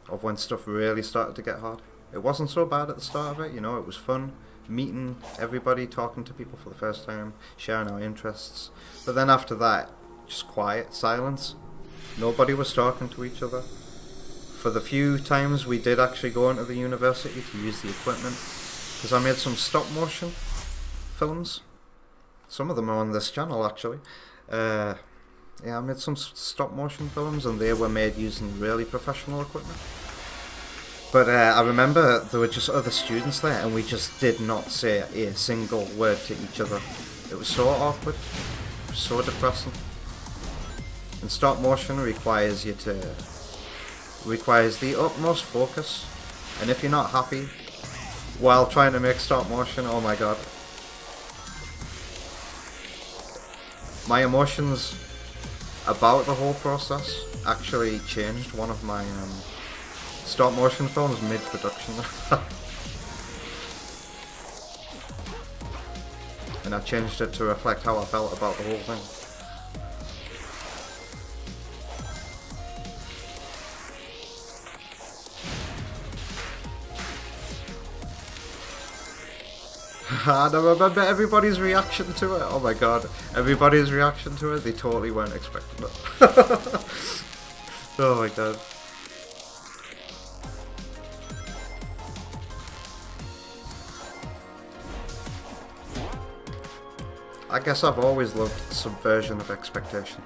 Of when stuff really started to get hard. It wasn't so bad at the start of it, you know, it was fun. Meeting everybody, talking to people for the first time, sharing our interests. But then after that, just quiet, silence. Nobody was talking to each other. For the few times we did actually go into the university to use the equipment, because I made some stop motion films. Some of them are on this channel actually. Yeah, I made some stop motion films and they were made using really professional equipment. But I remember there were just other students there and we just did not say a single word to each other. It was so awkward, it was so depressing. And stop motion requires the utmost focus. And if you're not happy while trying to make stop motion, oh my god. My emotions about the whole process actually changed one of my stop motion films mid-production. And I changed it to reflect how I felt about the whole thing. And I remember everybody's reaction to it. Oh my god, everybody's reaction to it, they totally weren't expecting it. Oh my god. I guess I've always loved the subversion of expectation.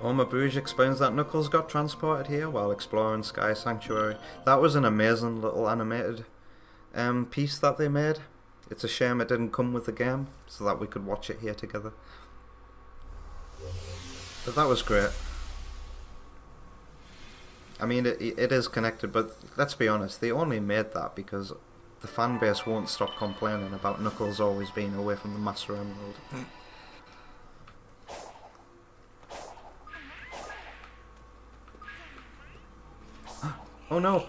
Oma Bruges explains that Knuckles got transported here while exploring Sky Sanctuary. That was an amazing little animated piece that they made. It's a shame it didn't come with the game, so that we could watch it here together. But that was great. I mean, it is connected, but let's be honest, they only made that because the fan base won't stop complaining about Knuckles always being away from the Master Emerald. Oh no!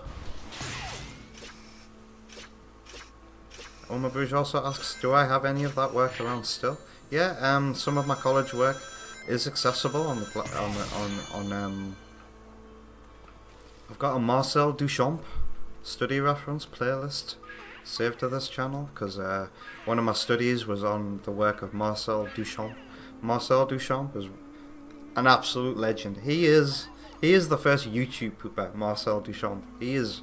Omabouge also asks, do I have any of that work around still? Yeah, some of my college work is accessible on the I've got a Marcel Duchamp study reference playlist saved to this channel because one of my studies was on the work of Marcel Duchamp. Marcel Duchamp is an absolute legend. He is the first YouTuber, Marcel Duchamp. He is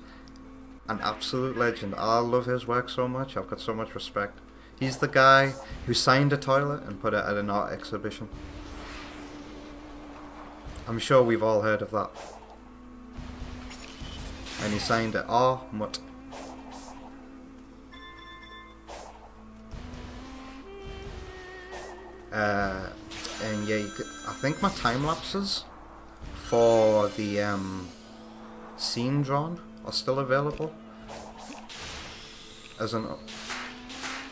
an absolute legend. I love his work so much. I've got so much respect. He's the guy who signed a toilet and put it at an art exhibition. I'm sure we've all heard of that. And he signed it Mutt. And yeah, I think my time lapses for the scene drawn are still available as an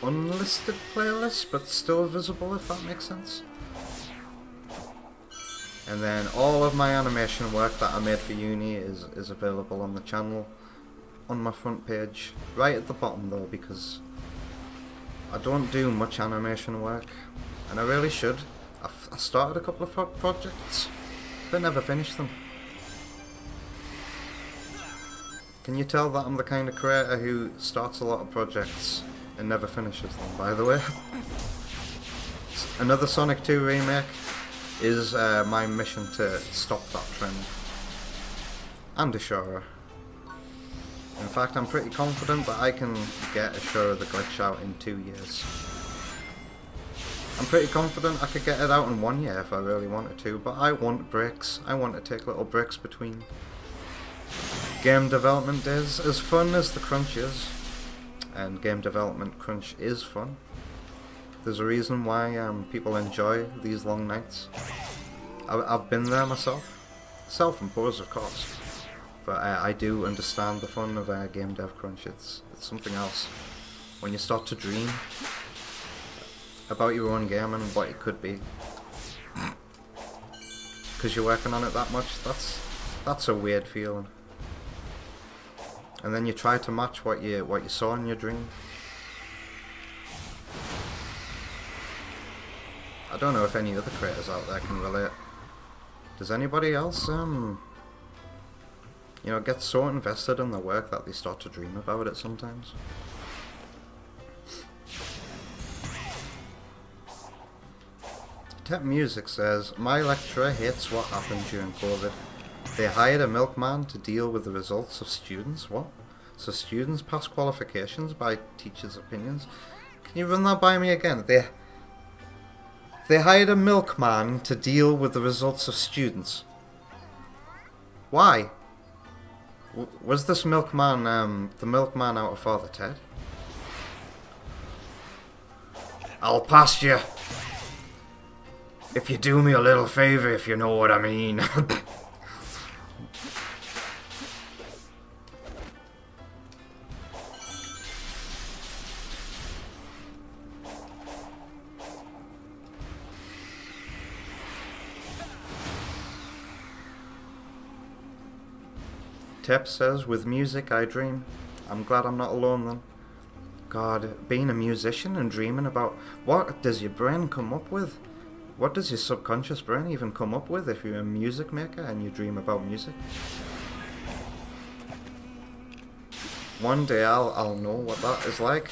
unlisted playlist, but still visible, if that makes sense. And then all of my animation work that I made for uni is available on the channel, on my front page, right at the bottom though, because I don't do much animation work, and I really should. I started a couple of projects, but never finished them. Can you tell that I'm the kind of creator who starts a lot of projects and never finishes them, by the way? Another Sonic 2 remake is my mission to stop that trend. And Ashura. In fact, I'm pretty confident that I can get Ashura the Glitch out in 2 years. I'm pretty confident I could get it out in 1 year if I really wanted to, but I want breaks. I want to take little breaks between game development days. As fun as the crunch is, and game development crunch is fun, there's a reason why people enjoy these long nights. I've been there myself. Self-imposed, of course. But I do understand the fun of game dev crunch. It's something else. When you start to dream about your own game and what it could be, because you're working on it that much, that's a weird feeling. And then you try to match what you saw in your dream. I don't know if any other creators out there can relate. Does anybody else, get so invested in the work that they start to dream about it sometimes? Tech Music says, my lecturer hates what happened during COVID. They hired a milkman to deal with the results of students. What? So students pass qualifications by teachers' opinions? Can you run that by me again? They hired a milkman to deal with the results of students. Why? Was this milkman the milkman out of Father Ted? I'll pass you if you do me a little favor, if you know what I mean. Tep says, with music I dream. I'm glad I'm not alone then. God, being a musician and dreaming about... What does your brain come up with? What does your subconscious brain even come up with if you're a music maker and you dream about music? One day I'll know what that is like.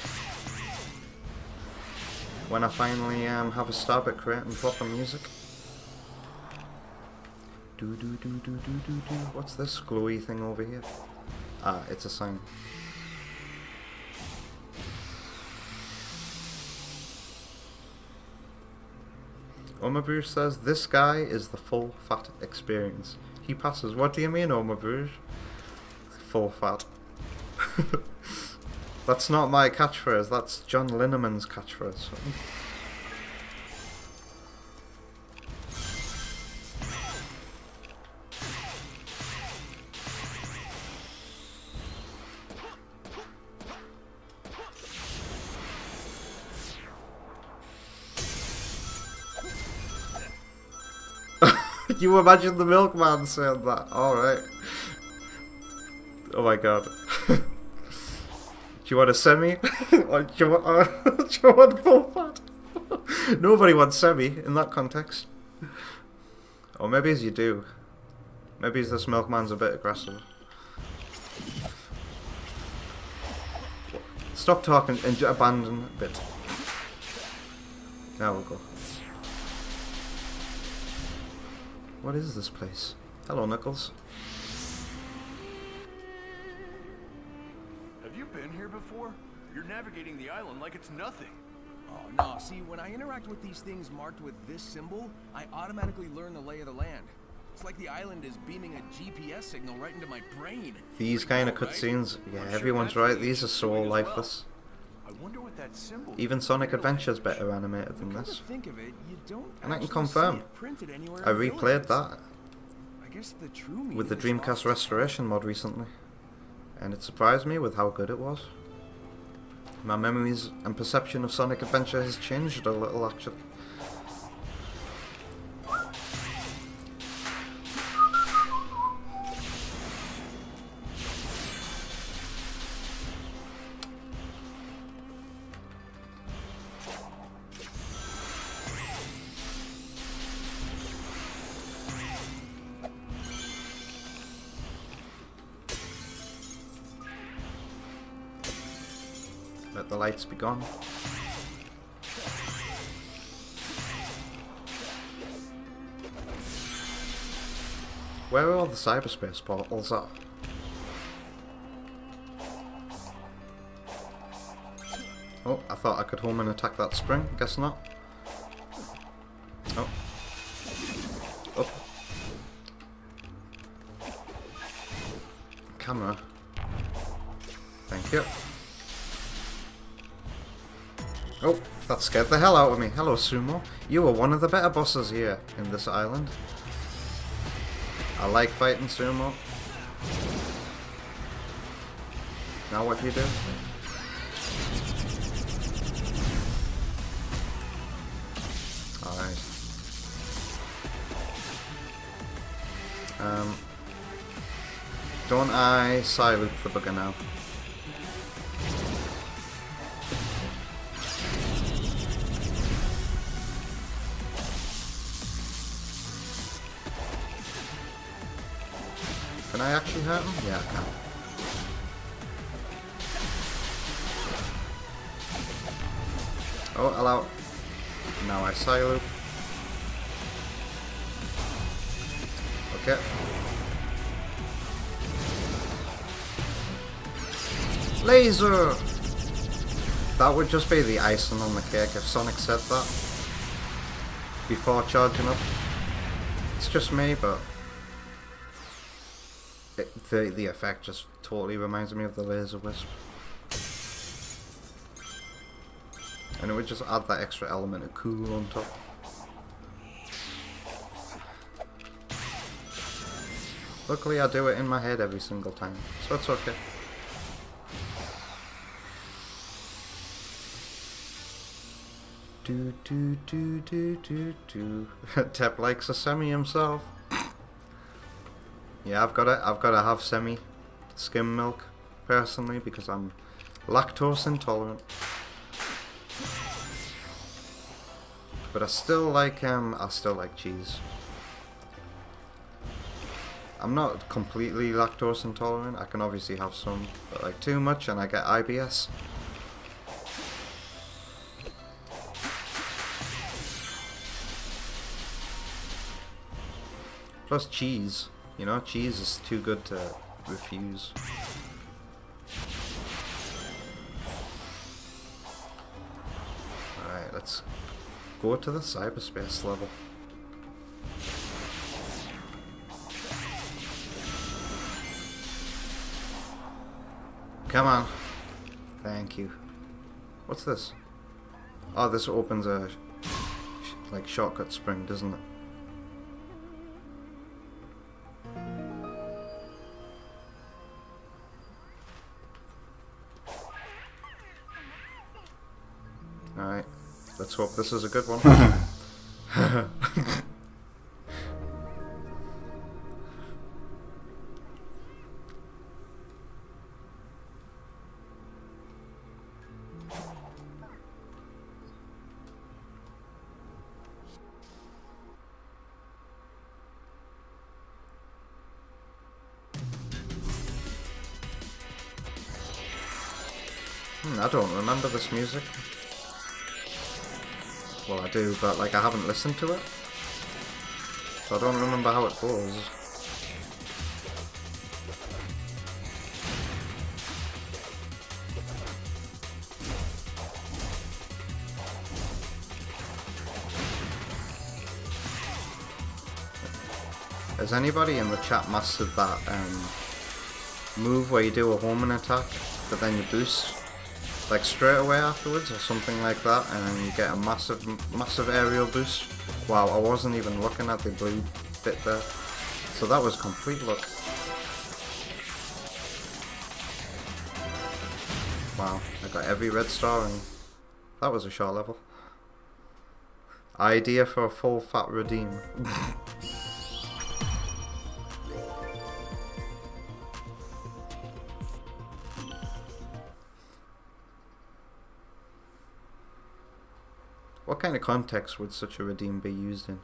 When I finally have a stab at creating proper music. What's this glowy thing over here? Ah, it's a sign. Omabouge says, this guy is the full fat experience. He passes. What do you mean, Omabouge? Full fat. That's not my catchphrase, that's John Linneman's catchphrase. You imagine the milkman saying that? Alright. Oh my god. Do you want a semi? Or do you want full fat? Nobody wants semi in that context. Or maybe as you do. Maybe this milkman's a bit aggressive. Stop talking and abandon a bit. Now we'll go. What is this place? Hello, Knuckles. Have you been here before? You're navigating the island like it's nothing. Oh, no. See, when I interact with these things marked with this symbol, I automatically learn the lay of the land. It's like the island is beaming a GPS signal right into my brain. These kind of cutscenes, yeah, everyone's right, these are so lifeless. I wonder what that symbol Even Sonic Adventure's better animated than this. Think of it, you don't And I can actually confirm. see it printed anywhere I in replayed villages. that I guess the true meaning with the is Dreamcast lost. Restoration mod recently. And it surprised me with how good it was. My memories and perception of Sonic Adventure has changed a little actually. Let the lights be gone. Where are all the cyberspace portals at? Oh, I thought I could home and attack that spring. Guess not. Oh. Up. Camera. Thank you. Oh, that scared the hell out of me. Hello, Sumo. You are one of the better bosses here in this island. I like fighting Sumo. Now what do you do? Alright. Don't I side-loop the bugger now? Can I actually hurt him? Yeah, I can. Oh, allow. Now I side-loop. Okay. Laser! That would just be the icing on the cake if Sonic said that before charging up. It's just me, but the effect just totally reminds me of the Laser Wisp. And it would just add that extra element of cool on top. Luckily I do it in my head every single time, so it's okay. Do do do do do do. Tep likes a semi himself. Yeah, I've gotta have semi skim milk personally because I'm lactose intolerant. But I still like cheese. I'm not completely lactose intolerant. I can obviously have some, but like too much and I get IBS. Plus cheese, you know, cheese is too good to refuse. Alright, let's go to the cyberspace level. Come on. Thank you. What's this? Oh, this opens a like shortcut spring, doesn't it? Alright, let's hope this is a good one. I don't remember this music. Well, I do, but like I haven't listened to it, so I don't remember how it goes. Has anybody in the chat mastered that move where you do a homing attack, but then you boost like straight away afterwards or something like that, and then you get a massive aerial boost? Wow, I wasn't even looking at the blue bit there, so that was complete luck. Wow, I got every red star, and that was a short level. Idea for a full fat redeem. What kind of context would such a redeem be used in?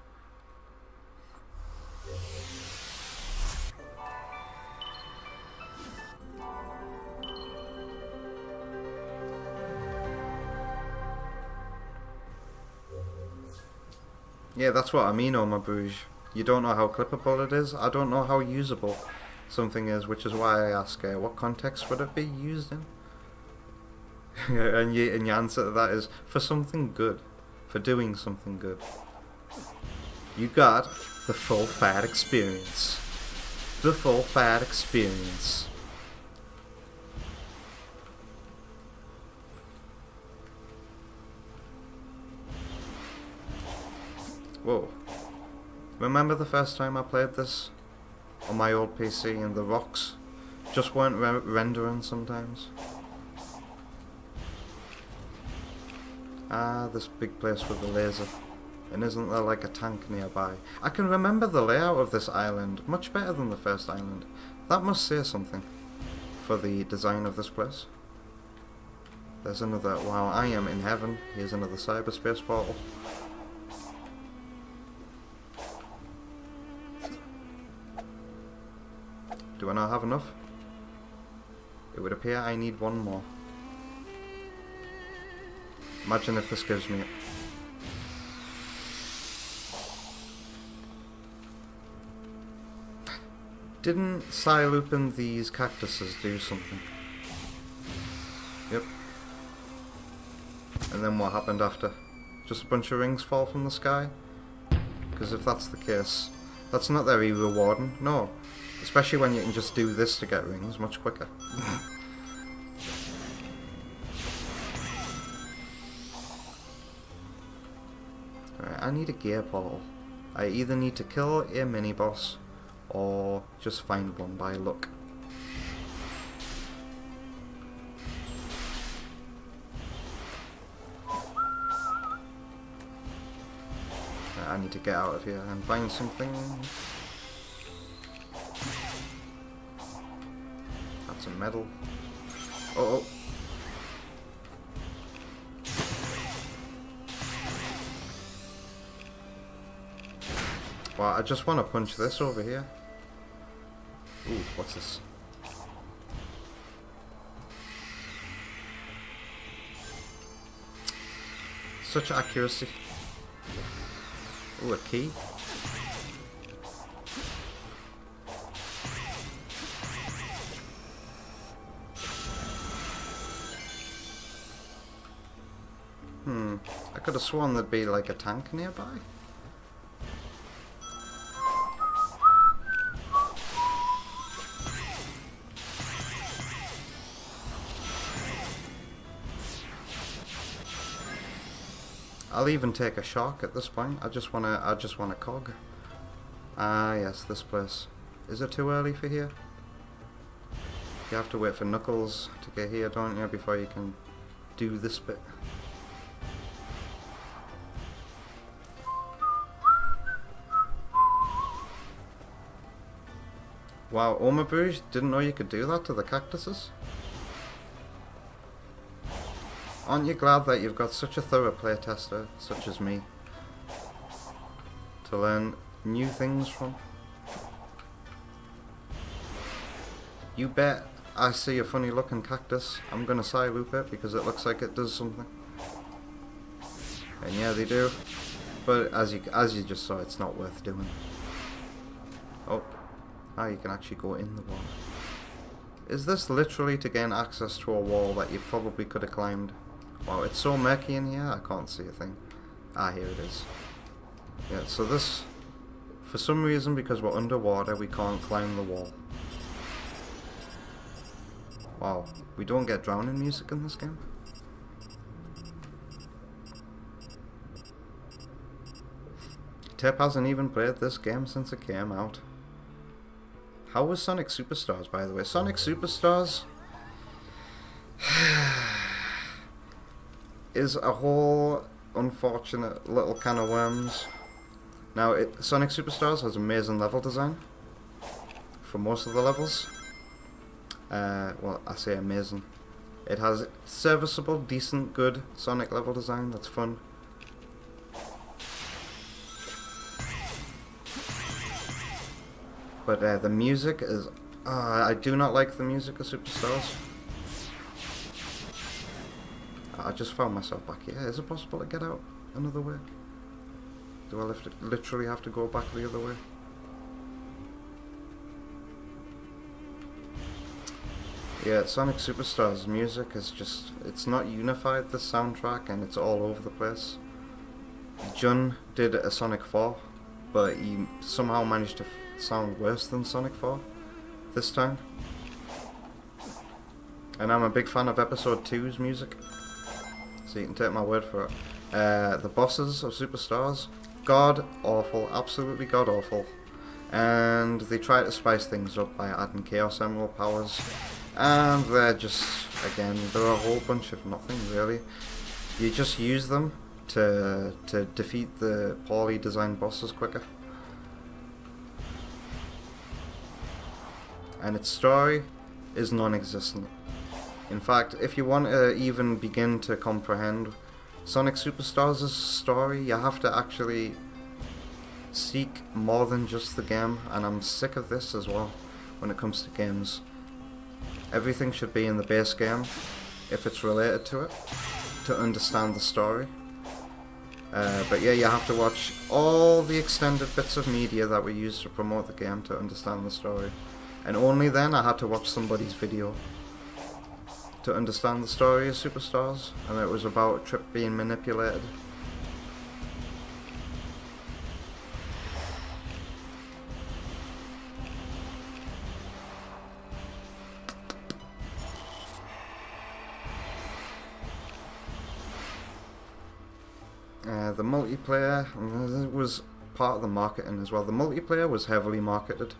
Yeah, that's what I mean, Oma Bouge. You don't know how clippable it is. I don't know how usable something is, which is why I ask, what context would it be used in? and your answer to that is for something good. For doing something good. You got the full fat experience. The full fat experience. Whoa. Remember the first time I played this on my old PC and the rocks just weren't rendering sometimes? Ah, this big place with the laser. And isn't there like a tank nearby? I can remember the layout of this island much better than the first island. That must say something for the design of this place. There's another... Wow, I am in heaven. Here's another cyberspace portal. Do I not have enough? It would appear I need one more. Imagine if this gives me it. Didn't looping these cactuses do something? Yep. And then what happened after? Just a bunch of rings fall from the sky? Because if that's the case, that's not very rewarding. No. Especially when you can just do this to get rings much quicker. I need a gear portal. I either need to kill a mini-boss or just find one by luck. I need to get out of here and find something. That's a medal. Oh. Well, I just want to punch this over here. Ooh, what's this? Such accuracy. Ooh, a key. I could have sworn there'd be like a tank nearby. I'll even take a shark at this point. I just want a cog. Ah, yes, this place. Is it too early for here? You have to wait for Knuckles to get here, don't you, before you can do this bit. Wow, Omabouge, didn't know you could do that to the cactuses? Aren't you glad that you've got such a thorough playtester, such as me, to learn new things from? You bet I see a funny looking cactus, I'm gonna side loop it because it looks like it does something. And yeah, they do. But as you just saw, it's not worth doing. Oh. Ah, you can actually go in the wall. Is this literally to gain access to a wall that you probably could have climbed? Wow, it's so murky in here, I can't see a thing. Ah, here it is. Yeah, so this, for some reason, because we're underwater, we can't climb the wall. Wow, we don't get drowning music in this game? Tip hasn't even played this game since it came out. How was Sonic Superstars, by the way? Sonic Superstars is a whole unfortunate little can of worms. Now, Sonic Superstars has amazing level design for most of the levels. Well, I say amazing. It has serviceable, decent, good Sonic level design that's fun. But the music is... I do not like the music of Superstars. I just found myself back here. Is it possible to get out another way? Do I literally have to go back the other way? Yeah, Sonic Superstars music is just... It's not unified, the soundtrack, and it's all over the place. Jun did a Sonic 4, but he somehow managed to sound worse than Sonic 4 this time. And I'm a big fan of Episode 2's music, so you can take my word for it. The bosses of Superstars, god awful, absolutely god awful. And they try to spice things up by adding Chaos Emerald powers, and they're just, again, they're a whole bunch of nothing really. You just use them to defeat the poorly designed bosses quicker. And its story is non-existent. In fact, if you want to even begin to comprehend Sonic Superstars' story, you have to actually seek more than just the game, and I'm sick of this as well when it comes to games. Everything should be in the base game, if it's related to it, to understand the story. But yeah, you have to watch all the extended bits of media that were used to promote the game to understand the story. And only then I had to watch somebody's video to understand the story of Superstars, and it was about Trip being manipulated. The multiplayer was part of the marketing as well. The multiplayer was heavily marketed.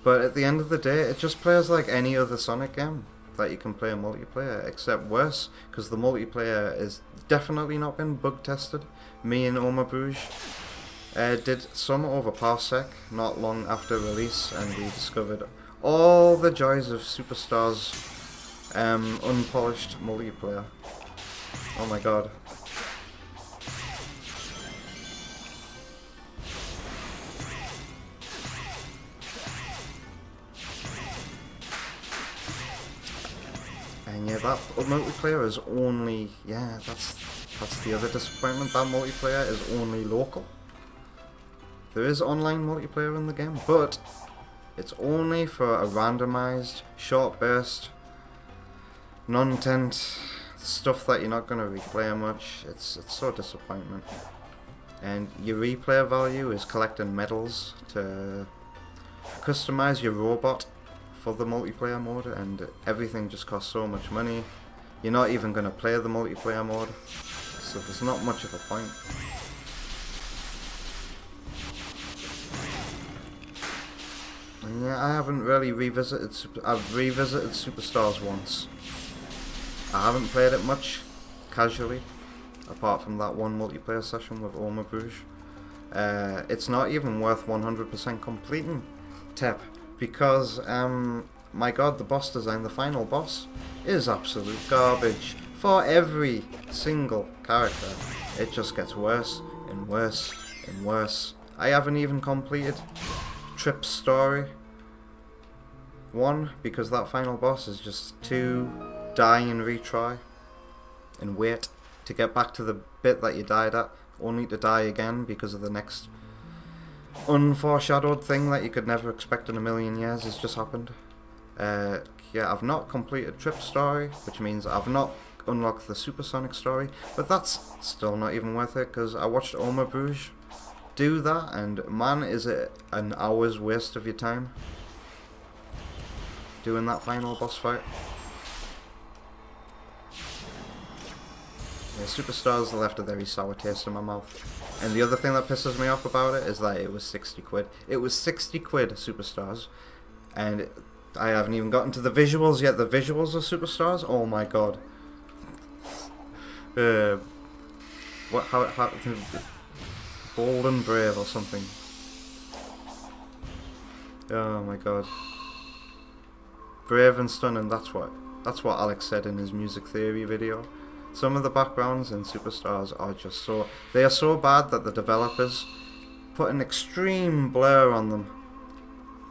But at the end of the day, it just plays like any other Sonic game that you can play in multiplayer, except worse, because the multiplayer is definitely not been bug tested. Me and Omabouge did some over Parsec not long after release, and we discovered all the joys of Superstars unpolished multiplayer. Oh my god. And yeah, that multiplayer is only, yeah, that's the other disappointment. That multiplayer is only local. There is online multiplayer in the game, but it's only for a randomized, short burst, non-intent stuff that you're not going to replay much. It's so disappointment. And your replay value is collecting medals to customize your robot for the multiplayer mode, and everything just costs so much money. You're not even going to play the multiplayer mode, so there's not much of a point. And yeah, I haven't really revisited. I've revisited Superstars once. I haven't played it much, casually, apart from that one multiplayer session with Oma Bruges. It's not even worth 100% completing Tep, because my god, the boss design, the final boss, is absolute garbage for every single character. It just gets worse and worse and worse. I haven't even completed Trip's story 1 because that final boss is just too die and retry and wait to get back to the bit that you died at, only to die again because of the next unforeshadowed thing that you could never expect in a million years has just happened. Yeah, I've not completed Trip's story, which means I've not unlocked the Supersonic story, but that's still not even worth it because I watched Oma Bruges do that, and man, is it an hour's waste of your time doing that final boss fight. Yeah, Superstars left a very sour taste in my mouth. And the other thing that pisses me off about it is that it was 60 quid. It was 60 quid, Superstars, and I haven't even gotten to the visuals yet. The visuals of Superstars, oh my god. How Bold and Brave or something. Oh my god. Brave and Stunning, that's what Alex said in his music theory video. Some of the backgrounds in Superstars are just so... They are so bad that the developers put an extreme blur on them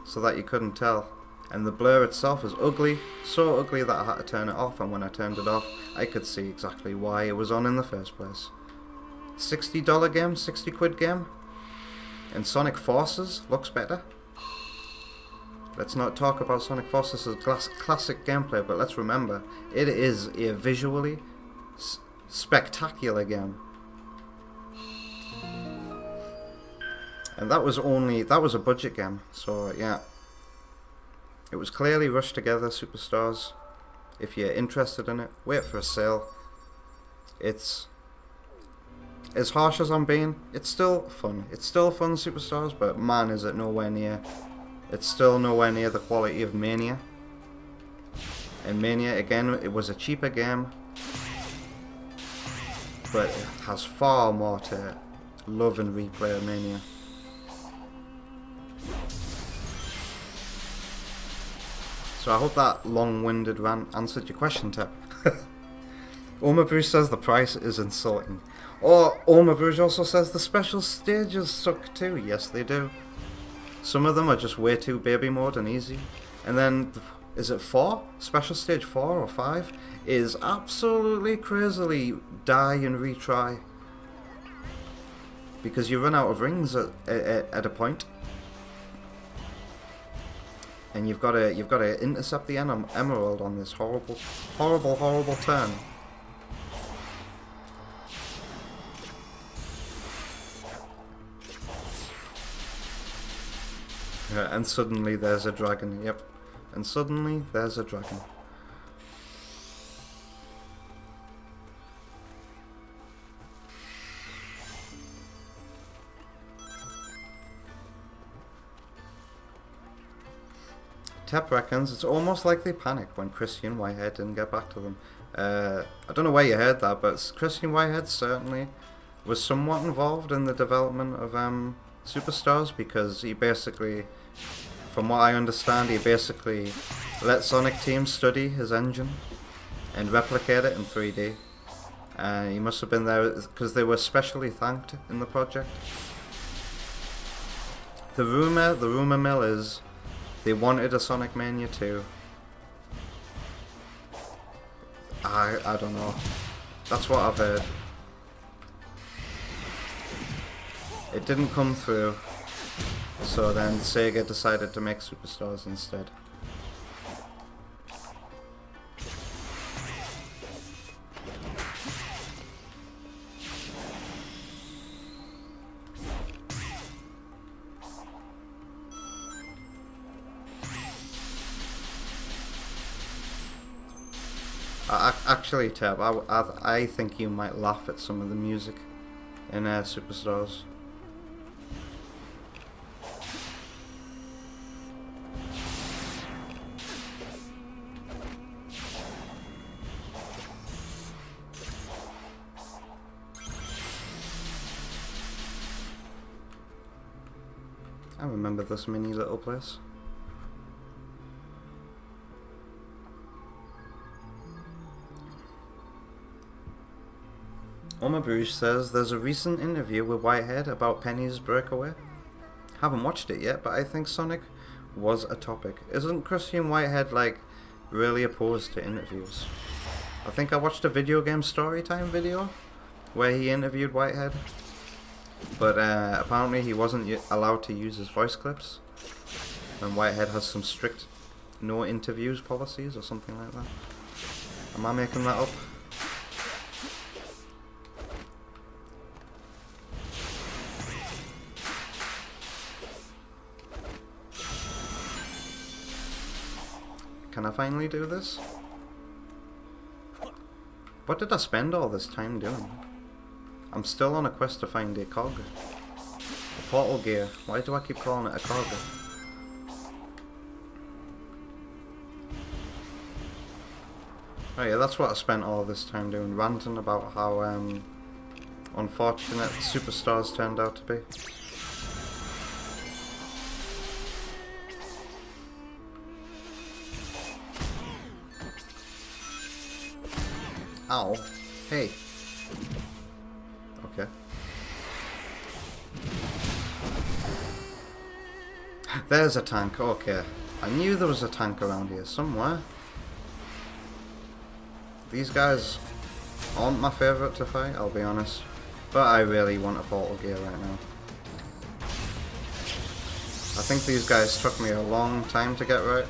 so that you couldn't tell. And the blur itself is ugly, so ugly that I had to turn it off, and when I turned it off, I could see exactly why it was on in the first place. $60 game, 60 quid game, and Sonic Forces looks better. Let's not talk about Sonic Forces as classic gameplay, but let's remember, it is a visually spectacular game. And that was a budget game, so yeah. It was clearly rushed together, Superstars. If you're interested in it, wait for a sale. It's as harsh as I'm being, it's still fun. It's still fun, Superstars, but man, is it nowhere near. It's still nowhere near the quality of Mania. And Mania, again, it was a cheaper game, but it has far more to love and replay of Mania. So I hope that long-winded rant answered your question, Tep. Oma Bruges says the price is insulting. Or Oma Bruges also says the special stages suck too. Yes, they do. Some of them are just way too baby mode and easy. And then, is it 4? Special stage 4 or 5 is absolutely crazily die and retry. Because you run out of rings at a point. And you've got to intercept the emerald on this horrible turn. Yeah, and suddenly there's a dragon. Yep, and suddenly there's a dragon. Tep reckons it's almost like they panicked when Christian Whitehead didn't get back to them. I don't know where you heard that, but Christian Whitehead certainly was somewhat involved in the development of Superstars, because he basically, from what I understand, he basically let Sonic Team study his engine and replicate it in 3D. He must have been there because they were specially thanked in the project. The rumor mill is they wanted a Sonic Mania 2. I don't know. That's what I've heard. It didn't come through, so then Sega decided to make Superstars instead. Actually, Tab, I think you might laugh at some of the music in Superstars. I remember this mini little place. Omabrouche says there's a recent interview with Whitehead about Penny's breakaway. Haven't watched it yet, but I think Sonic was a topic. Isn't Christian Whitehead like really opposed to interviews? I think I watched a video game storytime video where he interviewed Whitehead, but apparently he wasn't allowed to use his voice clips, and Whitehead has some strict no interviews policies or something like that. Am I making that up? Can I finally do this? What did I spend all this time doing? I'm still on a quest to find a cog. A portal gear. Why do I keep calling it a cog? Oh yeah, that's what I spent all this time doing, ranting about how unfortunate Superstars turned out to be. Ow. Hey. Okay. There's a tank, okay. I knew there was a tank around here somewhere. These guys aren't my favourite to fight, I'll be honest. But I really want a portal gear right now. I think these guys took me a long time to get right.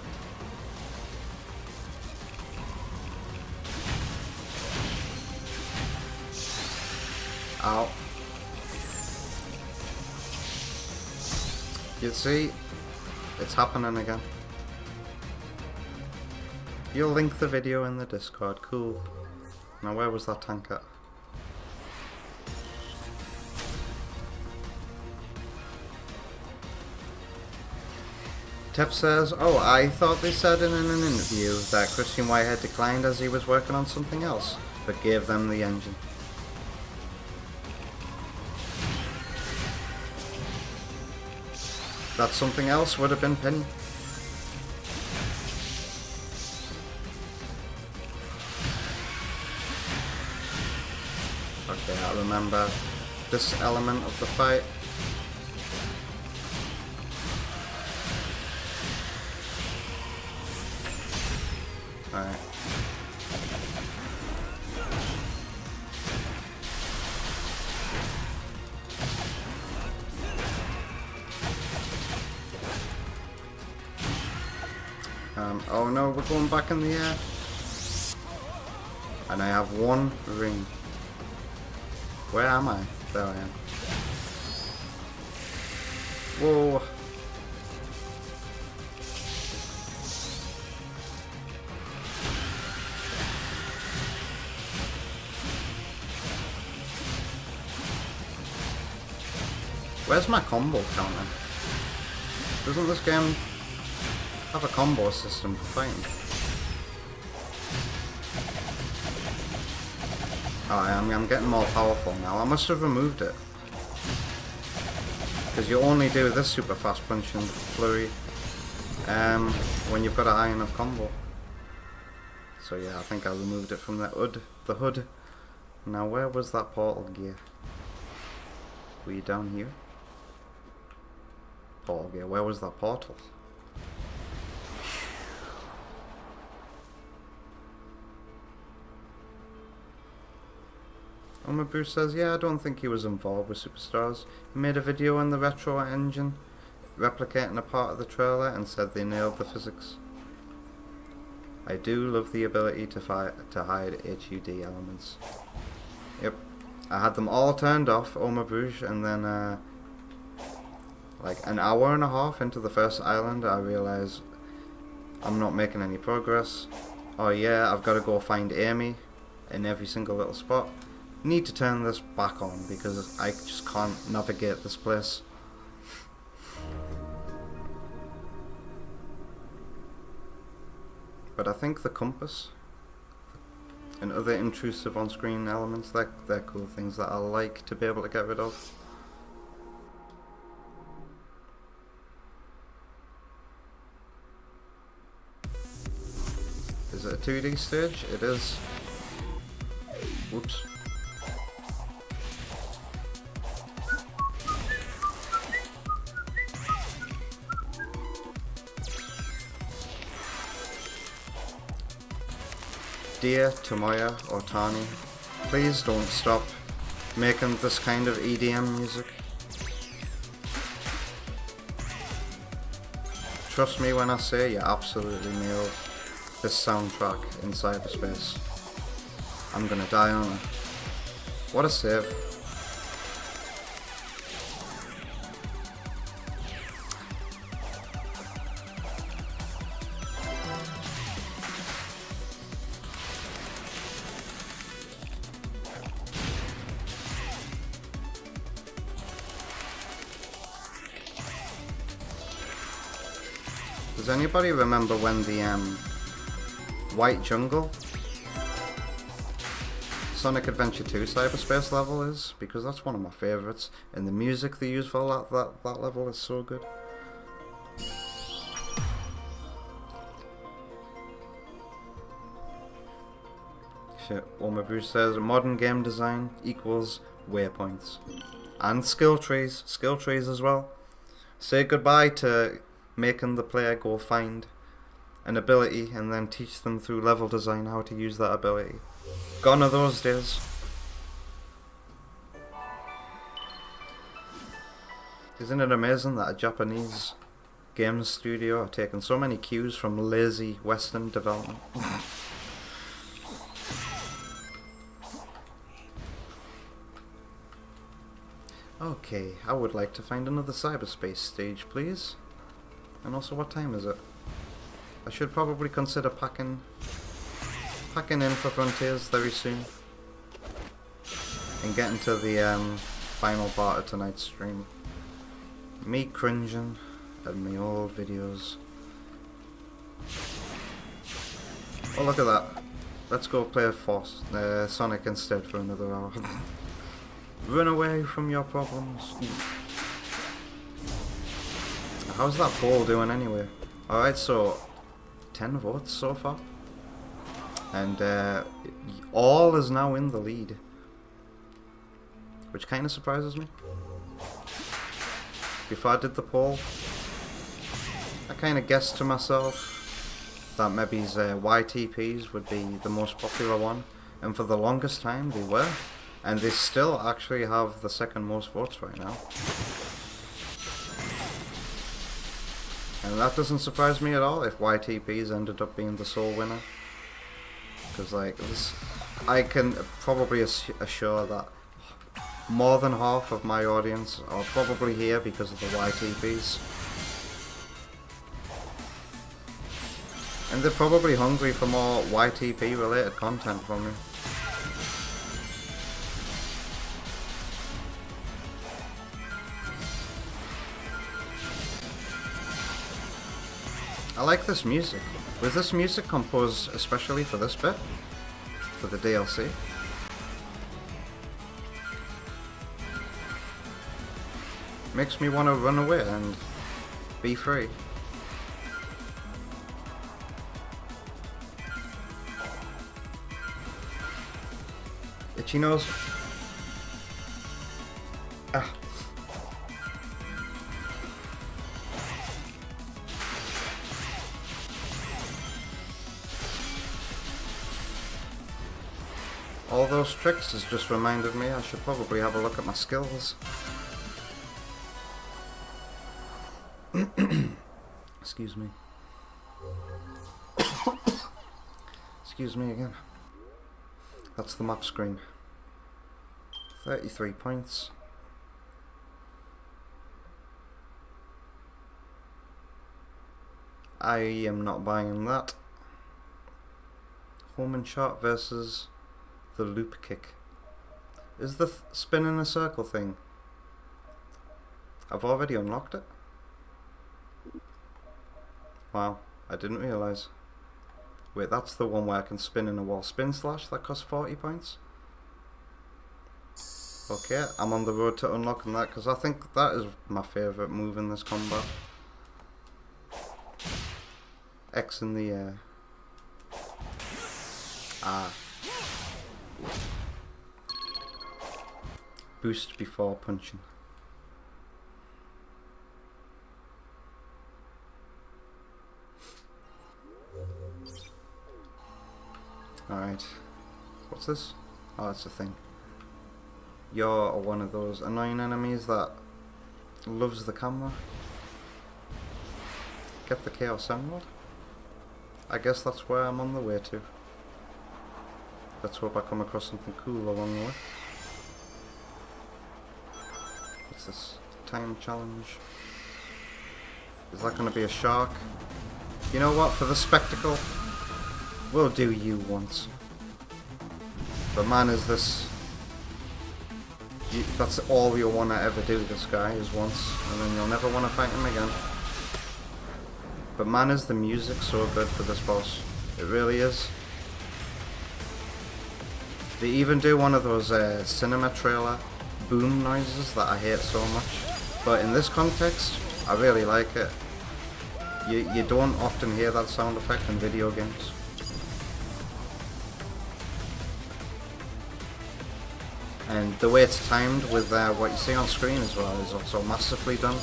Ow. You see, it's happening again. You'll link the video in the Discord, cool. Now where was that tank at? Tep says, oh, I thought they said in an interview that Christian Whitehead declined as he was working on something else, but gave them the engine. That something else would have been Penny. Okay, I remember this element of the fight. Alright. Oh no, we're going back in the air. And I have one ring. Where am I? There I am. Whoa. Where's my combo counter? Doesn't this game have a combo system for fighting? Oh, I'm getting more powerful now. I must have removed it. Because you only do this super fast punch and flurry when you've got a high enough combo. So yeah, I think I removed it from the hood. Now where was that portal gear? Were you down here? Portal gear, where was that portal? Omabrouche says, yeah, I don't think he was involved with Superstars. He made a video on the retro engine, replicating a part of the trailer, and said they nailed the physics. I do love the ability to hide HUD elements. Yep, I had them all turned off, Omabrouche, and then like an hour and a half into the first island, I realised I'm not making any progress. Oh yeah, I've got to go find Amy in every single little spot. Need to turn this back on because I just can't navigate this place. But I think the compass and other intrusive on-screen elements, they're cool things that I like to be able to get rid of. Is it a 2D stage? It is. Whoops. Dear Tomoya or Tani, please don't stop making this kind of EDM music. Trust me when I say you absolutely nailed this soundtrack in cyberspace. I'm gonna die on it. What a save. Does anybody remember when the White Jungle Sonic Adventure 2 cyberspace level is? Because that's one of my favourites, and the music they use for that level is so good. Shit, Oma Bruce says modern game design equals waypoints. And skill trees as well. Say goodbye to making the player go find an ability and then teach them through level design how to use that ability. Gone are those days. Isn't it amazing that a Japanese games studio are taking so many cues from lazy Western development? Okay, I would like to find another cyberspace stage, please. And also, what time is it? I should probably consider packing in for Frontiers very soon. And getting to the final part of tonight's stream. Me cringing at my old videos. Oh, look at that. Let's go play Sonic instead for another hour. Run away from your problems. How's that poll doing anyway? Alright, so 10 votes so far. And all is now in the lead. Which kind of surprises me. Before I did the poll, I kind of guessed to myself that maybe YTPs would be the most popular one. And for the longest time they were. And they still actually have the second most votes right now. And that doesn't surprise me at all if YTPs ended up being the sole winner. Because like this, I can probably assure that more than half of my audience are probably here because of the YTPs. And they're probably hungry for more YTP related content from me. I like this music. Was this music composed especially for this bit? For the DLC? Makes me want to run away and be free. Itchy nose. Ah. All those tricks has just reminded me I should probably have a look at my skills. Excuse me. Excuse me again. That's the map screen. 33 points. I am not buying that. Home and shot versus the loop kick. Is the spin in a circle thing? I've already unlocked it. Wow, I didn't realise. Wait, that's the one where I can spin in a wall. Spin slash, that costs 40 points. Okay, I'm on the road to unlocking that because I think that is my favourite move in this combat. X in the air. Ah. Boost before punching. Alright. What's this? Oh, it's a thing. You're one of those annoying enemies that loves the camera. Get the Chaos Emerald? I guess that's where I'm on the way to. Let's hope I come across something cool along the way. What's this? Time challenge. Is that going to be a shark? You know what? For the spectacle, we'll do you once. But man, is this... that's all you'll want to ever do, this guy, is once. And then you'll never want to fight him again. But man, is the music so good for this boss. It really is. They even do one of those cinema trailer boom noises that I hate so much. But in this context, I really like it. You don't often hear that sound effect in video games. And the way it's timed with what you see on screen as well is also massively done.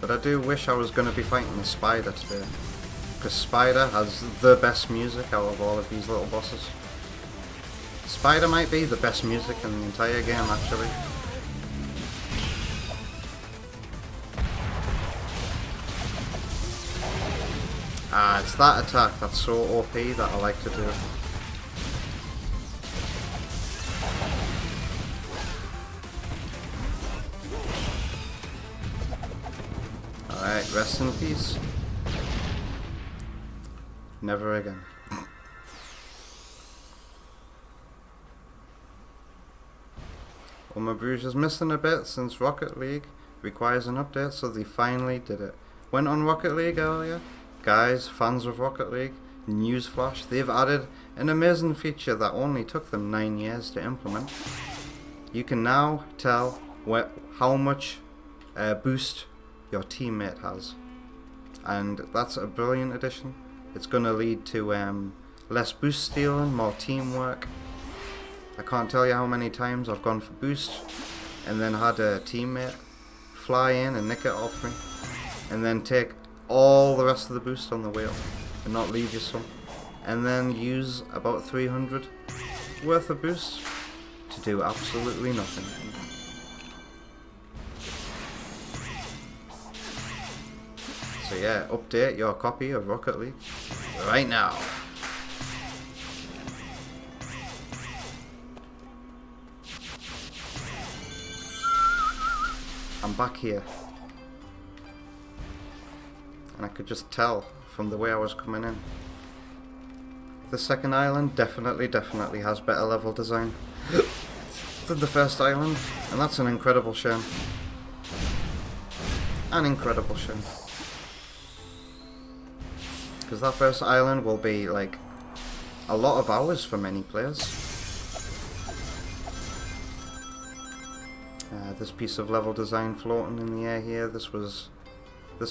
But I do wish I was going to be fighting the spider today, because spider has the best music out of all of these little bosses. Spider might be the best music in the entire game, actually. Ah, it's that attack that's so OP that I like to do. Alright, rest in peace. Never again. Well, my Bruges is missing a bit since Rocket League requires an update, so they finally did it. Went on Rocket League earlier. Guys, fans of Rocket League, newsflash, they've added an amazing feature that only took them 9 years to implement. You can now tell how much boost your teammate has, and that's a brilliant addition. It's going to lead to less boost stealing, more teamwork. I can't tell you how many times I've gone for boost and then had a teammate fly in and nick it off me, and then take all the rest of the boost on the wheel and not leave you some, and then use about 300 worth of boost to do absolutely nothing. So yeah, update your copy of Rocket League right now. I'm back here. And I could just tell from the way I was coming in. The second island definitely has better level design than the first island, and that's an incredible shame. An incredible shame. Because that first island will be like a lot of hours for many players. This piece of level design floating in the air here, this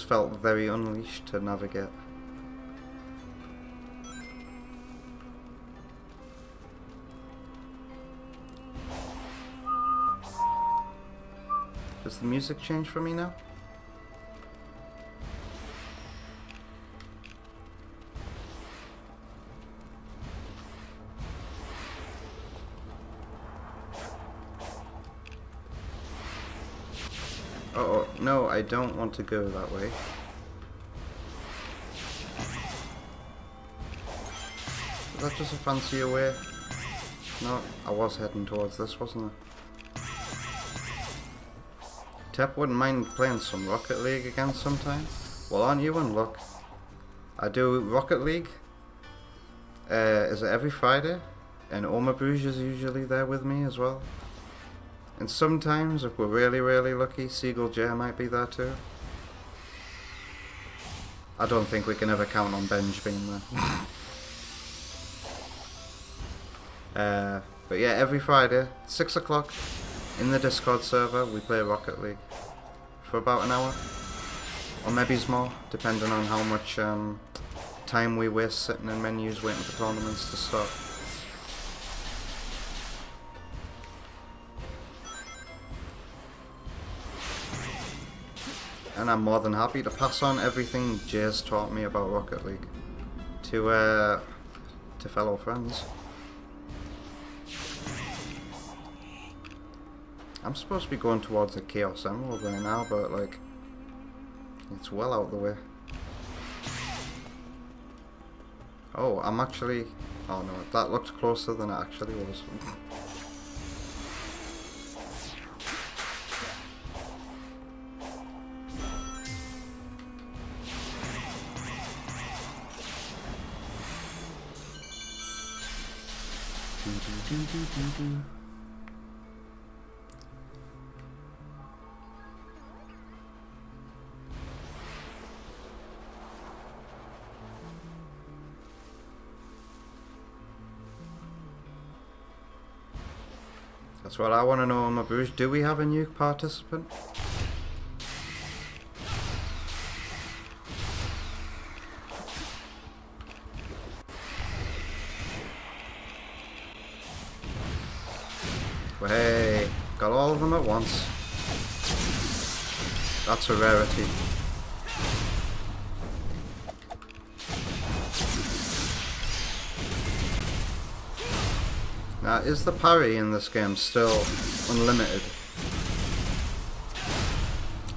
felt very unleashed to navigate. Does the music change for me now? Uh-oh, no, I don't want to go that way. Is that just a fancier way? No, I was heading towards this, wasn't I? Tep wouldn't mind playing some Rocket League again sometime. Well, aren't you in luck? I do Rocket League. Is it every Friday? And Oma Bruges is usually there with me as well. And sometimes, if we're really, really lucky, Seagull J might be there too. I don't think we can ever count on Benj being there. But yeah, every Friday, 6 o'clock, in the Discord server, we play Rocket League. For about an hour. Or maybe more, depending on how much time we waste sitting in menus waiting for tournaments to start. And I'm more than happy to pass on everything Jay's taught me about Rocket League to fellow friends. I'm supposed to be going towards the Chaos Emerald right now, but like, it's well out of the way. Oh, I'm actually... Oh no, that looked closer than it actually was. That's what I want to know, my Bruges. Do we have a new participant? Well, hey, got all of them at once. That's a rarity. Now, is the parry in this game still unlimited?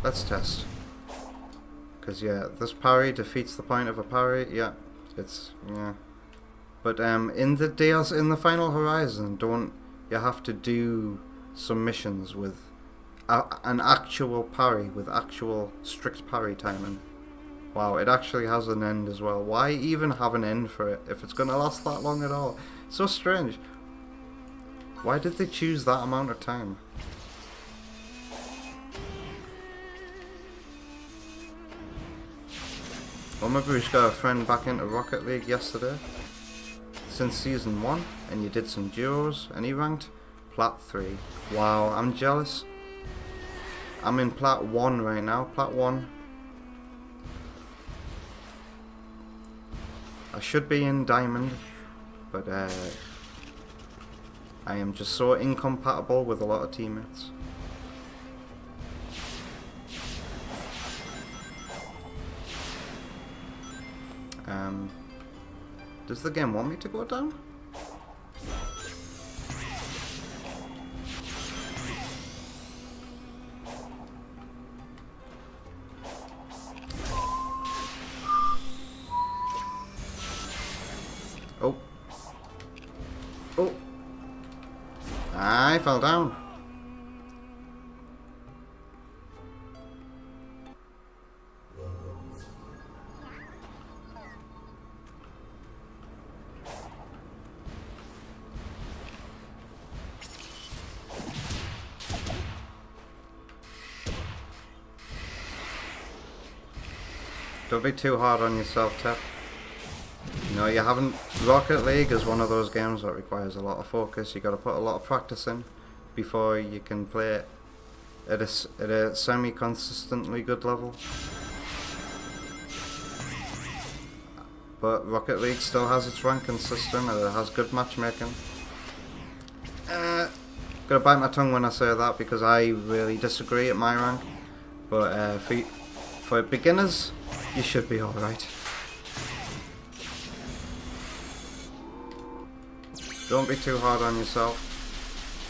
Let's test. Because yeah, this parry defeats the point of a parry. Yeah, it's yeah. But in the Final Horizon, don't you have to do some missions with an actual parry with actual strict parry timing? Wow, it actually has an end as well. Why even have an end for it if it's gonna last that long at all? So strange. Why did they choose that amount of time? Well, maybe we got a friend back into Rocket League yesterday. Since Season 1, and you did some duos, and he ranked Plat 3. Wow, I'm jealous. I'm in Plat 1 right now, Plat 1. I should be in Diamond, but I am just so incompatible with a lot of teammates. Does the game want me to go down? Oh. Oh. I fell down. Don't be too hard on yourself, Tep. You know, you haven't... Rocket League is one of those games that requires a lot of focus. You got to put a lot of practice in before you can play it at a semi-consistently good level. But Rocket League still has its ranking system and it has good matchmaking. Gotta bite my tongue when I say that because I really disagree at my rank. But for beginners, you should be alright. Don't be too hard on yourself,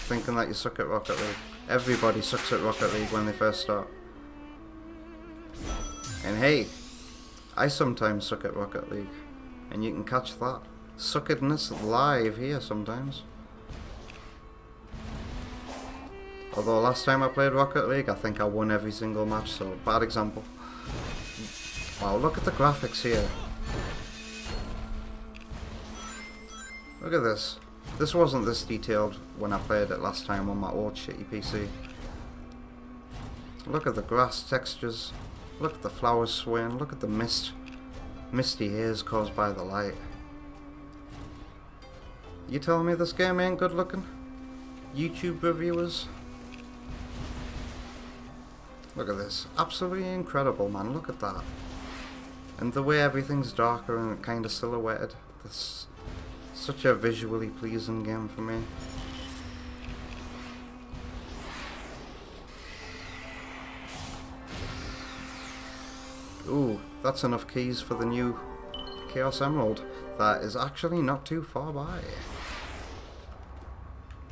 thinking that you suck at Rocket League. Everybody sucks at Rocket League when they first start. And hey, I sometimes suck at Rocket League, and you can catch that suckedness live here sometimes. Although last time I played Rocket League, I think I won every single match, so bad example. Wow, look at the graphics here. Look at this. This wasn't this detailed when I played it last time on my old shitty PC. Look at the grass textures. Look at the flowers swaying. Look at the misty haze caused by the light. You telling me this game ain't good looking? YouTube reviewers? Look at this. Absolutely incredible, man. Look at that. And the way everything's darker and kind of silhouetted. This such a visually pleasing game for me. Ooh, that's enough keys for the new Chaos Emerald. That is actually not too far by.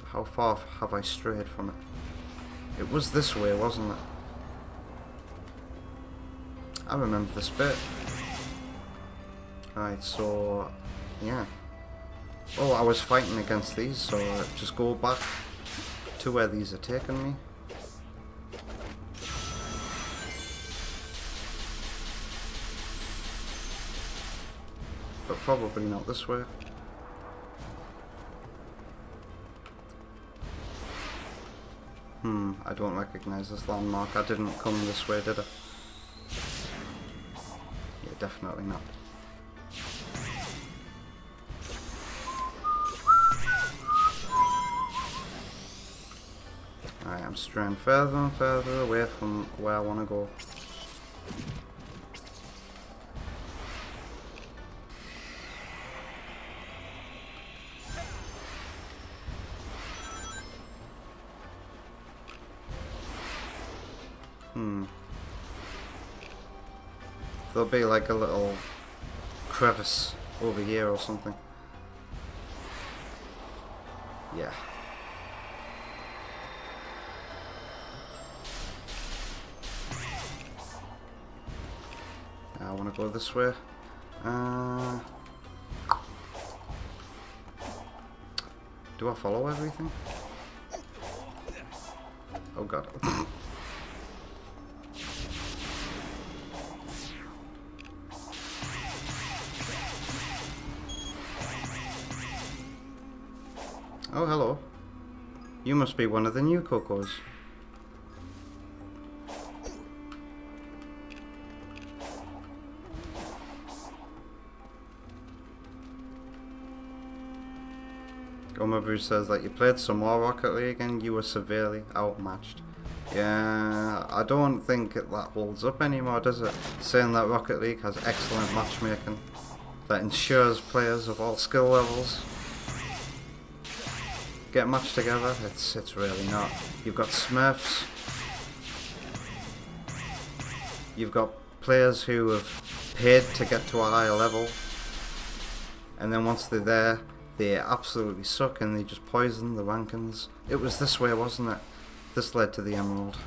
How far have I strayed from it? It was this way, wasn't it? I remember this bit. Right, so yeah. Oh, I was fighting against these, so just go back to where these are taking me. But probably not this way. I don't recognize this landmark. I didn't come this way, did I? Yeah, definitely not. Alright, I'm straying further and further away from where I want to go. There'll be like a little crevice over here or something. Yeah. I want to go this way. Do I follow everything? Oh god. Oh, hello. You must be one of the new Cocos. Gomabu says that you played some more Rocket League and you were severely outmatched. Yeah, I don't think that holds up anymore, does it? Saying that Rocket League has excellent matchmaking that ensures players of all skill levels get matched together. It's really not. You've got Smurfs. You've got players who have paid to get to a higher level, and then once they're there, they absolutely suck and they just poison the rankings. It was this way, wasn't it? This led to the Emerald.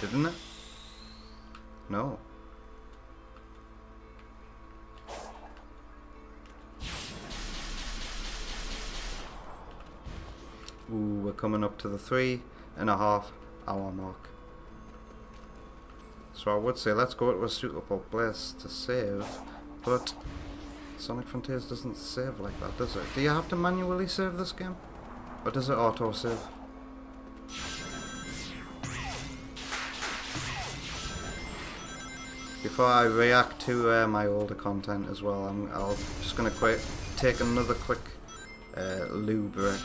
Didn't it? No. Ooh, we're coming up to the 3.5 hour mark. So I would say let's go to a suitable place to save, but Sonic Frontiers doesn't save like that, does it? Do you have to manually save this game? Or does it auto-save? Before I react to my older content as well, I'm just going to take another quick loo break.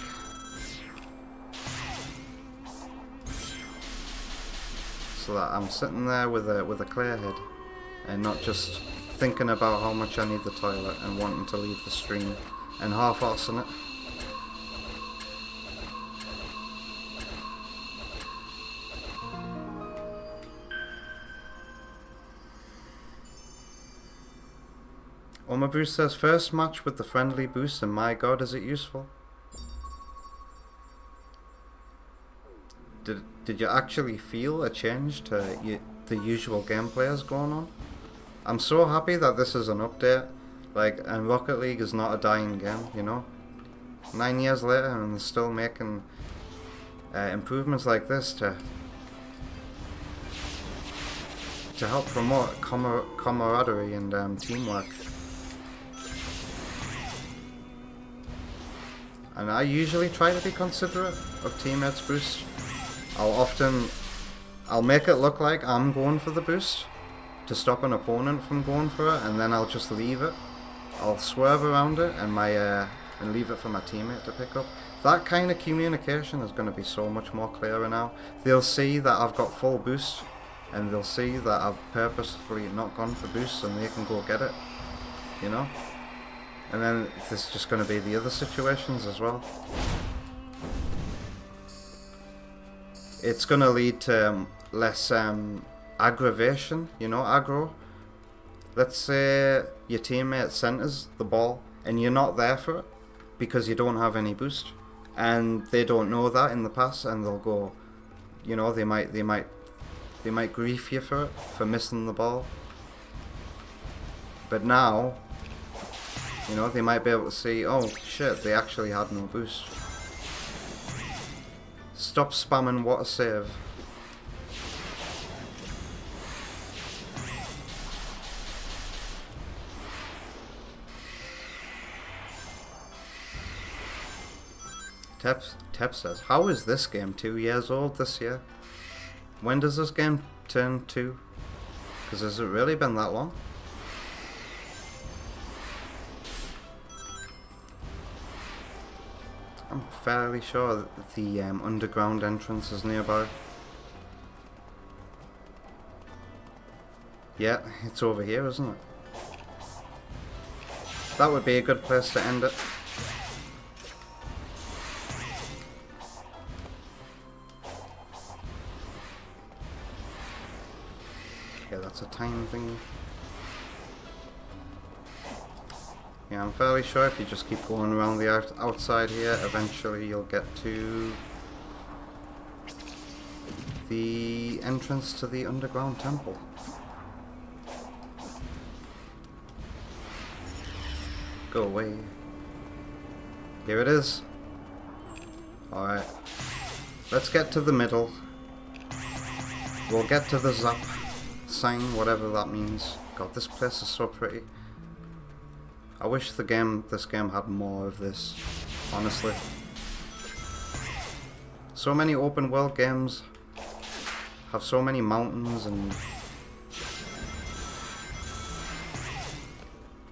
So that I'm sitting there with a clear head and not just thinking about how much I need the toilet and wanting to leave the stream and half-arsing it. Oma Boost says, first match with the friendly boost and my god is it useful. Did you actually feel a change to the usual gameplayers going on? I'm so happy that this is an update, like, and Rocket League is not a dying game, you know? 9 years later, and they're still making improvements like this to help promote camaraderie and teamwork. And I usually try to be considerate of teammates' boosts. I'll make it look like I'm going for the boost to stop an opponent from going for it, and then I'll just leave it. I'll swerve around it and leave it for my teammate to pick up. That kind of communication is going to be so much more clearer now. They'll see that I've got full boost, and they'll see that I've purposefully not gone for boosts, and they can go get it, you know? And then there's just going to be the other situations as well. It's going to lead to less aggravation, you know, aggro. Let's say your teammate centers the ball and you're not there for it because you don't have any boost, and they don't know that in the past, and they'll go, you know, they might grief you for it, for missing the ball. But now, you know, they might be able to see, oh shit, they actually had no boost. Stop spamming what a save. Tep says, how is this game 2 years old this year? When does this game turn 2? Because has it really been that long? I'm fairly sure that the underground entrance is nearby. Yeah, it's over here, isn't it? That would be a good place to end it. Yeah, that's a time thing. Yeah, I'm fairly sure if you just keep going around the outside here, eventually you'll get to the entrance to the underground temple. Go away. Here it is. Alright. Let's get to the middle. We'll get to the zap sign, whatever that means. God, this place is so pretty. I wish this game had more of this, honestly. So many open world games have so many mountains and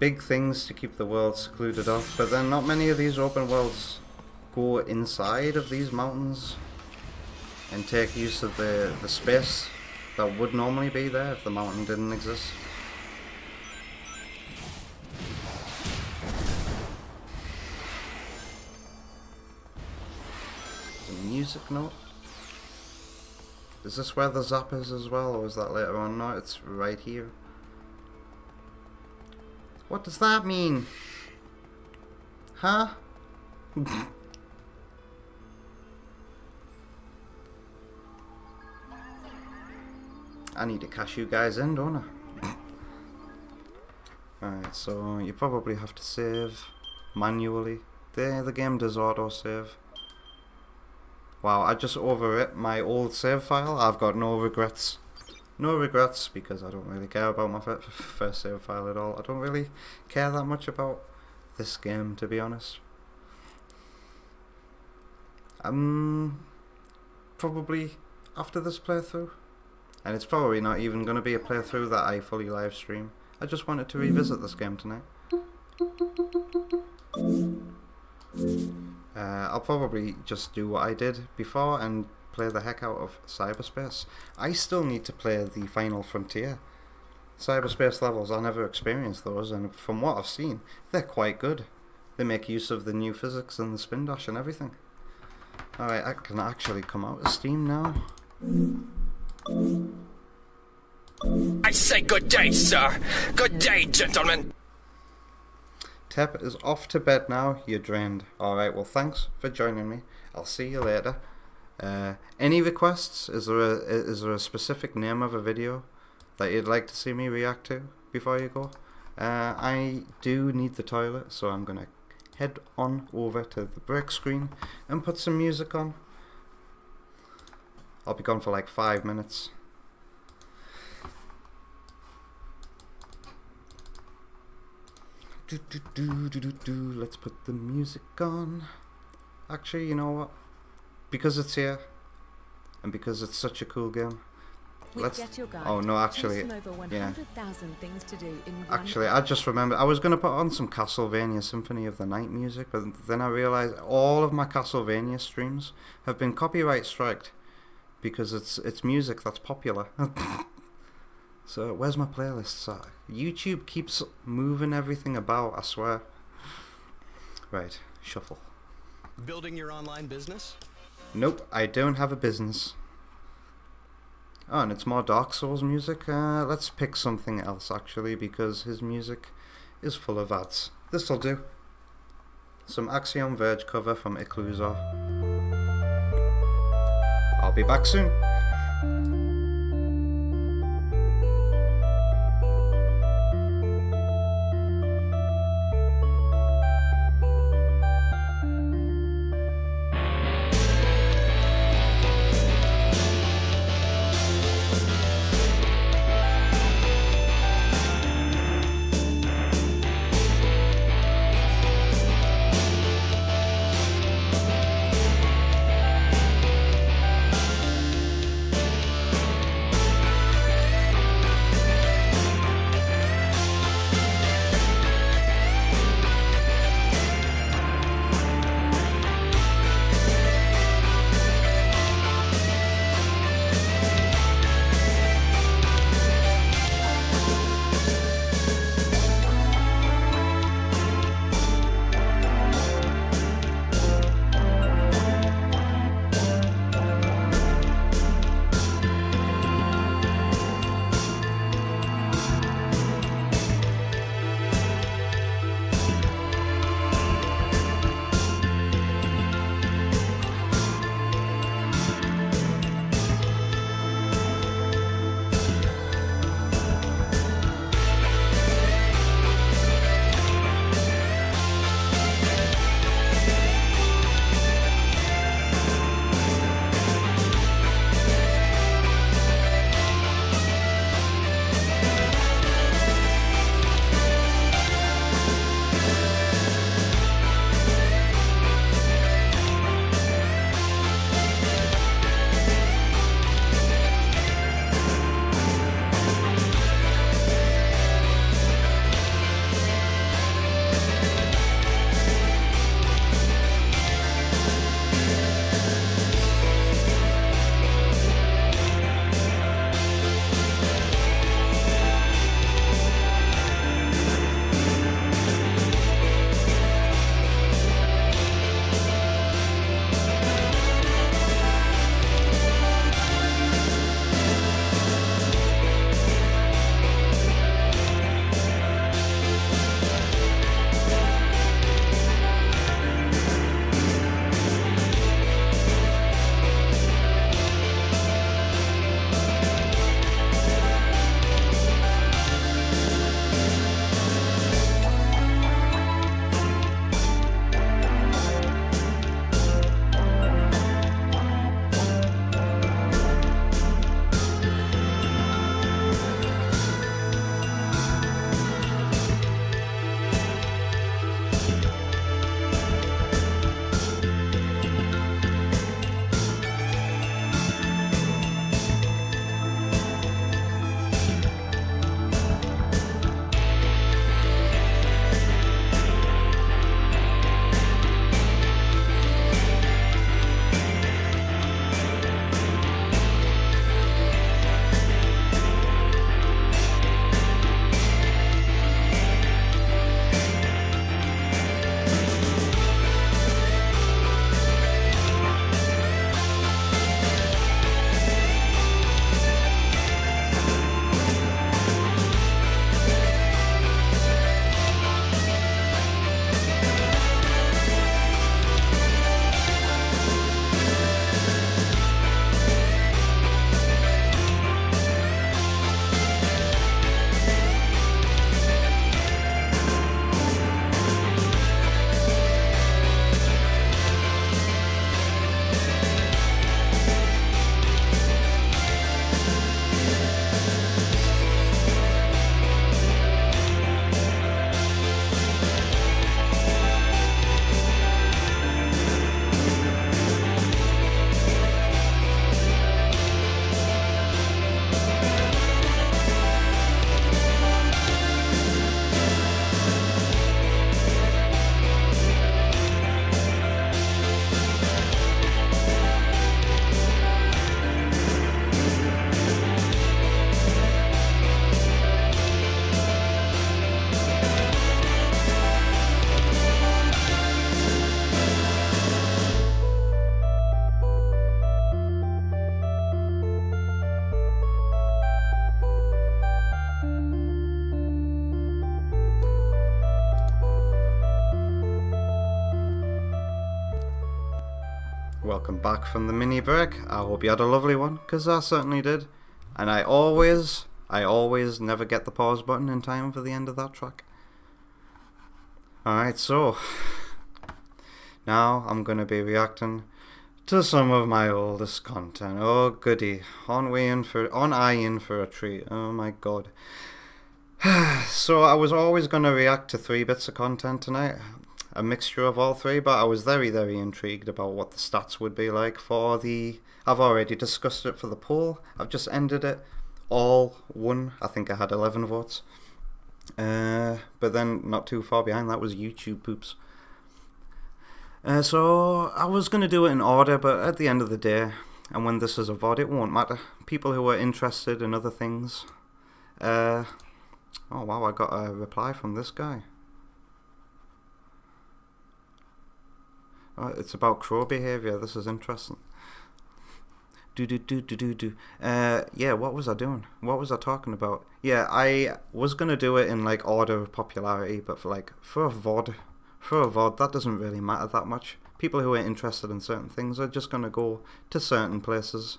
big things to keep the world secluded off, but then not many of these open worlds go inside of these mountains and take use of the space that would normally be there if the mountain didn't exist. Music note. Is this where the zap is as well, or is that later on? No, it's right here. What does that mean? Huh? I need to cash you guys in, don't I? Alright, so you probably have to save manually. The game does auto save. Wow, I just overwrit my old save file. I've got no regrets. No regrets, because I don't really care about my first save file at all. I don't really care that much about this game, to be honest. Probably after this playthrough. And it's probably not even going to be a playthrough that I fully live stream. I just wanted to revisit this game tonight. I'll probably just do what I did before and play the heck out of Cyberspace. I still need to play the Final Frontier. Cyberspace levels, I never experienced those, and from what I've seen, they're quite good. They make use of the new physics and the spin dash and everything. Alright, I can actually come out of Steam now. I say good day, sir. Good day, gentlemen. Tep is off to bed now. You're drained. Alright, well thanks for joining me. I'll see you later. Any requests? Is there a specific name of a video that you'd like to see me react to before you go? I do need the toilet, so I'm gonna head on over to the break screen and put some music on. I'll be gone for like 5 minutes. Let's put the music on. Actually, you know what? Because it's here, and because it's such a cool game, let's... Oh no, actually, yeah. Actually, I just remembered, I was going to put on some Castlevania Symphony of the Night music, but then I realised all of my Castlevania streams have been copyright striked because it's music that's popular. So, where's my playlists at? YouTube keeps moving everything about, I swear. Right, shuffle. Building your online business? Nope, I don't have a business. Oh, and it's more Dark Souls music. Let's pick something else, actually, because his music is full of ads. This'll do. Some Axiom Verge cover from Eclusor. I'll be back soon. Welcome back from the mini break. I hope you had a lovely one, because I certainly did. And I always never get the pause button in time for the end of that track. Alright, so now I'm going to be reacting to some of my oldest content. Oh goody, aren't I in for a treat? Oh my god. So I was always going to react to 3 bits of content tonight, a mixture of all 3, but I was very intrigued about what the stats would be like for the... I've already discussed it for the poll, I've just ended it, all won. I think I had 11 votes, but then not too far behind that was YouTube poops. So I was going to do it in order, but at the end of the day, and when this is a VOD, it won't matter. People who are interested in other things. Oh wow, I got a reply from this guy. It's about crow behavior. This is interesting. Yeah, what was I doing? What was I talking about? Yeah, I was going to do it in like order of popularity, but for a VOD, that doesn't really matter that much. People who are interested in certain things are just going to go to certain places.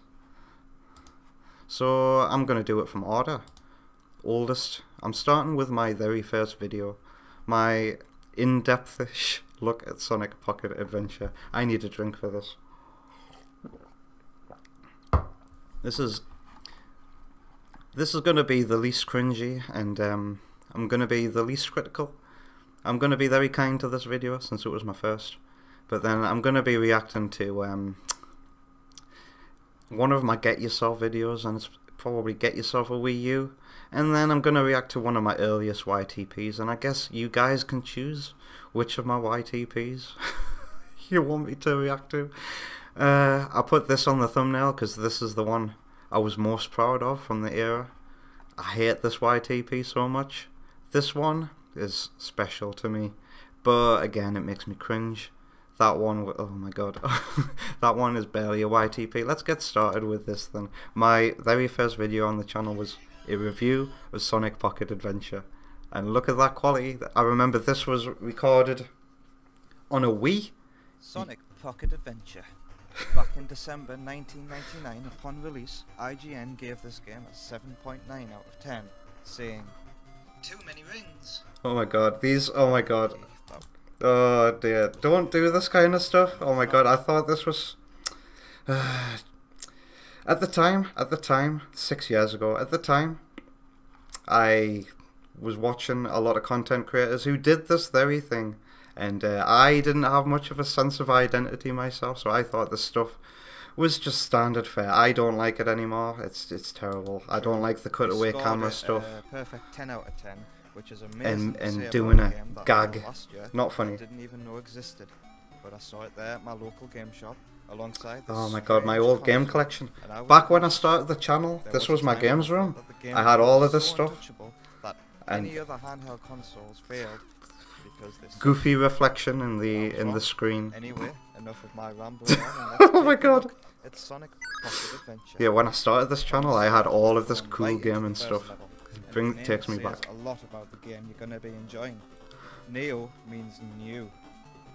So I'm going to do it from order. Oldest. I'm starting with my very first video. My in-depth-ish look at Sonic Pocket Adventure. I need a drink for this. This is going to be the least cringy, and I'm going to be the least critical. I'm going to be very kind to this video since it was my first, but then I'm going to be reacting to one of my Get Yourself videos, and it's probably Get Yourself a Wii U, and then I'm going to react to one of my earliest YTPs, and I guess you guys can choose which of my YTPs you want me to react to. I put this on the thumbnail because this is the one I was most proud of from the era. I hate this YTP so much. This one is special to me, but again it makes me cringe. That one, oh my god, that one is barely a YTP. Let's get started with this then. My very first video on the channel was a review of Sonic Pocket Adventure, and look at that quality. I remember this was recorded on a Wii. Sonic Pocket Adventure. Back in December 1999, upon release, IGN gave this game a 7.9 out of 10, saying, "Too many rings." Oh my god, these, oh my god. Oh dear, don't do this kind of stuff. Oh my god, I thought this was... At the time, 6 years ago, at the time, I was watching a lot of content creators who did this very thing. And I didn't have much of a sense of identity myself, so I thought this stuff was just standard fare. I don't like it anymore. It's terrible. I don't like the cutaway camera stuff. Perfect 10 out of 10, which is amazing. And doing a gag, not funny. I didn't even know existed, but I saw it there at my local game shop alongside. Oh my god, my old game collection. Back when I started the channel, this was my games room. I had all of this stuff. And any other handheld consoles failed. Goofy reflection in the screen. Anyway, enough of my rambling on. Oh my god! It's Sonic Pocket Adventure. Yeah, when I started this channel, I had all of this cool game and stuff. It takes me back. A lot about the game you're gonna be enjoying. Neo means new.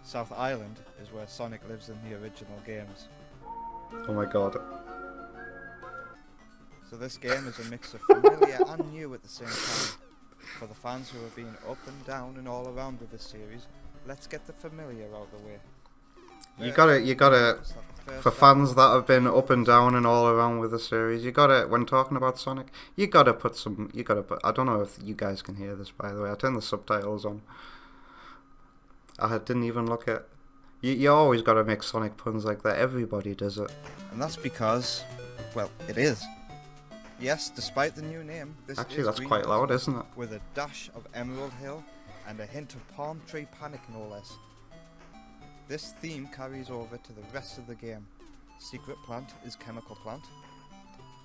South Island is where Sonic lives in the original games. Oh my god. So this game is a mix of familiar and new at the same time. For the fans who have been up and down and all around with this series, let's get the familiar out of the way. You gotta, for fans that have been up and down and all around with the series, you gotta, when talking about Sonic, you gotta put, I don't know if you guys can hear this by the way, I turned the subtitles on. I didn't even look at, you always gotta make Sonic puns like that, everybody does it. And that's because, well, it is. Yes, despite the new name, this actually is that's quite loud, isn't it? With a dash of Emerald Hill and a hint of Palm Tree Panic, no less. This theme carries over to the rest of the game. Secret Plant is Chemical Plant.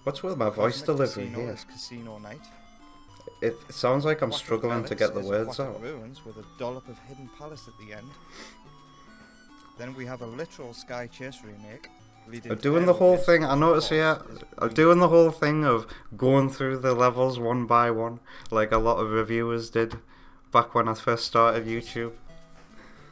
What's with my voice delivery here? Is Casino Night. It sounds like I'm struggling to get the words out. Ruins with a dollop of Hidden Palace at the end. Then we have a literal Sky Chase remake. I'm doing the whole thing, I notice here, I'm doing the whole thing of going through the levels one by one, like a lot of reviewers did back when I first started YouTube.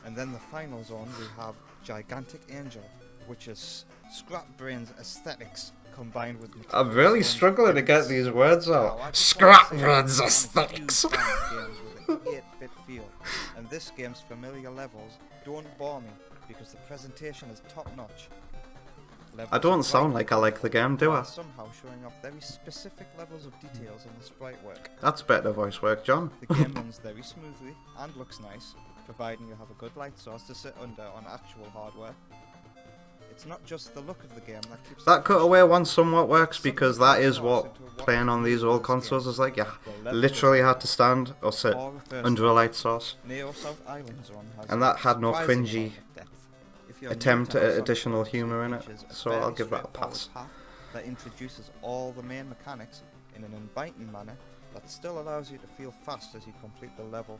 And then the final zone we have Gigantic Angel, which is Scrapbrain's aesthetics combined with... I'm really struggling to get these words out. Scrapbrain's aesthetics! games with an 8-bit feel, and this game's familiar levels don't bore me because the presentation is top-notch. I don't sound like I like the game, do I? Somehow showing off very specific levels of details in the sprite work. That's better voice work, John. The game runs very smoothly and looks nice, providing you have a good light source to sit under on actual hardware. It's not just the look of the game that keeps... That cutaway one somewhat works because that is what playing on these old consoles is like. You literally had to stand or sit under a light source. And that had no cringy attempt at additional humour in it, so I'll give that a pass. That introduces all the main mechanics in an inviting manner that still allows you to feel fast as you complete the level.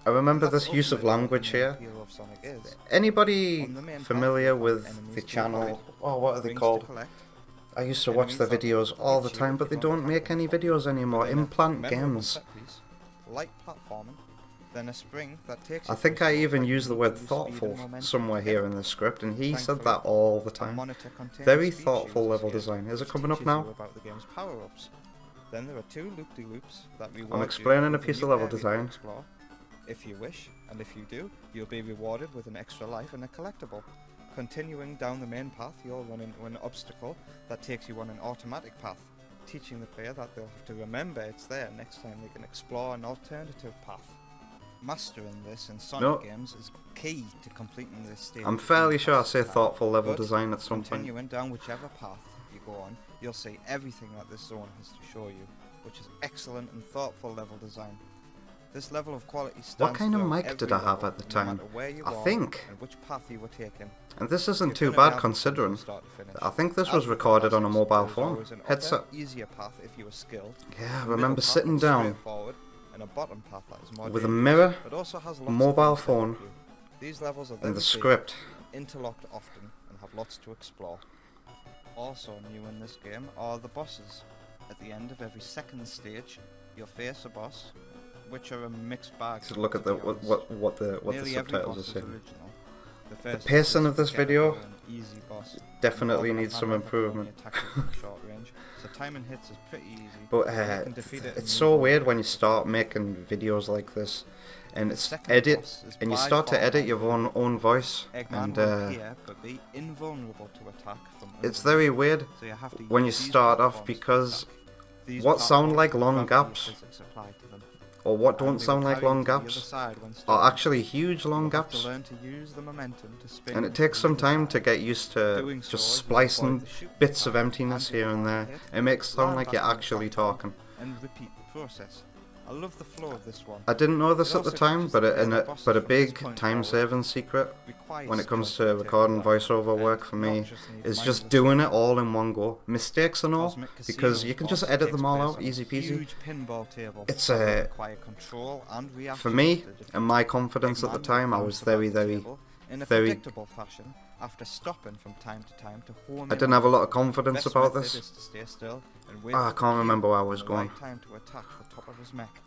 I remember this use of language here. Anybody familiar with the channel? Oh, what are they called? I used to watch their videos all the time, but they don't make any videos anymore. Implant Games. Light platforming. Then a spring that takes I think I even used the word thoughtful somewhere here in the script, and he said that all the time. Very thoughtful level design. Is it coming up now? About the game's power-ups. Then there are 2 loop-de-loops that reward I'm explaining you a piece with of new level area to design. explore. If you wish, and if you do, you'll be rewarded with an extra life and a collectible. Continuing down the main path, you'll run into an obstacle that takes you on an automatic path, teaching the player that they'll have to remember it's there next time they can explore an alternative path. Mastering this in Sonic games is key to completing this stage. I'm fairly sure I say thoughtful level design at some point. Continuing down whichever path you go on, you'll see everything that this zone has to show you, which is excellent and thoughtful level design. This level of quality stands What kind of throughout mic did I every have level, at the no time? matter where you I are think. and which path you were taking. And this isn't You're too gonna bad have considering. from start to finish. I think this As was with the recorded on a bosses, mobile there's phone. always an Headset. upper, easier path if you were skilled. Yeah, I A remember middle path sitting that's down straightforward, and a bottom path that is more with a dangerous, mirror, but also has lots a of mobile things to help phone, you. These levels are and very the big, script. interlocked often, and have lots to explore. Also new in this game are the bosses. At the end of every second stage, you'll face a boss, which are a mixed bag. So look at the what the Nearly every subtitles boss are is saying. original. The pacing of this video easy boss, definitely involving a needs some hammer that can only improvement. attack you from short range, so timing hits is pretty easy. But and you can defeat it in it's no so time. weird when you start making videos like this, and The it's second edit, boss is and you by start to far edit my your own voice, Eggman and will appear, but be invulnerable to attack from it's underneath, very weird so you have to when you use these start off platforms to because attack. These what sound platforms like long have gravity gaps, physics applied to them, or what and don't they sound will like carry you long to the other gaps, side when are stopping. actually huge long You'll have gaps. to learn to use the momentum to spin And it you takes to some the time side. to get used to Doing so just is splicing avoid the shoot bits of attack emptiness and here and there. hit, It makes it sound land like back you're on the actually platform, talking. and repeat the process. I love the flow of this one. I didn't know this It at the also time, teaches but the player that a bosses but a from this big point time-saving secret requires when it comes skill to take recording that, voiceover and work for not me just need is mindless just doing it skill. all in one go. Mistakes and all, Cosmic because Casino's you can boss just edit takes them all place out, on a easy peasy. huge pinball table It's that will a require control and for reaction me to defeat. and my confidence at the Eggman time, will I bounce was about very the very table in a very. predictable fashion after stopping from time to time to home I in didn't on have a lot it. of confidence Best about method this. is to stay still and wait I for the can't cue remember where I and was the going. right time to attack the top of his mech,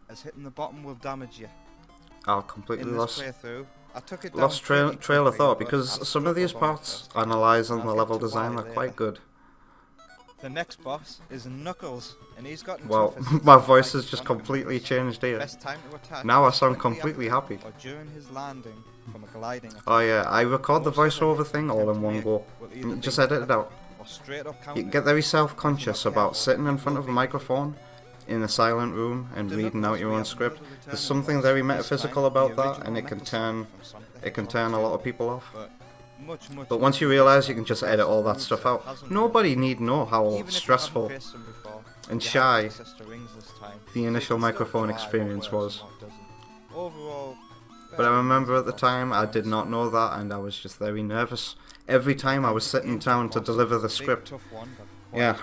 as hitting the bottom will damage you. I completely In this lost playthrough, I took it lost down pretty trail of quickly, thought but because I some of these struggled on parts first. analysing I'll the get level to why design are later. quite good. The next boss is Knuckles, and he's got Well, tougher since my he voice fights has just Sonic completely Knuckles. changed here. Best time to attack Now I is sound quickly completely after happy. or during his landing from a gliding attack. Oh yeah, I record the Most of voiceover thing all in one go. will You either just be edit it out. or straight up You counter. get very self-conscious If you're not about careful, sitting in you front will of a be microphone in a silent room and The reading Knuckles out your we own have script. another There's returning something boss, very this metaphysical time the about that, original and it can Metal turn from Sonic the it can Hedgehog turn a lot 2, of people off. but much But once you realise you can just edit all that moveset stuff out, hasn't nobody need know Even how if you haven't stressful faced them before, and you have shy access to rings this time, the so initial you can still microphone decide what experience works was. and what doesn't. Overall, But I fairly remember easy at the boss time I to did not know that, and I was just very nervous every time I was sitting down to deliver the script. Yeah,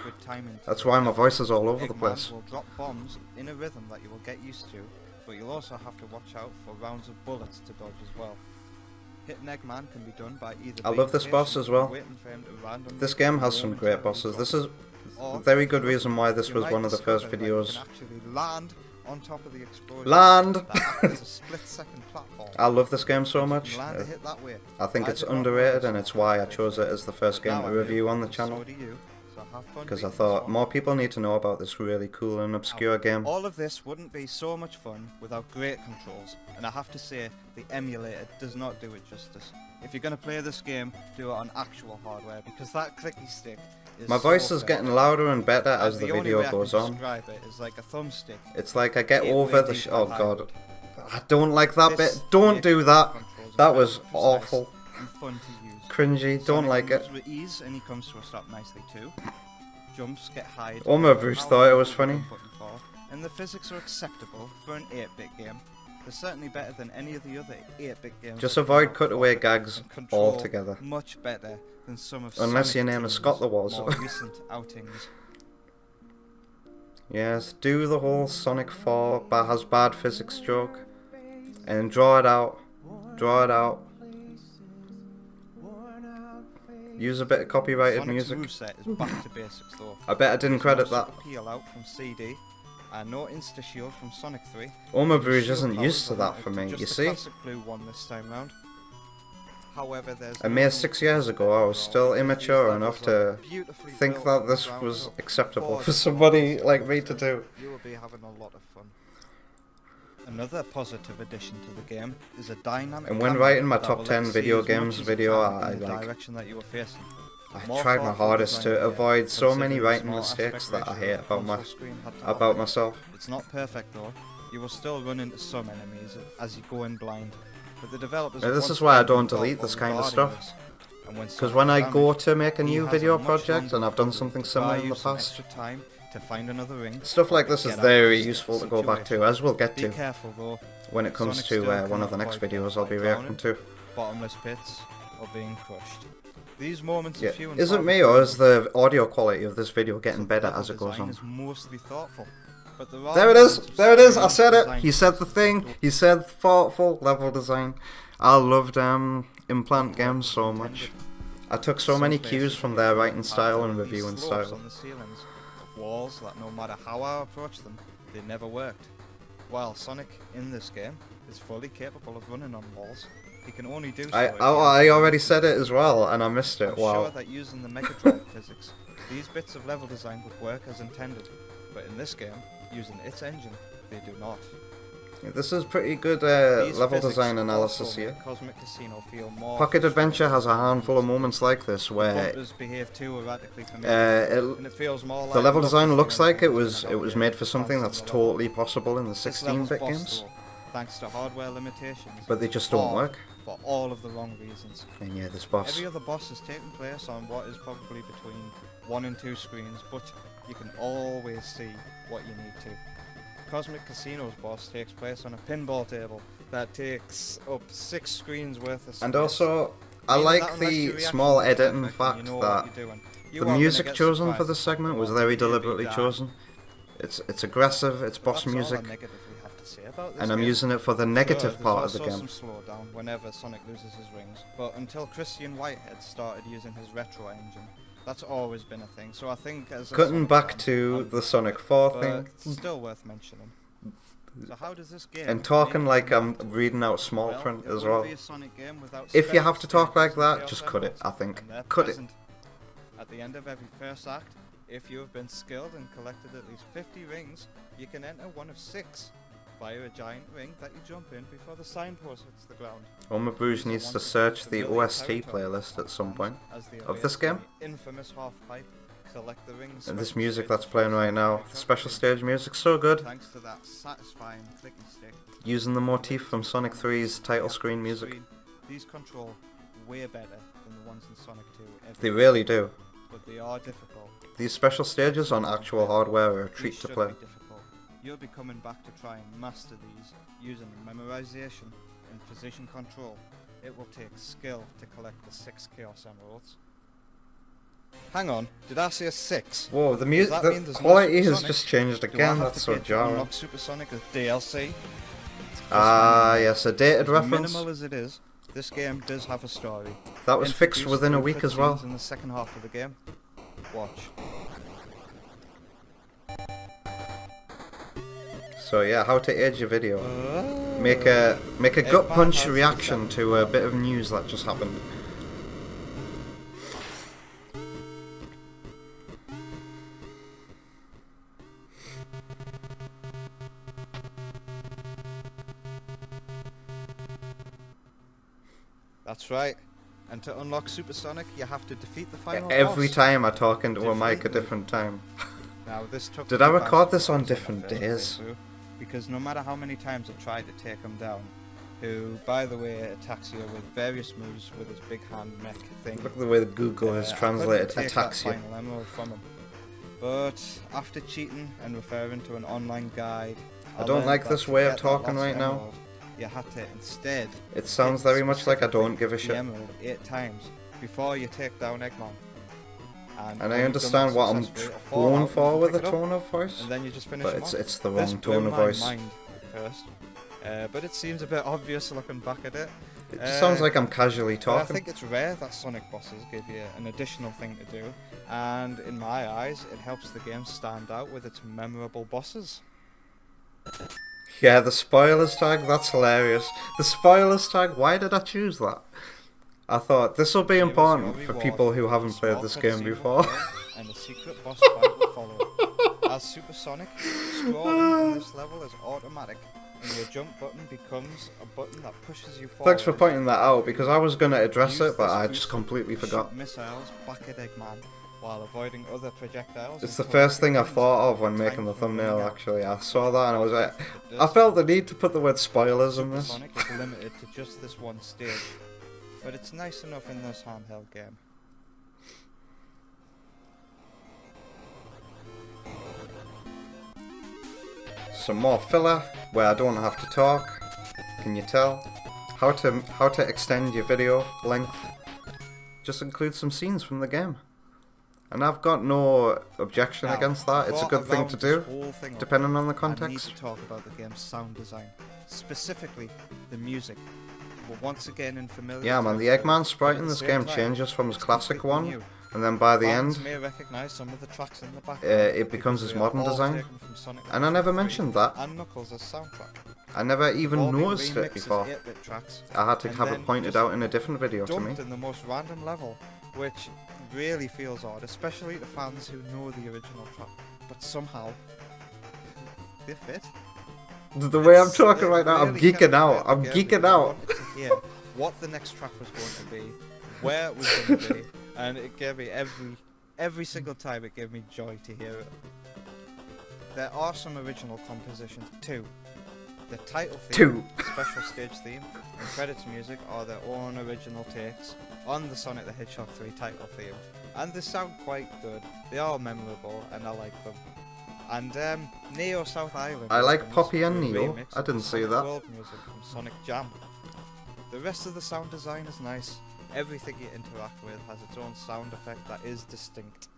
that's why my voice is all over the place. Eggman will drop bombs in a rhythm that you will get used to, but you'll also have to watch out for rounds of bullets to dodge as well. Hitting Eggman can be done by either I being love this boss patient as well. and waiting for him to randomly This game has some great momentarily bosses. drop, This is or a very good reason why this you was might one of the first discover that you videos can actually land on top of the explosion. Land! That acts as a split-second platform. I love this game so You much. can land a hit that way. I think I it's did not underrated, know and this it's why I before. chose it as the first game Now to I review do, on the and channel. So do you. So have fun Because I beating this thought one. more people need to know about this really cool and obscure game. All of this wouldn't be so much fun without great controls, and I have to say, the emulator does not do it justice. If you're going to play this game, do it on actual hardware, because that clicky stick is My voice so is fair. getting louder and better as the only video way I can goes on. describe it is like a thumbstick. It's like I get Gateway over the deep oh and god. hybrid. I don't like that This bit. Don't makes do the that. controls That was incredibly precise awful. and fun to use. Cringy. Don't Sonic like it. moves with ease, and he comes to a stop nicely too. Jumps get high. Almost Bruce thought it was funny. And the physics are acceptable for an 8-bit game. They're certainly better than any of the other 8-bit games. Just that come avoid out cutaway before, gags and control altogether. Much better than some of Unless Sonic your name is Team's Scott the Wars. more recent outings. Yes, do the whole Sonic 4 has bad physics joke. And draw it out. Draw it out. Use a bit of copyrighted Sonic's music. moveset is back to basics though. I bet I didn't credit that. Peel out from CD, and no insta shield from Sonic 3. Oma The Bruges shield isn't powers used to are that limited for to me, just you the see? classic blue one this time round. However, there's A mere 6 years ago, I was still immature enough to think that this was acceptable for somebody like me to do. You will be having a lot of fun. Another positive addition to the game is a dynamic And when camera writing my that top will 10 let you see video as much games as you video, can I in the like. direction that you are facing. I More tried my thoughtful hardest design to here, avoid so many considering the writing small mistakes aspect that I ratio hate the about console screen had to about operate. myself. It's not perfect though. You will still run into some enemies as you go in blind. But the developers Now, have this once is why I again been don't delete thoughtful this kind of regarding stuff. this. And when Because Sonic when I is go damaged, to make a he new has video much project, longer and I've done recovery something to similar buy in you the some past, extra time to find another ring, stuff like this is get out very of this useful to go back to, situation. as we'll get Be to careful though. when it comes Sonic to still one of the cannot next avoid videos I'll be death by reacting drowning, to. bottomless pits, or being crushed. These moments Yeah. are few and Is far it me, between. or is the audio quality of this video getting Some better level as it goes design on? is mostly thoughtful, but there are There it is! moments of There it is! I strange said it! design He said the thing! He said thoughtful level design. I loved Implant games so much. I took so many cues from their writing style and reviewing slopes style. on the ceilings of walls that no matter how I approached them, they never worked. While Sonic in this game is fully capable of running on walls, he can only do so if he I has- already said it as well, and I missed it. I'm Wow. sure that using the Mega Drive physics, these bits of level design would work as intended, but in this game, using its engine, they do not. This is pretty good These level physics design also analysis make here. Cosmic Casino feel more Pocket frustrating. Adventure has a handful of moments like this where Bumpers behave too erratically for me, it- and it feels more the like level Knuckles design being looks like it introduced was in it an was earlier made for something advance that's in the level. totally possible in the This level's 16-bit boss, games, though, thanks to hardware limitations, but they just don't or work. for all of the wrong reasons. And yeah, this boss. Every other boss is taking place on what is probably between 1 and 2 screens, but you can always see what you need to. Cosmic Casino's boss takes place on a pinball table that takes up 6 screens worth of space. And also, I Meaning like that unless your the reaction small is editing perfect and fact you know that what you're doing, you the are gonna music get chosen for surprises this segment that was will very maybe deliberately die. chosen. It's aggressive, it's But boss that's all music, the negative we have to say about this and I'm game. using it for the Sure, negative there's part of the also game. some slowdown whenever Sonic loses his rings, but until Christian Whitehead started using his retro engine, that's always been a thing. So I think as a Cutting Sonic back fan, to I'm the Sonic 4 but thing, it's still worth mentioning. So how does this game and talking make like you I'm react? reading out small Well, print it as wouldn't well. be a Sonic game without If you have to special talk like stages and that, just chaos cut it, emeralds, I think. and they're Cut it. present. At the end of every first act, if you have been skilled and collected at least 50 rings, you can enter one of 6 via a giant ring that you jump in before the signpost hits the ground. Oma Bruges These are needs once to again search the familiar OST territory playlist at some point as they of this await game. the infamous half pipe, collect the rings. And this special music stage that's playing right now, the special stage music, so good. Thanks to that satisfying clicky stick. Using the motif from Sonic 3's title screen music. These control way better than the ones in Sonic 2. They really do. But they are difficult. These special stages on actual hardware are a These treat to should play. be difficult. You'll be coming back to try and master these using memorization and precision control. It will take skill to collect the 6 Chaos Emeralds. Hang on, did I say 6? Whoa, the Does that mean the there's no quality has Supersonic? just changed Do I again, have that's to so pay to jarring. unlock Supersonic as DLC? Ah, yes, a dated As reference. minimal as it is, this game does have a story. That was fixed Introduced within a through week as cutscenes well. In the second half of the game. Watch. So So yeah, how to age your video. Make a gut punch reaction to a bit of news that just happened. That's right. And to unlock Supersonic, you have to defeat the final Every boss. time I talk into a mic a different time. Now, this took Did me I about record 6 this on months the different first days? playthrough, because no matter how many times I tried to take him down, who, by the way, attacks you with various moves with his big hand mech thing. Look at the way that Google has translated attacks you. Final emerald from him. But after cheating and referring to an online guide, I don't learned like that this to way of get that talking lost right now. emerald, you had to instead. It sounds hit very much like I don't give a specifically shit. the emerald 8 times before you take down Eggman. And when I you've understand done what that I'm successfully, a fallout, going you for can with the pick it up, tone of voice, and then you just finish but him off. it's the This wrong blew tone of my voice. mind at first, but it seems a bit obvious looking back at it. It just sounds like I'm casually But I talking. think it's rare that Sonic bosses give you an additional thing to do, and in my eyes, it helps the game stand out with its memorable bosses. Yeah, the spoilers tag, that's hilarious. The spoilers tag, why did I choose that? I thought this will be Here is important your for reward. people who haven't A played small this game cutscene will before. play, and a secret boss fight will follow. As Supersonic, scrolling in this level is automatic, and your jump button becomes a button that pushes you forward. Thanks for pointing that out, because I was going to address Use it, but this I boost just completely to forgot. shoot missiles back at Eggman, while avoiding other projectiles. It's the until first thing I Eggman's thought of when time making the for thumbnail, running out. actually. I saw that and I was like, It I does. felt the need to put the word spoilers in this. Supersonic is limited to just this one stage, but it's nice enough in this handheld game. Some more filler, where I don't have to talk. Can you tell? How to extend your video length. Just include some scenes from the game. And I've got no objection Now, against that. It's a before good I thing round to this do, whole thing up, depending on the I need context. to talk about the game's sound design, specifically the music. But once again, in familiar Yeah, man, the territory, Eggman sprite but in at this the game same time, changes from his it's classic completely one, new. and then by the Fans end, may recognize some of the tracks in the background it becomes because his they are modern all design. taken from Sonic And I never 3 mentioned that. and Knuckles as soundtrack. I never even All being noticed it remixed as before. 8-bit tracks, I had to and have then it pointed just out in a different video to me. dumped in the most random level, which really feels odd, especially to fans who know the original track, but somehow they fit. The way I'm It's- talking it right now, I'm really geeking kinda out. hurt the I'm game geeking because I out. wanted to hear what the next track was going to be, where it was going to be, and it gave me every single time it gave me joy to hear it. There are some original compositions too. The title theme, special stage theme, and credits music are their own original takes on the Sonic the Hedgehog 3 title theme, and they sound quite good. They are memorable, and I like them. And Neo South Island. I like opens Poppy and with a Neo. remix I of the didn't see Sonic that. World music from Sonic Jam. The rest of the sound design is nice. Everything you interact with has its own sound effect that is distinct.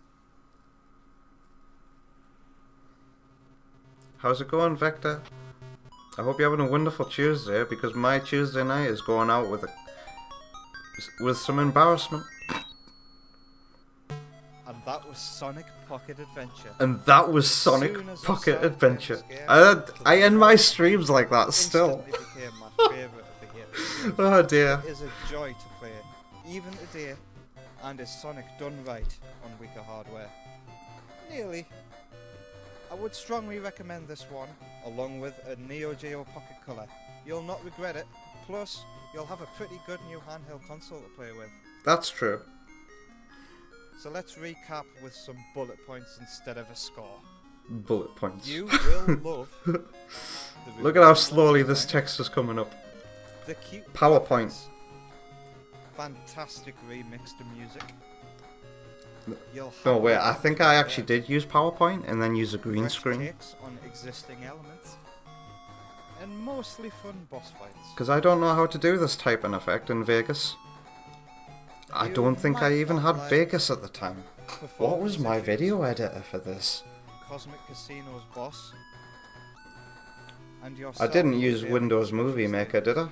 How's it going, Vector? I hope you're having a wonderful Tuesday, because my Tuesday night is going out with some embarrassment. And that was Sonic Pocket Adventure. And that was Sonic Soon as I Pocket started Adventure. playing this game, I end my streams like that still. instantly became my favourite of the year. Oh dear. It is a joy to play, even today, and is Sonic done right on weaker hardware? Nearly. I would strongly recommend this one, along with a Neo Geo Pocket Color. You'll not regret it, plus you'll have a pretty good new handheld console to play with. That's true. So let's recap with some bullet points instead of a score. Bullet points. You will love the Look at how slowly this text is coming up. the cute PowerPoint. graphics, fantastic remix to music. You'll No, have wait, a I think I actually did use PowerPoint and then use a green fresh screen. takes on existing elements, and mostly fun boss fights. Because I don't know how to do this type of effect in Vegas. I You don't think I might even not had like Vegas at the time. What was my performance video editor for this? Cosmic Casino's boss. And I yourself didn't will use be able Windows to Movie special Maker, stages. did I?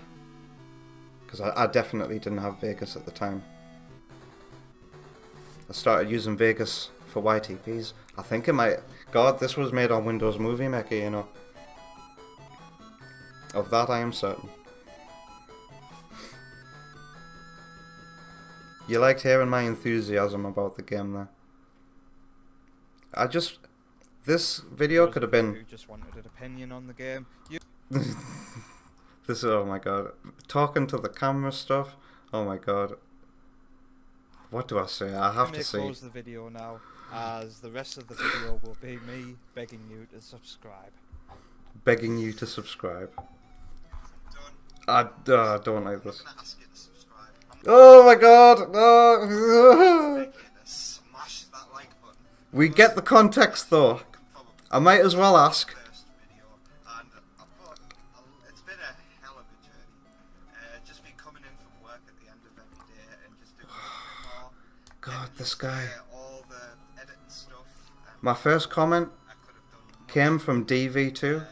Because I definitely didn't have Vegas at the time. I started using Vegas for YTPs. I think it might... God, this was made on Windows Movie Maker, you know. Of that I am certain. You liked hearing my enthusiasm about the game there. This video could have been... You just wanted an opinion on the game. Oh my god. Talking to the camera stuff. Oh my god. What do I say? I have to say. Close the video now, as the rest of the video will be me begging you to subscribe. Begging you to subscribe. I don't like this. Oh my god! No! We get the context though. I might as well ask. God, this guy. My first comment came from DV2.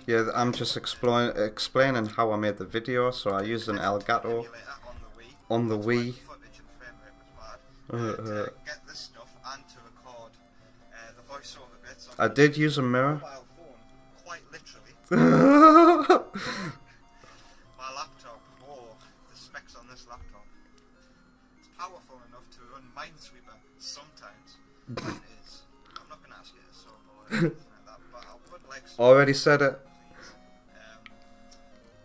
Yeah, I'm just explaining how I made the video. So I used an Elgato on the Wii. I did use a mirror. Quite literally. My laptop, the specs on this laptop. It's powerful enough to run Minesweeper sometimes. When it is. I'm not going to ask you to solve or anything like that, but I'll put like... Already said it. You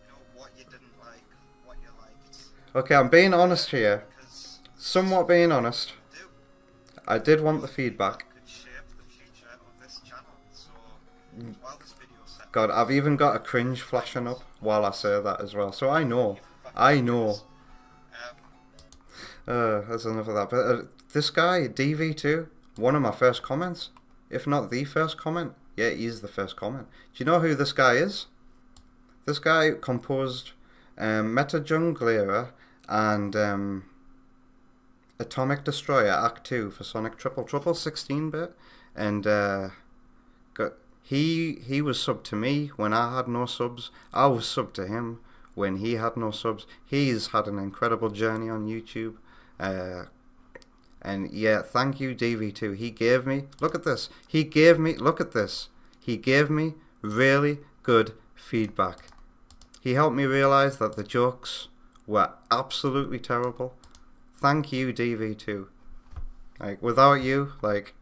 know, what you didn't like, what you liked. Okay, I'm being honest here. Somewhat being honest. I did want the feedback. God, I've even got a cringe flashing up while I say that as well. So I know. There's enough of that. But this guy, DV2, one of my first comments, if not the first comment, yeah, he's the first comment. Do you know who this guy is? This guy composed Meta Junglera and Atomic Destroyer Act 2 for Sonic Triple 16-bit, and he was subbed to me when I had no subs. I was subbed to him when he had no subs. He's had an incredible journey on YouTube, and yeah, thank you DV2. He gave me, look at this. He gave me really good feedback. He helped me realize that the jokes were absolutely terrible. Thank you, DV2. Like, without you, like,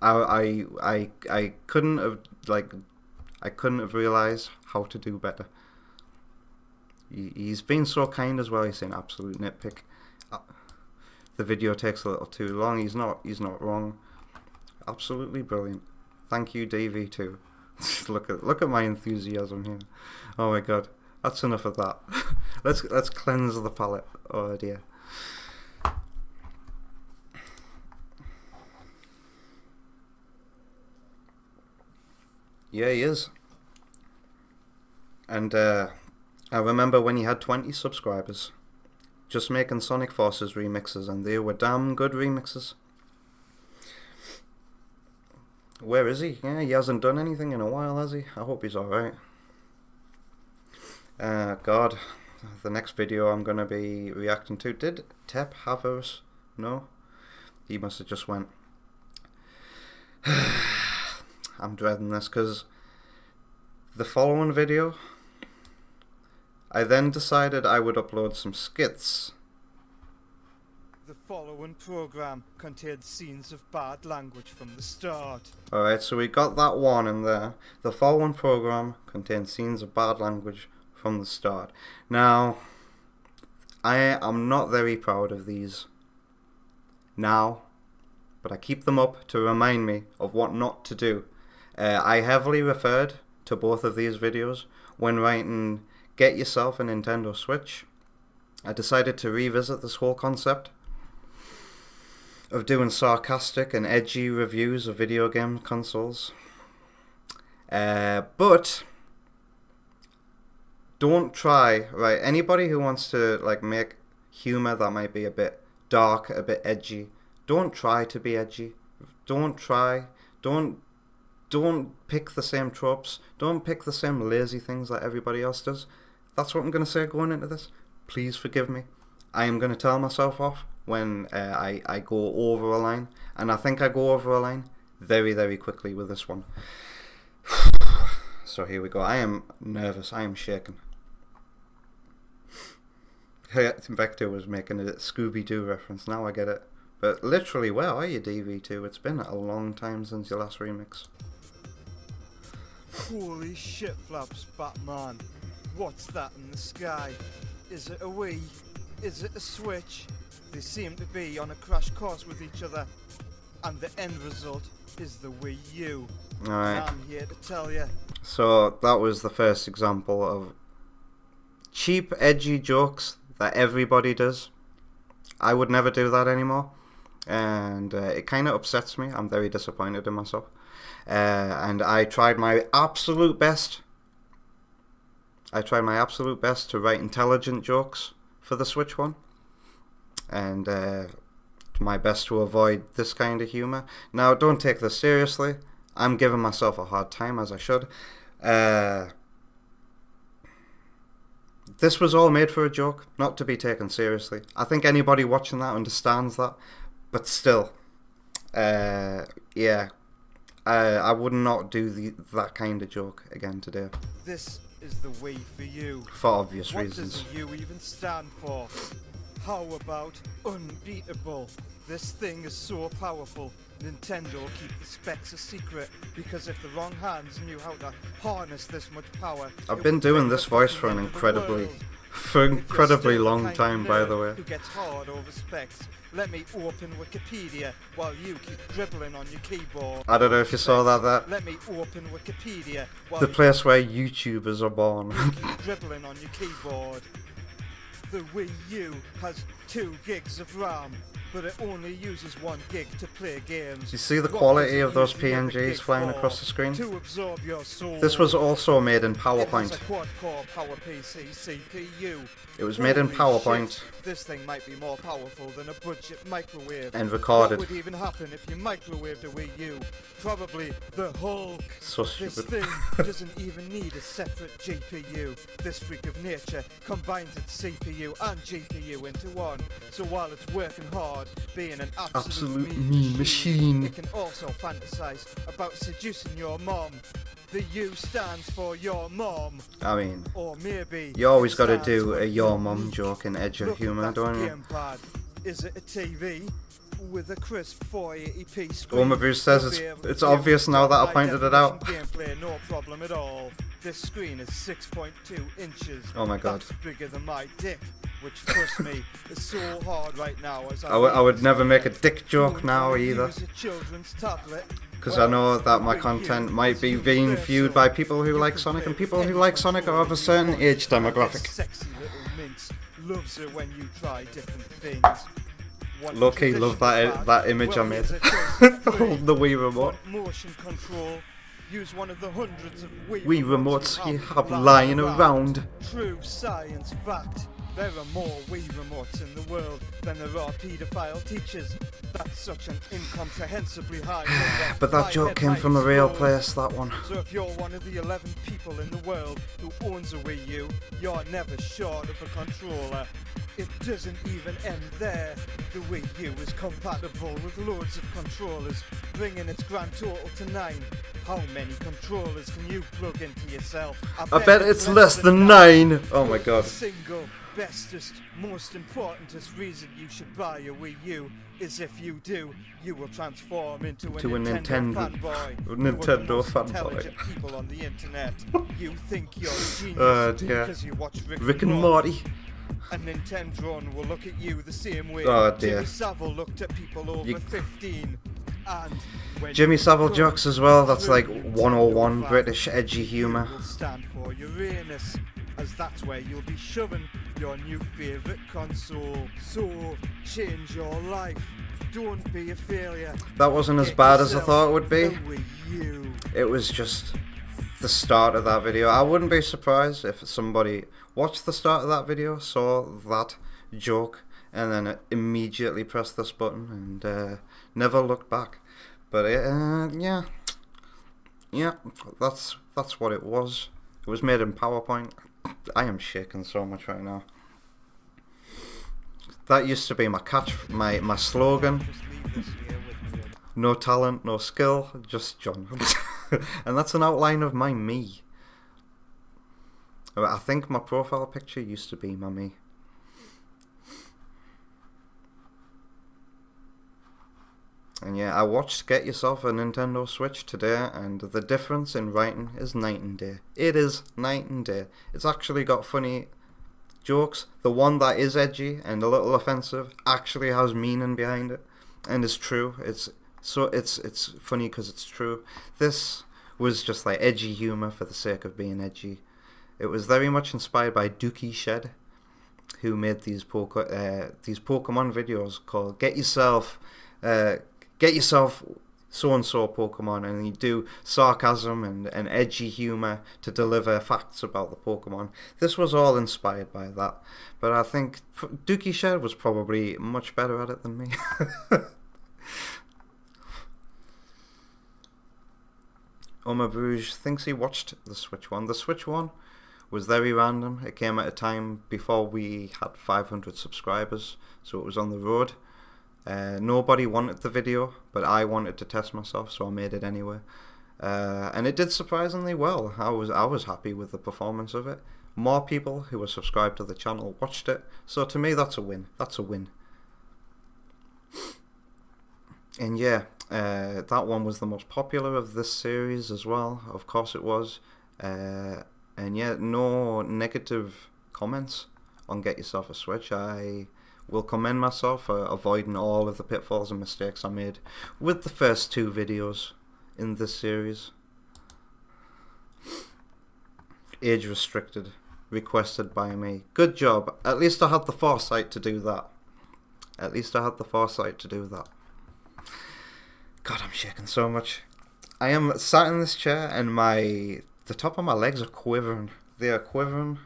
I couldn't have realized how to do better. He's been so kind as well. He's saying absolute nitpick. The video takes a little too long. He's not wrong. Absolutely brilliant. Thank you, DV2. look at my enthusiasm here. Oh my god, that's enough of that. let's cleanse the palate. Oh dear. Yeah, he is. And I remember when he had 20 subscribers, just making Sonic Forces remixes, and they were damn good remixes. Where is he? Yeah, he hasn't done anything in a while, has he? I hope he's alright. God, the next video I'm going to be reacting to, did Tep have us? No? He must have just went... I'm dreading this because the following video, I then decided I would upload some skits. The following program contains scenes of bad language from the start. Alright, so we got that one in there. The following program contains scenes of bad language from the start. Now, I am not very proud of these now, but I keep them up to remind me of what not to do. I heavily referred to both of these videos when writing Get Yourself a Nintendo Switch. I decided to revisit this whole concept of doing sarcastic and edgy reviews of video game consoles. But don't try, right? Anybody who wants to like make humor that might be a bit dark, a bit edgy, don't try to be edgy. Don't pick the same tropes. Don't pick the same lazy things that everybody else does. That's what I'm going to say going into this. Please forgive me. I am going to tell myself off when I go over a line. And I think I go over a line very, very quickly with this one. So here we go. I am nervous. I am shaking. Vector was making a Scooby-Doo reference. Now I get it. But literally, where are you, DV2? It's been a long time since your last remix. Holy shit flaps, Batman. What's that in the sky? Is it a Wii? Is it a Switch? They seem to be on a crash course with each other. And the end result is the Wii U. Alright. I'm here to tell you. So that was the first example of cheap, edgy jokes that everybody does. I would never do that anymore. And it kind of upsets me. I'm very disappointed in myself. And I tried my absolute best. To write intelligent jokes for the Switch one. And my best to avoid this kind of humour. Now, don't take this seriously. I'm giving myself a hard time, as I should. This was all made for a joke, not to be taken seriously. I think anybody watching that understands that. But still, yeah, I would not do that kind of joke again today. This is the Wii for you. For obvious reasons. What does the U even stand for? How about unbeatable? This thing is so powerful, Nintendo keep the specs a secret, because if the wrong hands knew how to harness this much power... I've been doing this voice for an incredibly long time, by the way. Who gets hard over specs? Let me open Wikipedia while you keep dribbling on your keyboard. I don't know if you saw that there. Let me open Wikipedia while the place where YouTubers are born. You keep dribbling on your keyboard. The Wii U has 2 gigs of RAM, but it only uses 1 gig to play games. You see the quality of those PNGs flying across the screen? To absorb your soul. This was also made in PowerPoint. It has a quad-core PowerPC CPU. It was made in PowerPoint. Shit. This thing might be more powerful than a budget microwave. And recorded. What would even happen if you microwaved a Wii U? Probably the Hulk. So stupid. This thing doesn't even need a separate GPU. This freak of nature combines its CPU and GPU into one. So while it's working hard, being an absolute mean machine, it can also fantasize about seducing your mom. The U stands for your mom. I mean, or maybe you always got to do a your mom joke in edge of humour, don't you? Gamepad. Is it a TV with a crisp 480p screen? Uma Bruce says it's obvious now that I pointed it out. Gameplay, no problem at all. This screen is 6.2 inches. Oh my god. That's bigger than my dick, which, trust me, is so hard right now. As I would never make a dick joke now either. Because I know that my content might be being viewed by people who like Sonic, and people who like Sonic are of a certain age demographic. Sexy little minx loves it when you try different things. Low-key love that image I made. The Wii remote. Motion control. Use one of the hundreds of Wii remotes you have lying around. True science fact. There are more Wii remotes in the world than there are paedophile teachers. That's such an incomprehensibly high number. But that joke came from a real place, that one. So if you're one of the 11 people in the world who owns a Wii U, you're never short of a controller. It doesn't even end there. The Wii U is compatible with loads of controllers, bringing its grand total to 9. How many controllers can you plug into yourself? I bet it's less than 9. Oh my god. The single bestest, most importantest reason you should buy a Wii U is if you do, you will transform into a Nintendo fanboy. People on the internet. You think you're a genius because you watch Rick and Morty. A Nintendo will look at you the same way Jimmy Savile looked at people over 15. And Jimmy Savile jokes as well, that's like 101 British edgy humour. Will stand for Uranus, as that's where you'll be shoving your new favourite console. So, change your life. Don't be a failure. That wasn't as bad as I thought it would be. It was just the start of that video. I wouldn't be surprised if somebody watched the start of that video, saw that joke, and then immediately pressed this button and never looked back. But yeah, that's what it was. It was made in PowerPoint. I am shaking so much right now. That used to be my my slogan. No talent, no skill, just John. And that's an outline of my me. I think my profile picture used to be my me. And yeah, I watched Get Yourself a Nintendo Switch today, and the difference in writing is night and day. It is night and day. It's actually got funny jokes. The one that is edgy and a little offensive actually has meaning behind it, and is true. It's funny because it's true. This was just like edgy humor for the sake of being edgy. It was very much inspired by Dookie Shed, who made these Pokemon videos called Get Yourself so-and-so Pokemon, and you do sarcasm and edgy humor to deliver facts about the Pokemon. This was all inspired by that, but I think Dookie Shed was probably much better at it than me. Oma Bruges thinks he watched the Switch one. The Switch one was very random. It came at a time before we had 500 subscribers, so it was on the road. Nobody wanted the video, but I wanted to test myself, so I made it anyway. And it did surprisingly well. I was happy with the performance of it. More people who were subscribed to the channel watched it, so to me that's a win. That's a win. And yeah, that one was the most popular of this series as well. Of course it was. And yeah, no negative comments on Get Yourself a Switch. I will commend myself for avoiding all of the pitfalls and mistakes I made with the first 2 videos in this series. Age restricted, requested by me. Good job. At least I had the foresight to do that. At least I had the foresight to do that. God, I'm shaking so much. I am sat in this chair and the top of my legs are quivering. They are quivering.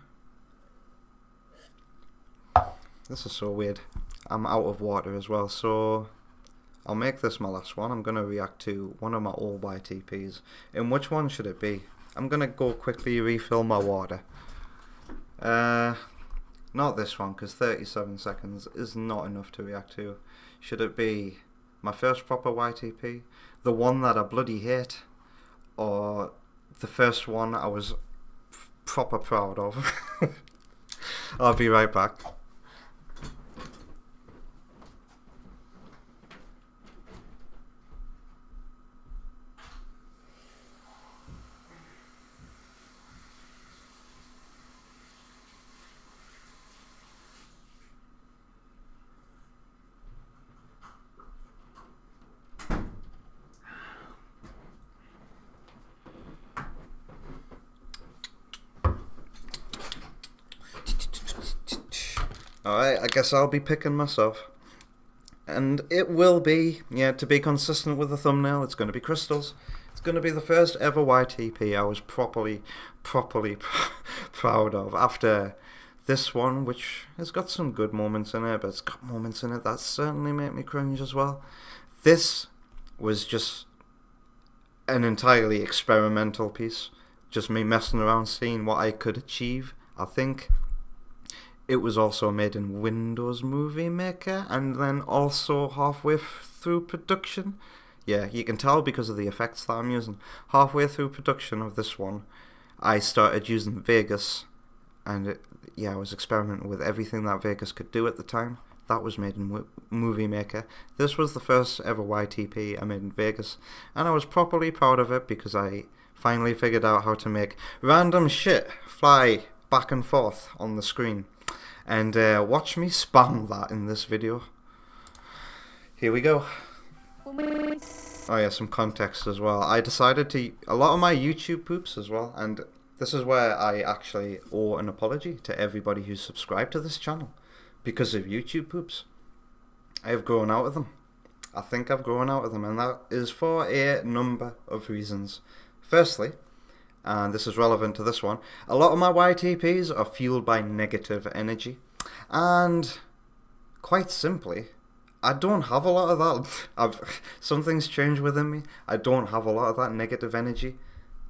This is so weird. I'm out of water as well, so I'll make this my last one. I'm going to react to one of my old YTPs. And which one should it be? I'm going to go quickly refill my water. Not this one, because 37 seconds is not enough to react to. Should it be my first proper YTP? The one that I bloody hate? Or the first one I was proper proud of? I'll be right back. Alright, I guess I'll be picking myself. And it will be, yeah, to be consistent with the thumbnail, it's going to be crystals. It's going to be the first ever YTP I was properly proud of. After this one, which has got some good moments in it, but it's got moments in it that certainly make me cringe as well. This was just an entirely experimental piece. Just me messing around, seeing what I could achieve. I think it was also made in Windows Movie Maker, and then also halfway through production. Yeah, you can tell because of the effects that I'm using. Halfway through production of this one, I started using Vegas, and I was experimenting with everything that Vegas could do at the time. That was made in Movie Maker. This was the first ever YTP I made in Vegas, and I was properly proud of it because I finally figured out how to make random shit fly back and forth on the screen. And watch me spam that in this video. Here we go. Oh yeah, some context as well. I decided to... A lot of my YouTube poops as well, and this is where I actually owe an apology to everybody who's subscribed to this channel. Because of YouTube poops. I have grown out of them. I think I've grown out of them, and that is for a number of reasons. Firstly, and this is relevant to this one, a lot of my YTPs are fueled by negative energy, and quite simply, I don't have a lot of that. Something's changed within me. I don't have a lot of that negative energy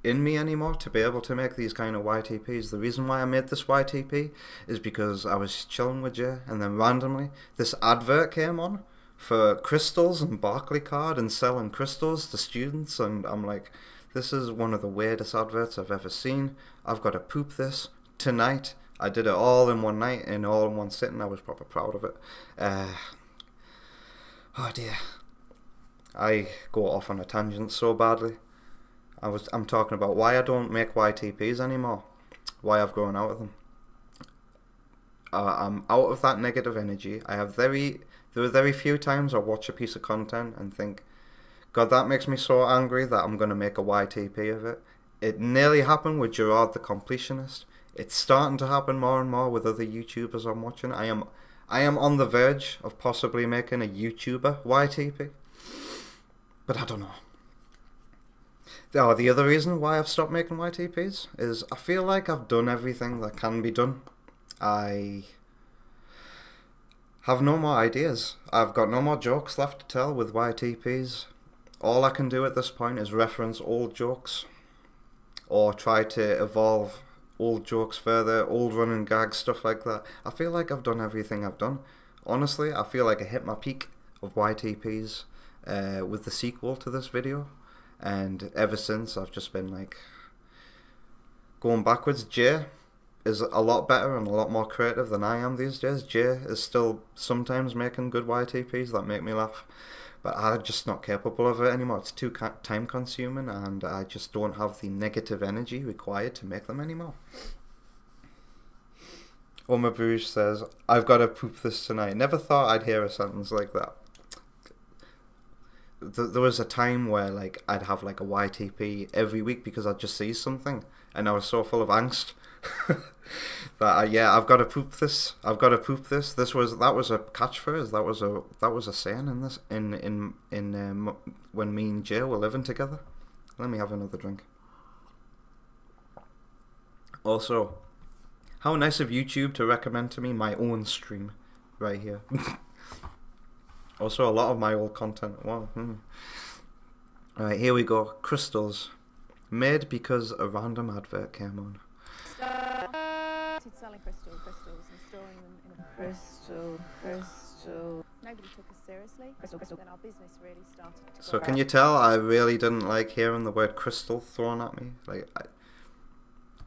in me anymore to be able to make these kind of YTPs. The reason why I made this YTP is because I was chilling with Jay, and then randomly this advert came on for crystals and Barclaycard and selling crystals to students, and I'm like, this is one of the weirdest adverts I've ever seen. I've got to poop this tonight. I did it all in one night and all in one sitting. I was proper proud of it. Oh dear. I go off on a tangent so badly. I'm talking about why I don't make YTPs anymore. Why I've grown out of them. I'm out of that negative energy. There are very few times I watch a piece of content and think, God, that makes me so angry that I'm going to make a YTP of it. It nearly happened with Gerard the Completionist. It's starting to happen more and more with other YouTubers I'm watching. I am on the verge of possibly making a YouTuber YTP. But I don't know. The other reason why I've stopped making YTPs is I feel like I've done everything that can be done. I have no more ideas. I've got no more jokes left to tell with YTPs. All I can do at this point is reference old jokes or try to evolve old jokes further, old running gags, stuff like that. I feel like I've done everything I've done. Honestly, I feel like I hit my peak of YTPs with the sequel to this video, and ever since I've just been like going backwards. Jay is a lot better and a lot more creative than I am these days. Jay is still sometimes making good YTPs that make me laugh, but I'm just not capable of it anymore. It's too time consuming and I just don't have the negative energy required to make them anymore. Oma Bruges says, I've got to poop this tonight. Never thought I'd hear a sentence like that. There was a time where like I'd have like a YTP every week because I'd just see something and I was so full of angst that yeah, I've got to poop this. I've got to poop this. That was a catchphrase. That was a saying in this in when me and Jay were living together. Let me have another drink. Also, how nice of YouTube to recommend to me my own stream right here. Also, a lot of my old content. Wow. Alright, here we go. Crystals. Made because a random advert came on. Selling crystals and storing them in a crystal. Nobody took us seriously. Crystal. Then our business really started to So can you tell I really didn't like hearing the word crystal thrown at me? Like,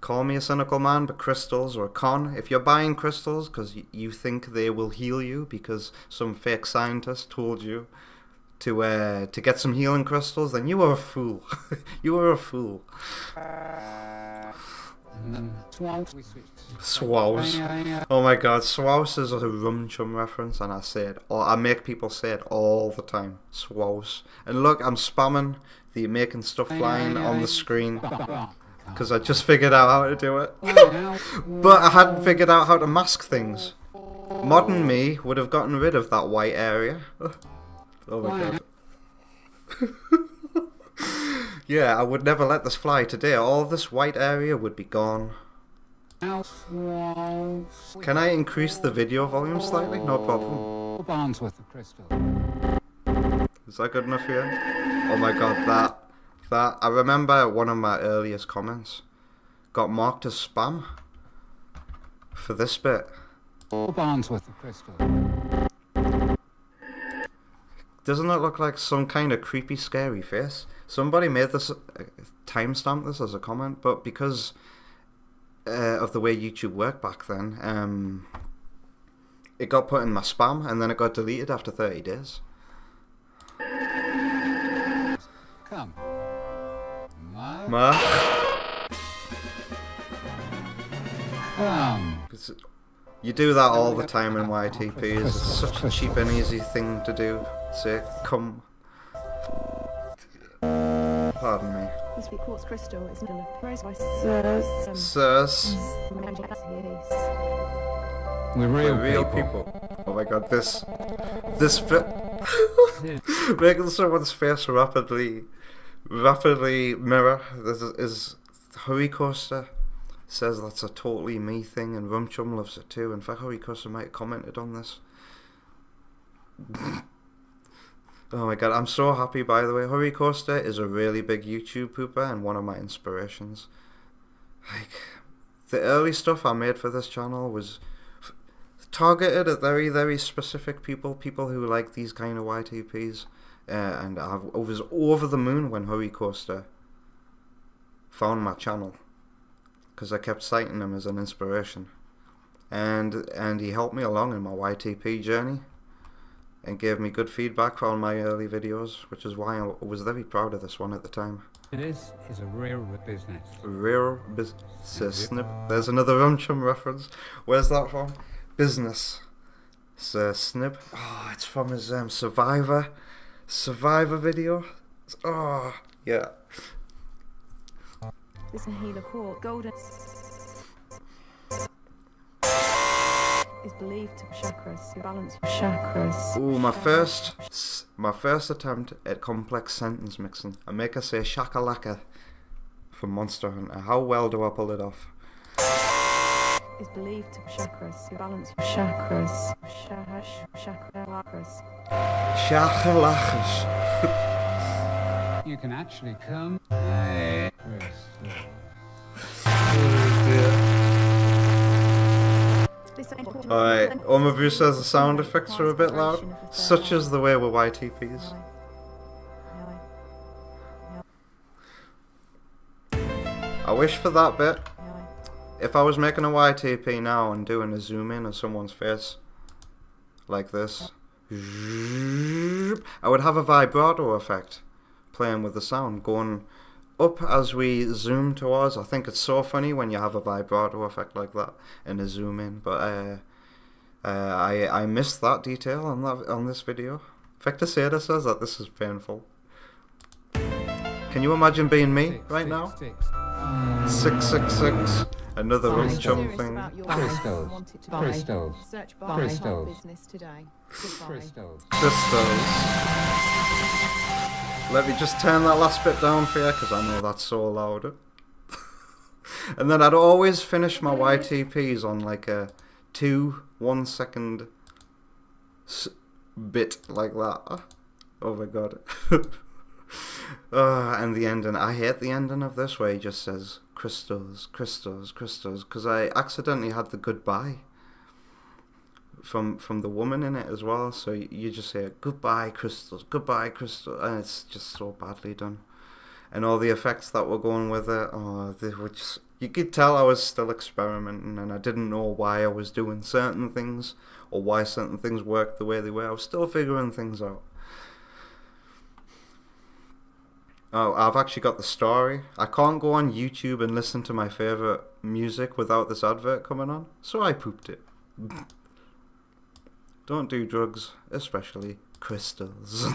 call me a cynical man, but crystals or a con. If you're buying crystals because you think they will heal you because some fake scientist told you to get some healing crystals, then you are a fool. You are a fool. Swouse. Oh my god, swouse is a rum chum reference and I say it, or I make people say it all the time. Swouse. And look, I'm spamming the making stuff line on the screen because I just figured out how to do it. But I hadn't figured out how to mask things. Modern me would have gotten rid of that white area. Oh my god. Yeah, I would never let this fly today. All this white area would be gone. Can I increase the video volume slightly? No problem. Is that good enough for you? Oh my god, that I remember one of my earliest comments got marked as spam for this bit. Doesn't it look like some kind of creepy, scary face? Somebody made this, timestamped this as a comment, but because of the way YouTube worked back then, it got put in my spam and then it got deleted after 30 days. Come. Ma? You do that all the time in YTPs. It's such a cheap and easy thing to do. Say, come. Pardon me. This week, quartz crystal is middle of price by Sirs. We're real people. Oh my god, this bit making someone's face rapidly mirror. This is Hurry Coaster says that's a totally me thing, and Rumchum loves it too. In fact, Hurry Coaster might have commented on this. Oh my god, I'm so happy, by the way. Hurry Coaster is a really big YouTube pooper and one of my inspirations. Like, the early stuff I made for this channel was targeted at very, very specific people who like these kind of YTPs. And I was over the moon when Hurry Coaster found my channel. because I kept citing him as an inspiration, and he helped me along in my YTP journey, and gave me good feedback on my early videos, which is why I was very proud of this one at the time. This is a real business. Real business. Snip. There's another Rum Chum reference. Where's that from? Business. Sir Snip. Oh, it's from his Survivor video. Oh, yeah. This inhaler core, golden, is believed to chakras, to balance your chakras. Ooh, my first attempt at complex sentence mixing. I make her say shakalaka from Monster Hunter. How well do I pull it off? Is believed to chakras, to balance your chakras. Chakras. Shakalakas. You can actually come. Alright, Omavu says the sound effects are a bit loud, such as the way with YTPs. I wish for that bit, if I was making a YTP now and doing a zoom in of someone's face, like this, I would have a vibrato effect playing with the sound, going up as we zoom towards. I think it's so funny when you have a vibrato effect like that in a zoom in, but I missed that detail on this video. Victor Seda says that this is painful. Can you imagine being me right now? 666. Another Rum Chum thing. Crystals. Search by Crystals. business today. Crystals. Let me just turn that last bit down for you, because I know that's so loud. And then I'd always finish my YTPs on like a 2 1 second bit like that. Oh my god. And the ending. I hate the ending of this where he just says crystals, crystals, crystals, because I accidentally had the goodbye from the woman in it as well, so you just say goodbye crystals, and it's just so badly done. And all the effects that were going with it, they were just, you could tell I was still experimenting, and I didn't know why I was doing certain things or why certain things worked the way they were. I was still figuring things out. Oh, I've actually got the story. I can't go on YouTube and listen to my favourite music without this advert coming on, so I pooped it. Don't do drugs, especially crystals.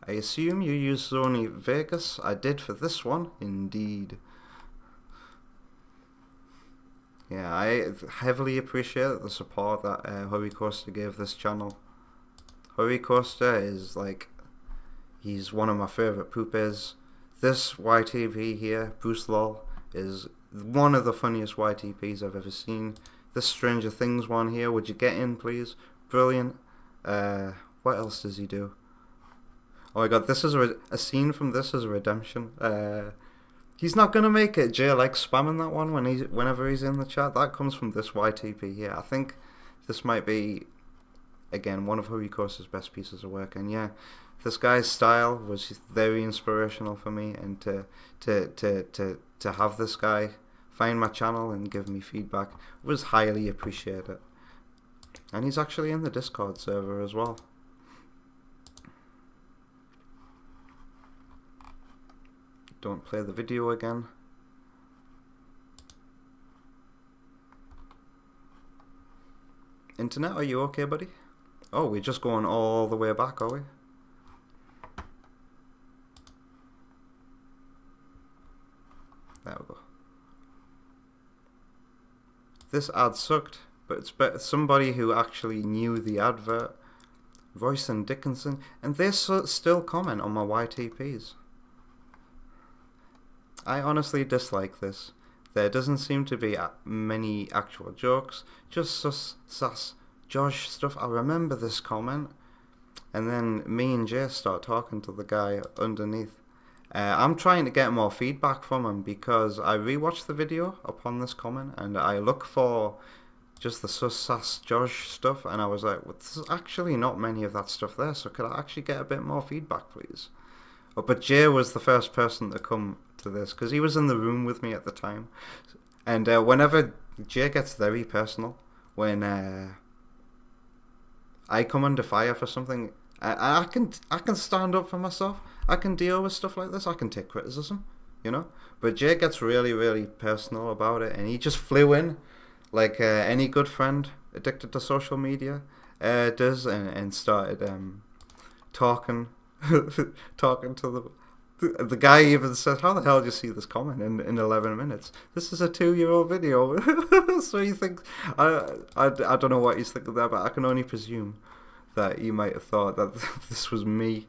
I assume you use Sony Vegas. I did for this one, indeed. Yeah, I heavily appreciate the support that Hurry Coaster gave this channel. Hurry Coaster is like, he's one of my favourite poopers. This YTP here, Bruce Lol, is one of the funniest YTPs I've ever seen. This Stranger Things one here, would you get in please? Brilliant. What else does he do? Oh my god, this is a scene from this is a redemption. He's not gonna make it. Jay likes spamming that one whenever he's in the chat. That comes from this YTP here. I think this might be, again, one of Hurry Coaster's best pieces of work. And yeah, this guy's style was very inspirational for me, and to have this guy find my channel and give me feedback was highly appreciated. And he's actually in the Discord server as well. Don't play the video again. Internet, are you okay, buddy? Oh, we're just going all the way back, are we? There we go. This ad sucked, but it's somebody who actually knew the advert. Royce and Dickinson, and they still comment on my YTPs. I honestly dislike this. There doesn't seem to be many actual jokes, just sass, Josh stuff. I remember this comment, and then me and Jay start talking to the guy underneath. I'm trying to get more feedback from him because I rewatched the video upon this comment, and I look for just the sass Josh stuff, and I was like, well, there's actually not many of that stuff there, so could I actually get a bit more feedback, please? But Jay was the first person to come to this because he was in the room with me at the time. And whenever Jay gets very personal, when I come under fire for something, I can stand up for myself. I can deal with stuff like this. I can take criticism, you know. But Jay gets really, really personal about it, and he just flew in like any good friend addicted to social media does, and started talking to the guy. Even says, "How the hell did you see this comment in 11 minutes? This is a 2-year-old video." So he thinks I don't know what he's thinking there, but I can only presume that he might have thought that this was me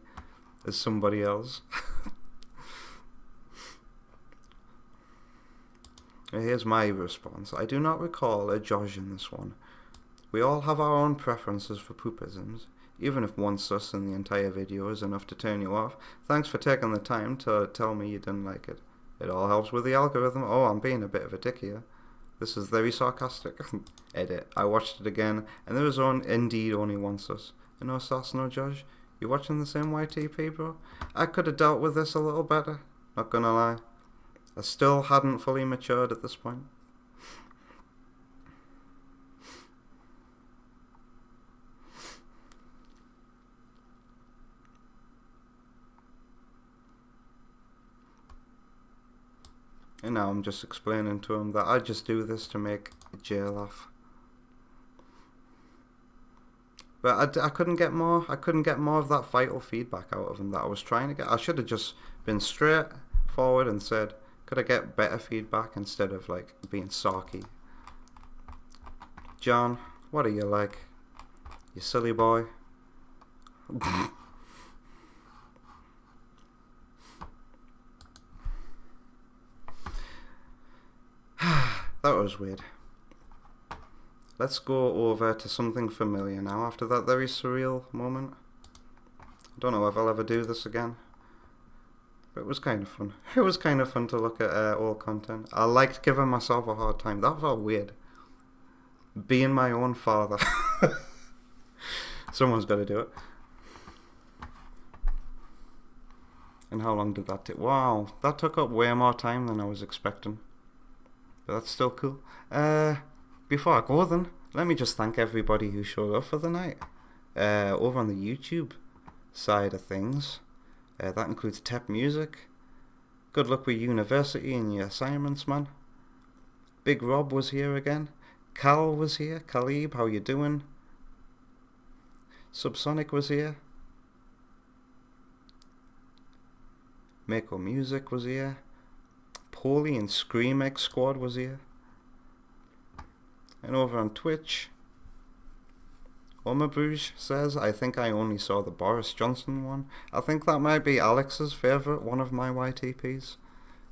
as somebody else. Here's my response. I do not recall a Josh in this one. We all have our own preferences for poopisms, even if one sus in the entire video is enough to turn you off. Thanks for taking the time to tell me you didn't like it. It all helps with the algorithm. Oh, I'm being a bit of a dick here. This is very sarcastic. Edit. I watched it again, and there was indeed only one sus. No sass, no Josh. You watching the same YTP, bro? I could have dealt with this a little better. Not gonna lie. I still hadn't fully matured at this point. And now I'm just explaining to him that I just do this to make Jay laugh. But I couldn't get more. I couldn't get more of that vital feedback out of him that I was trying to get. I should have just been straightforward and said, could I get better feedback instead of like being sarky? John, what are you like? You silly boy. That was weird. Let's go over to something familiar now after that very surreal moment. I don't know if I'll ever do this again. But it was kind of fun. It was kind of fun to look at old content. I liked giving myself a hard time. That felt weird. Being my own father. Someone's got to do it. And how long did that take? Wow, that took up way more time than I was expecting. But that's still cool. Before I go then, let me just thank everybody who showed up for the night. Over on the YouTube side of things. That includes Tep Music. Good luck with university and your assignments, man. Big Rob was here again. Cal was here. Khalib, how you doing? Subsonic was here. Mako Music was here. Polly and Scream Egg Squad was here. And over on Twitch, Omabruge says, I think I only saw the Boris Johnson one. I think that might be Alex's favourite one of my YTPs.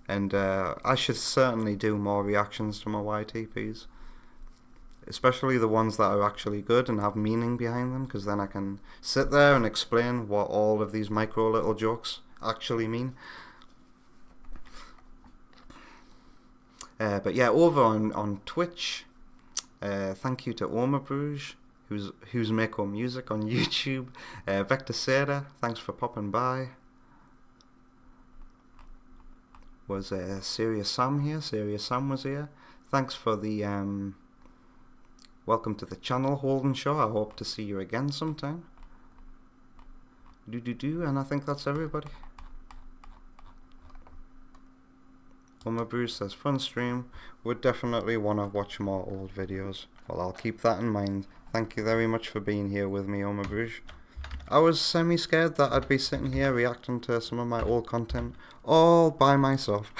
And I should certainly do more reactions to my YTPs. Especially the ones that are actually good and have meaning behind them, because then I can sit there and explain what all of these micro little jokes actually mean. But yeah, over on Twitch, thank you to Omabruge, who's Mako Music on YouTube. Vector Seda, thanks for popping by. Was Serious Sam here? Serious Sam was here. Thanks for the welcome to the channel, Holden Shaw. I hope to see you again sometime. And I think that's everybody. Bruce says, fun stream. Would definitely want to watch more old videos. Well, I'll keep that in mind. Thank you very much for being here with me, Bruce. I was semi-scared that I'd be sitting here reacting to some of my old content all by myself.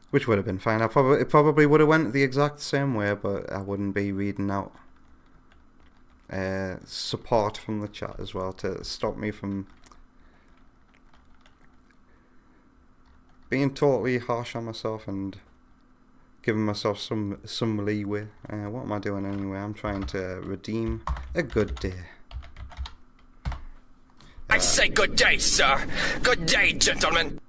Which would have been fine. It probably would have went the exact same way, but I wouldn't be reading out support from the chat as well to stop me from being totally harsh on myself and giving myself some leeway. What am I doing anyway? I'm trying to redeem a good day. I say good day, sir. Good day, gentlemen.